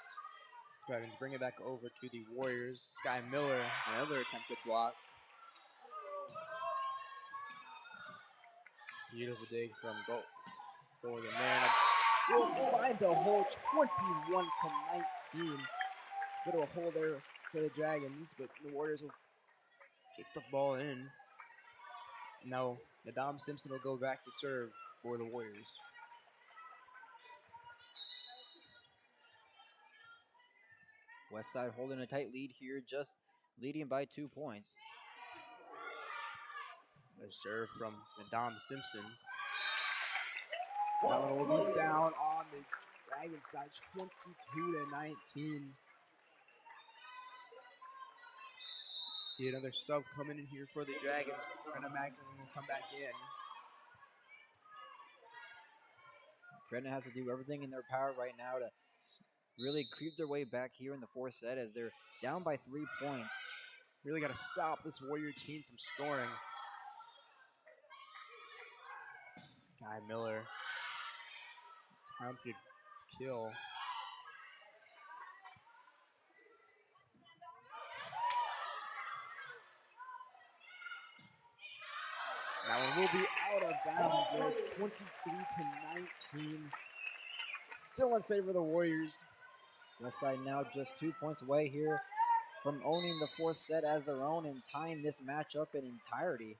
Dragons bring it back over to the Warriors. Sky Miller, another attempted block. Beautiful dig from Going in there. We'll find the hole 21-19. Bit of a hole there for the Dragons, but the Warriors will kick the ball in. Now, Nadam Simpson will go back to serve for the Warriors. Westside holding a tight lead here, just leading by 2 points. A serve from Nadam Simpson. That one will be down on the Dragon side, 22-19. See another sub coming in here for the Dragons. Gretna Macklin will come back in. Gretna has to do everything in their power right now to really creep their way back here in the 4th set as they're down by 3 points. Really got to stop this Warrior team from scoring. Sky Miller. Attempted kill. That one will be out of bounds there. It's 23-19. Still in favor of the Warriors. Westside now just 2 points away here from owning the 4th set as their own and tying this matchup in entirety.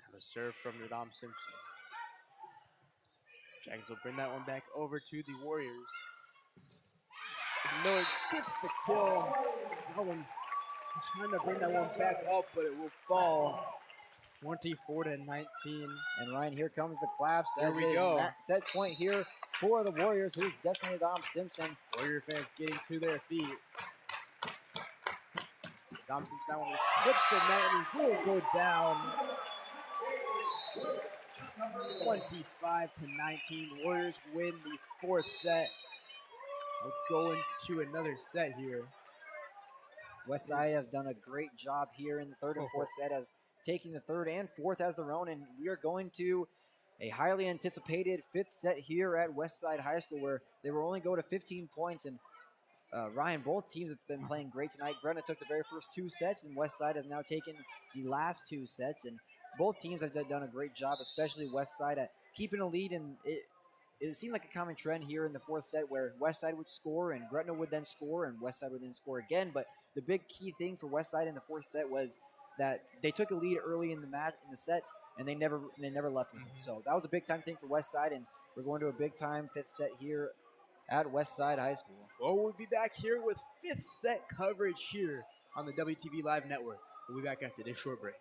Now the serve from Nadam Simpson. Dragons will bring that one back over to the Warriors. As Miller gets the kill. That one trying to bring that one back up, but it will fall. 24-19. And Ryan, here comes the claps. There we go. Set point here for the Warriors. Here's Destiny Dom Simpson. Warrior fans getting to their feet. Dom Simpson, that one just clips the net and he will go down. 25-19. Warriors win the 4th set. We'll go into another set here. Westside has done a great job here in the 3rd and 4th set as taking the 3rd and 4th as their own, and we are going to a highly anticipated 5th set here at Westside High School where they will only go to 15 points. And Ryan, both teams have been playing great tonight. Gretna took the very first 2 sets, and Westside has now taken the last 2 sets, and both teams have done a great job, especially Westside at keeping a lead. And it seemed like a common trend here in the 4th set where Westside would score and Gretna would then score and Westside would then score again. But the big key thing for Westside in the 4th set was that they took a lead early in the set and they never left with it. So that was a big time thing for Westside, and we're going to a big time 5th set here at Westside High School. Well, we'll be back here with 5th set coverage here on the WTV Live Network. We'll be back after this short break.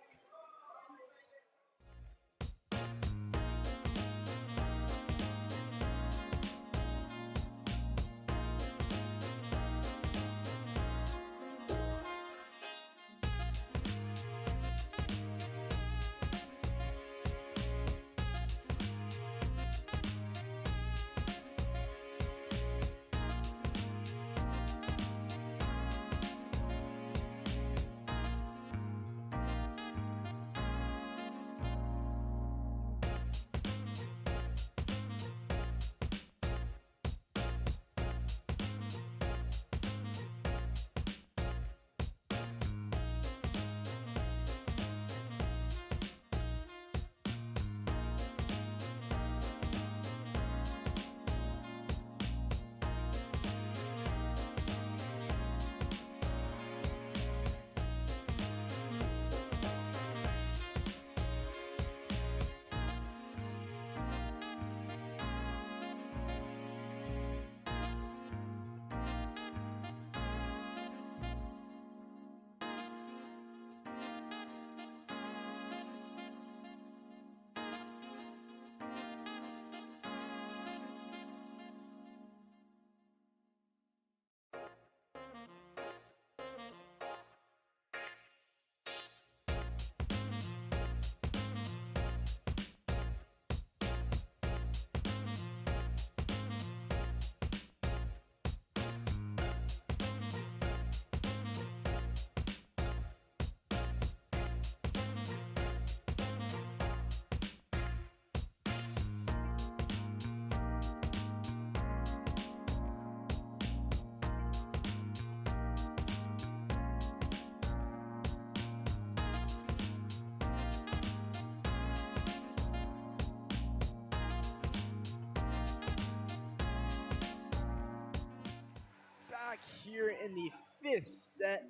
in the 5th set.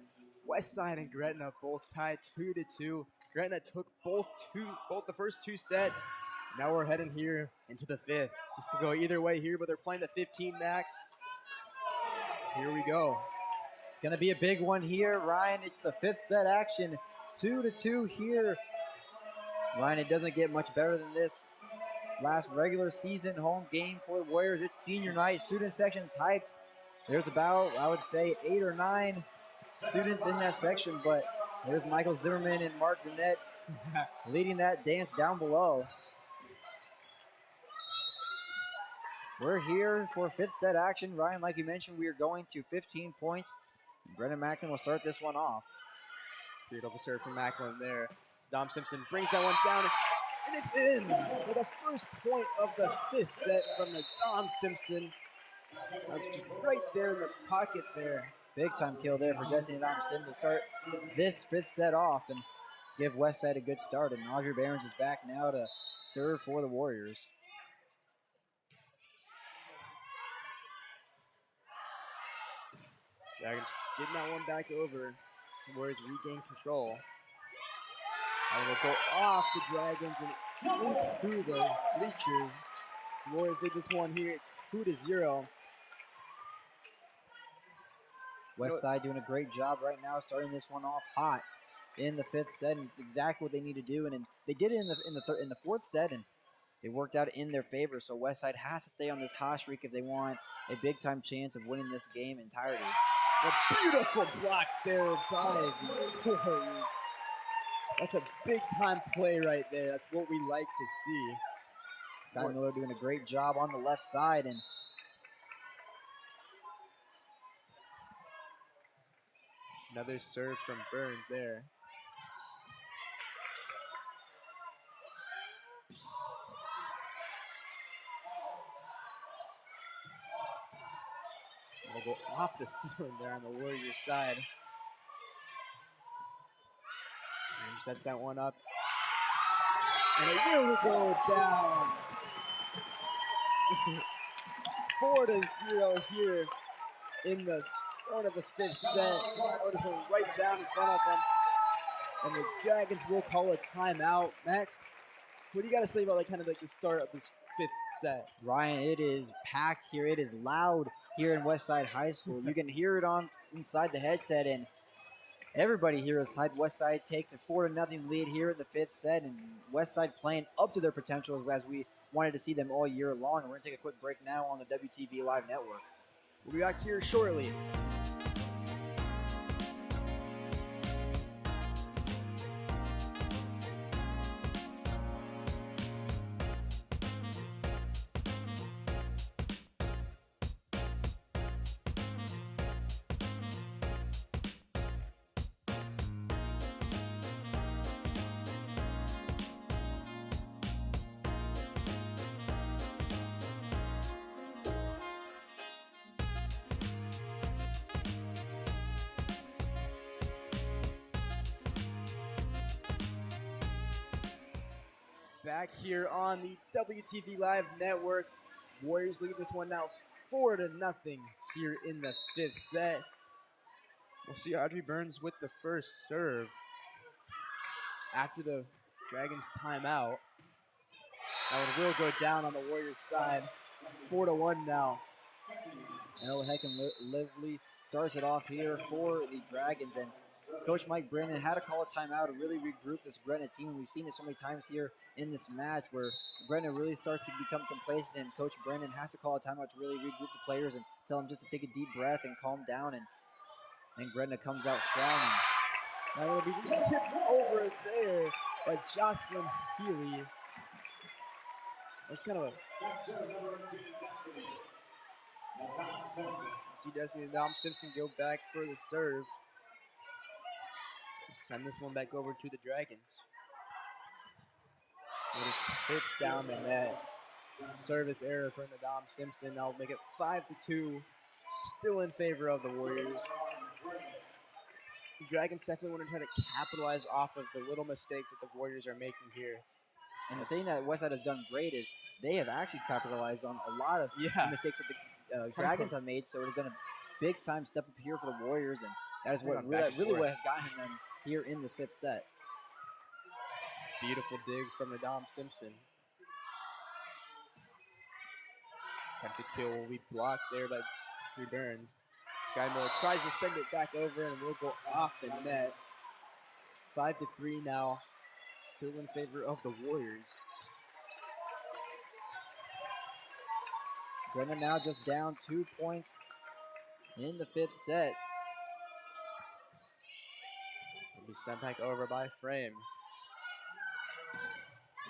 Westside and Gretna both tied 2-2. Gretna took both the first 2 sets. Now we're heading here into the 5th. This could go either way here, but they're playing the 15 max. Here we go. It's going to be a big one here, Ryan. It's the 5th set action. 2-2 here. Ryan, it doesn't get much better than this. Last regular season home game for the Warriors. It's senior night. Student section's hyped. There's about, I would say, 8 or 9 students in that section, but there's Michael Zimmerman and Mark Burnett leading that dance down below. We're here for 5th set action. Ryan, like you mentioned, we are going to 15 points. Brennan Macklin will start this one off. Beautiful serve from Macklin there. Dom Simpson brings that one down, and it's in for the first point of the 5th set from the Dom Simpson. That's just right there in the pocket there. Big time kill there for Destiny Dom Simpson to start this 5th set off and give Westside a good start. And Audrey Barons is back now to serve for the Warriors. Dragons getting that one back over. The Warriors regain control. And will go off the Dragons and into the bleachers. The Warriors lead this one here 2-0. Westside doing a great job right now, starting this one off hot in the 5th set. And it's exactly what they need to do, and they did it in the 4th set, and it worked out in their favor. So Westside has to stay on this hot streak if they want a big time chance of winning this game entirely. A beautiful block there by the Warriors. That's a big time play right there. That's what we like to see. Sky Miller doing a great job on the left side, and another serve from Burns there. We'll go off the ceiling there on the Warriors side. And sets that one up. And it will go down. 4-0 here in the start of the 5th set. Oh, this one right down in front of them. And the Dragons will call a timeout. Max, what do you got to say about the start of this 5th set? Ryan, it is packed here. It is loud here in Westside High School. You can hear it inside the headset, and everybody here inside Westside takes a 4-0 lead here in the 5th set, and Westside playing up to their potential as we wanted to see them all year long. And we're going to take a quick break now on the WTV Live Network. We'll be back here shortly. Back here on the WTV Live Network. Warriors lead this one now 4-0 here in the 5th set. We'll see Audrey Burns with the first serve after the Dragons timeout. That one will go down on the Warriors side. 4-1 now. Errol Lively starts it off here for the Dragons, and Coach Mike Brennan had to call a timeout to really regroup this Gretna team. We've seen this so many times here in this match where Gretna really starts to become complacent, and Coach Brennan has to call a timeout to really regroup the players and tell them just to take a deep breath and calm down, and Gretna comes out strong. And that will be just tipped over there by Jocelyn Healy. That's kind of a... See Destiny and Dom Simpson go back for the serve. Send this one back over to the Dragons. It is tipped down the net. Service error from the Dom Simpson. I'll make it 5-2. Still in favor of the Warriors. The Dragons definitely want to try to capitalize off of the little mistakes that the Warriors are making here. And the thing that Westside has done great is they have actually capitalized on a lot of the mistakes that the Dragons have made. So it has been big time step up here for the Warriors, and that is what Back and really forth. what has gotten them here in this 5th set. Beautiful dig from Dom Simpson. Attempted kill will be blocked there by Drew Burns. Sky Miller tries to send it back over and will go off the net. 5-3 now, still in favor of the Warriors. Gretna now just down 2 points in the 5th set. Will be sent back over by Frame.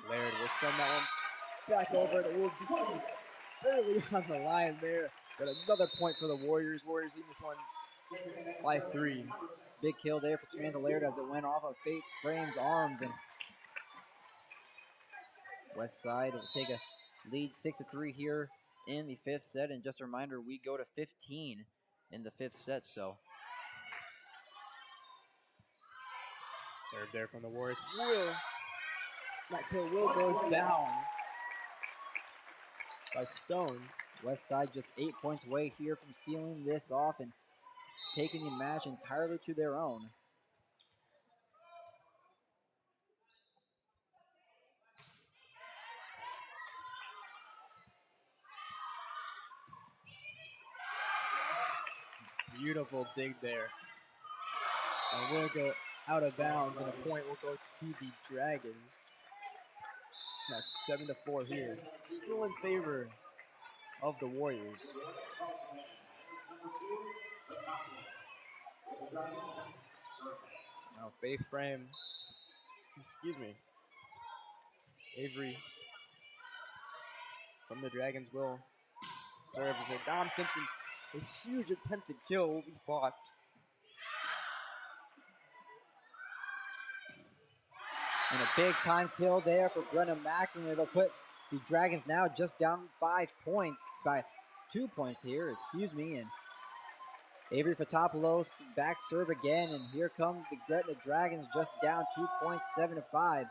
Laird will send that one back over, and it will just be barely on the line there. But another point for the Warriors. Warriors leading this one by 3. Big kill there for Samantha Laird as it went off of Faith Frame's arms, and Westside will take a lead 6-3 here in the 5th set. And just a reminder, we go to 15 in the 5th set, so Serve there from the Warriors. That kill will go down by Stones. Westside just 8 points away here from sealing this off and taking the match entirely to their own. Beautiful dig there. And we'll go out of bounds, and a point will go to the Dragons. It's now 7-4 here. Still in favor of the Warriors. Now Faith Frame, Avery from the Dragons will serve as a Dom Simpson. A huge attempted kill will be blocked. And a big time kill there for Brenna Mack, and it'll put the Dragons now just down 5 points by 2 points here, and Avery Fotopoulos back serve again, and here comes the Gretna Dragons just down 2 points, 7-5.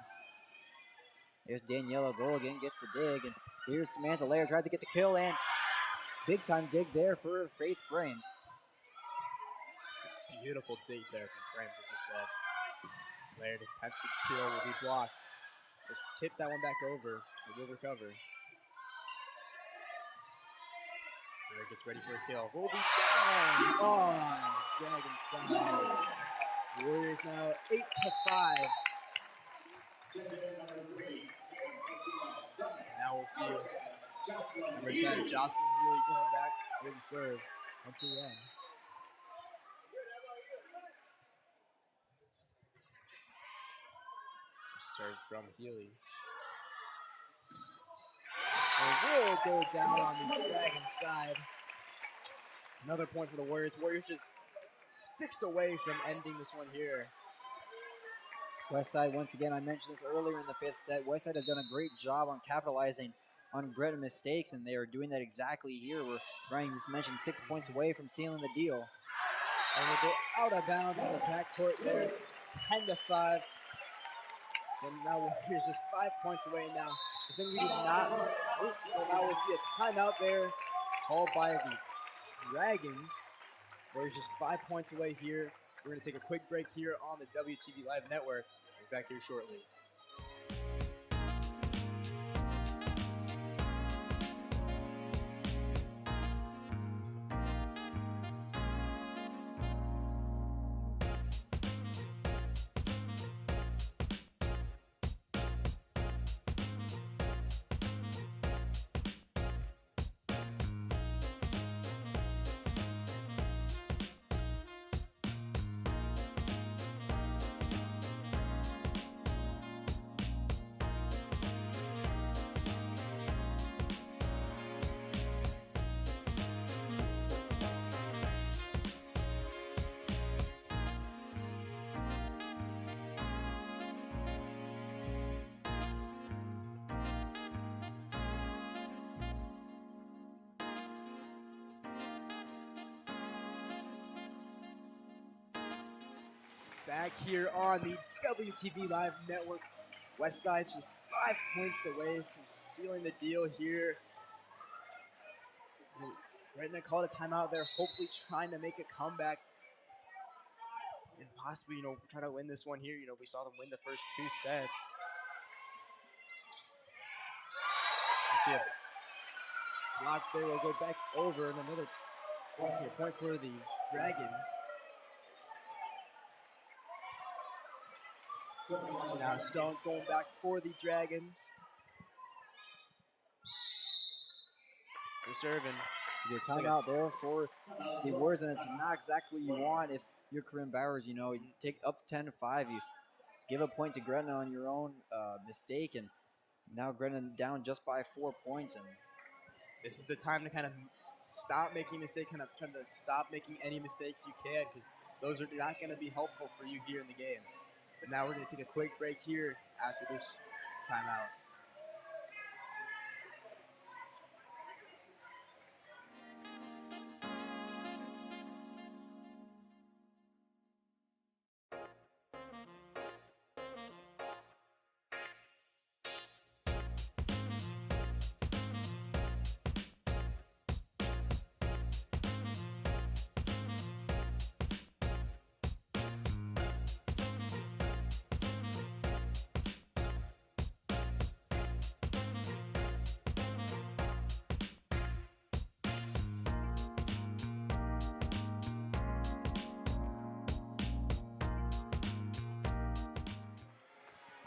There's Daniela Goligan, gets the dig, and here's Samantha Laird, tries to get the kill, and big time dig there for Faith Frames. Beautiful dig there from Frames, as you said. Laird attempted kill will be blocked. Just tip that one back over. They will recover. Laird gets ready for a kill. Will be down on Dragon side. Warriors now 8-5. Now we'll see number 10, Jocelyn Healy going back with the serve once again. Serve from Healy. And will go down on the Dragons side. Another point for the Warriors. Warriors just 6 away from ending this one here. Westside, once again, I mentioned this earlier in the 5th set. Westside has done a great job on capitalizing on Gretna mistakes, and they are doing that exactly here. Where Brian just mentioned 6 points away from sealing the deal. And we'll go out of bounds in the backcourt there. 10-5. And now Warriors just 5 points away now. The thing we did not. Now we'll see a timeout there called by the Dragons. Warriors just 5 points away here. We're going to take a quick break here on the WTV Live Network. We'll be back here shortly. Back here on the WTV Live Network. Westside just 5 points away from sealing the deal here. Gretna called a timeout there, hopefully trying to make a comeback and possibly, try to win this one here. We saw them win the first 2 sets. Let's see a block there will go back over, and another point for the Dragons. So now Stone's going back for the Dragons. They're serving. You get a timeout there for the Warriors, and it's not exactly what you want if you're Corinne Bowers. You take up 10-5, you give a point to Gretna on your own mistake, and now Gretna down just by 4 points. And this is the time to kind of stop making mistakes, kind of trying to stop making any mistakes you can, because those are not going to be helpful for you here in the game. But now we're going to take a quick break here after this timeout.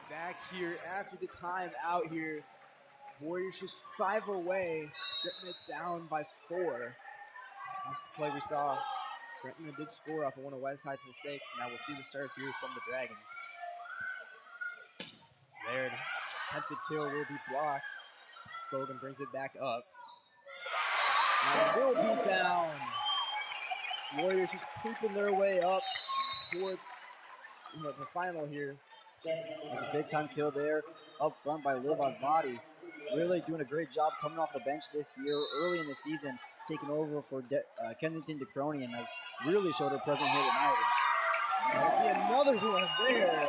Back here after the time out here. Warriors just 5 away. Gretna down by 4. This play we saw, Gretna did score off of one of Westside's mistakes. Now we'll see the serve here from the Dragons. There, attempted kill will be blocked. Gogan brings it back up. And will be down. Warriors just creeping their way up towards the final here. There's a big-time kill there up front by Liv Advati. Really doing a great job coming off the bench this year, early in the season, taking over for Kensington DeCrony, and has really showed her presence here tonight. I see another one there.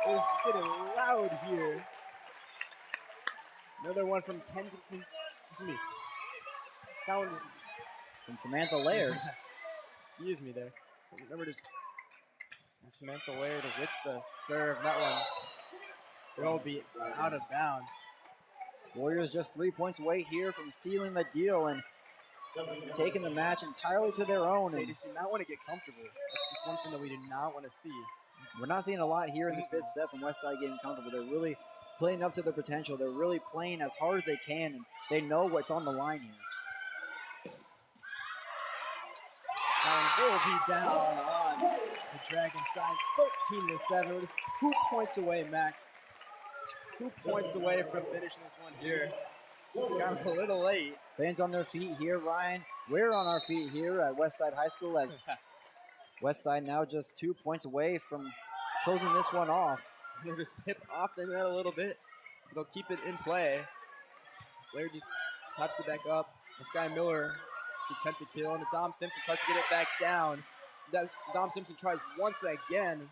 It's getting loud here. Another one from Kensington. Excuse me. That one just from Samantha Laird. Excuse me there. Remember just Samantha Laird with the serve. That one will be out of bounds. Warriors just 3 points away here from sealing the deal and taking the match entirely to their own. They just do not want to get comfortable. That's just one thing that we do not want to see. We're not seeing a lot here in this 5th set from Westside getting comfortable. They're really playing up to their potential. They're really playing as hard as they can, and they know what's on the line here. And will be down on the Dragons side, 13-7. We're just 2 points away, Max. 2 points away from finishing this one here. It's got a little late. Fans on their feet here, Ryan. We're on our feet here at Westside High School as Westside now just 2 points away from closing this one off. They'll just tip off the net a little bit. They'll keep it in play. Flair just taps it back up. Sky Miller attempt to kill, and Dom Simpson tries to get it back down. So Dom Simpson tries once again.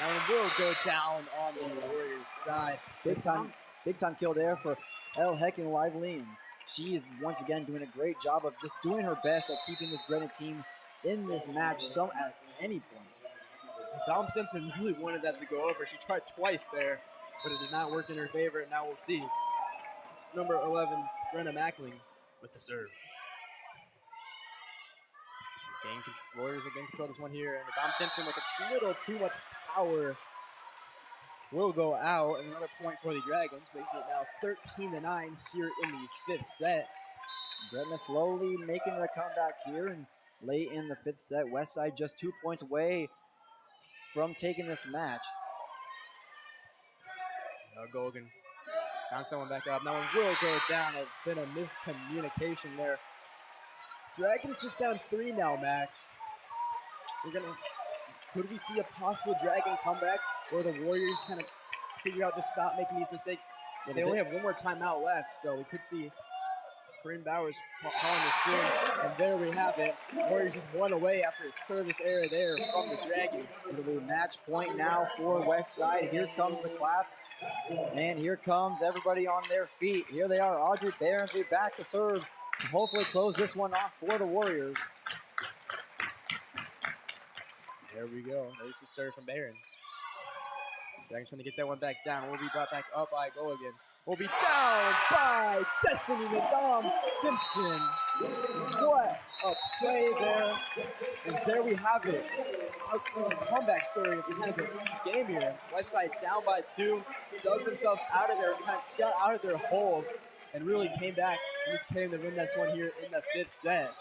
And it will go down on the Warriors side. Big time kill there for El Hecking Lively, and she is once again doing a great job of just doing her best at keeping this Gretna team in this match at any point. Dom Simpson really wanted that to go over. She tried twice there, but it did not work in her favor, and now we'll see. Number 11, Brenna Mackling with the serve. Warriors will gain control of this one here, and Dom Simpson with a little too much power will go out, and another point for the Dragons, making it now 13-9 here in the 5th set. Gretna slowly making their comeback here, and late in the 5th set, Westside just 2 points away from taking this match. Gogan bounce that one back up. That one will go down. A bit of miscommunication there. Dragons just down 3 now, Max. Could we see a possible Dragon comeback, or the Warriors kind of figure out to stop making these mistakes? They only have one more timeout left, so we could see Corinne Bowers calling the soon. And there we have it. Warriors just one away after a service error there from the Dragons. It'll be match point now for Westside. Here comes the clap. And here comes everybody on their feet. Here they are. Audrey Behrens will be back to serve. Hopefully close this one off for the Warriors. There we go. There's the serve from Behrens. Dragons trying to get that one back down. We'll be brought back up by a goal again. We'll be down by Destiny Madame Simpson. What a play there. And there we have it. That was a comeback story of kind of a game here. Westside down by 2, dug themselves out of there, kind of got out of their hole, and really came back and just came to win this one here in the 5th set.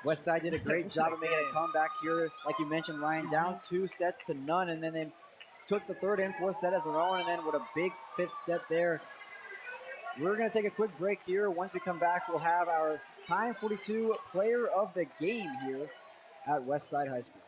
Westside did a great job of making a comeback here. Like you mentioned, Ryan, down 2-0, and then they took the 3rd and 4th set as their own, and then with a big 5th set there. We're going to take a quick break here. Once we come back, we'll have our Time 42 player of the game here at Westside High School.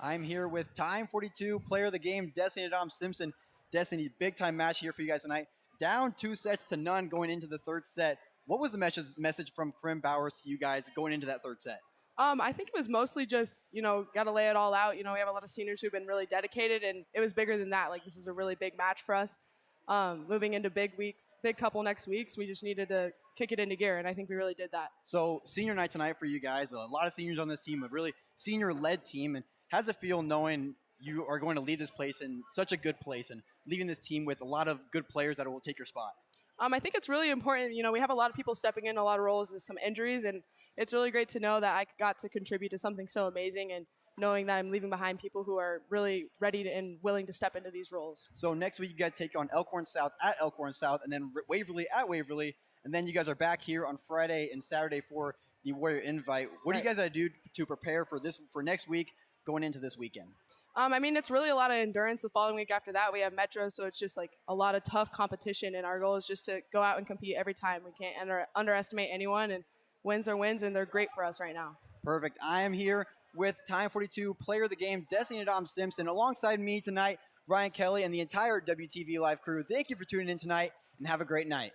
I'm here with Time 42 player of the game, Destiny Madame Simpson. Destiny, big time match here for you guys tonight. Down 2-0 going into the 3rd set. What was the message from Corinne Bowers to you guys going into that 3rd set? I think it was mostly just, got to lay it all out. We have a lot of seniors who've been really dedicated, and it was bigger than that. Like, this is a really big match for us. Moving into big couple next weeks, we just needed to kick it into gear, and I think we really did that. So, senior night tonight for you guys. A lot of seniors on this team, a really senior-led team. And how's it feel knowing you are going to leave this place in such a good place and leaving this team with a lot of good players that will take your spot? I think it's really important. We have a lot of people stepping in a lot of roles with some injuries, and it's really great to know that I got to contribute to something so amazing, and knowing that I'm leaving behind people who are really ready and willing to step into these roles. So next week you guys take on Elkhorn South at Elkhorn South, and then Waverly at Waverly, and then you guys are back here on Friday and Saturday for the Warrior Invite. What do you guys got to do to prepare for next week going into this weekend? It's really a lot of endurance. The following week after that, we have Metro, so it's just like a lot of tough competition, and our goal is just to go out and compete every time. We can't underestimate anyone, and wins are wins, and they're great for us right now. Perfect. I am here with Time 42 Player of the Game, Destiny Adam Simpson, alongside me tonight, Ryan Kelly, and the entire WTV Live crew. Thank you for tuning in tonight, and have a great night.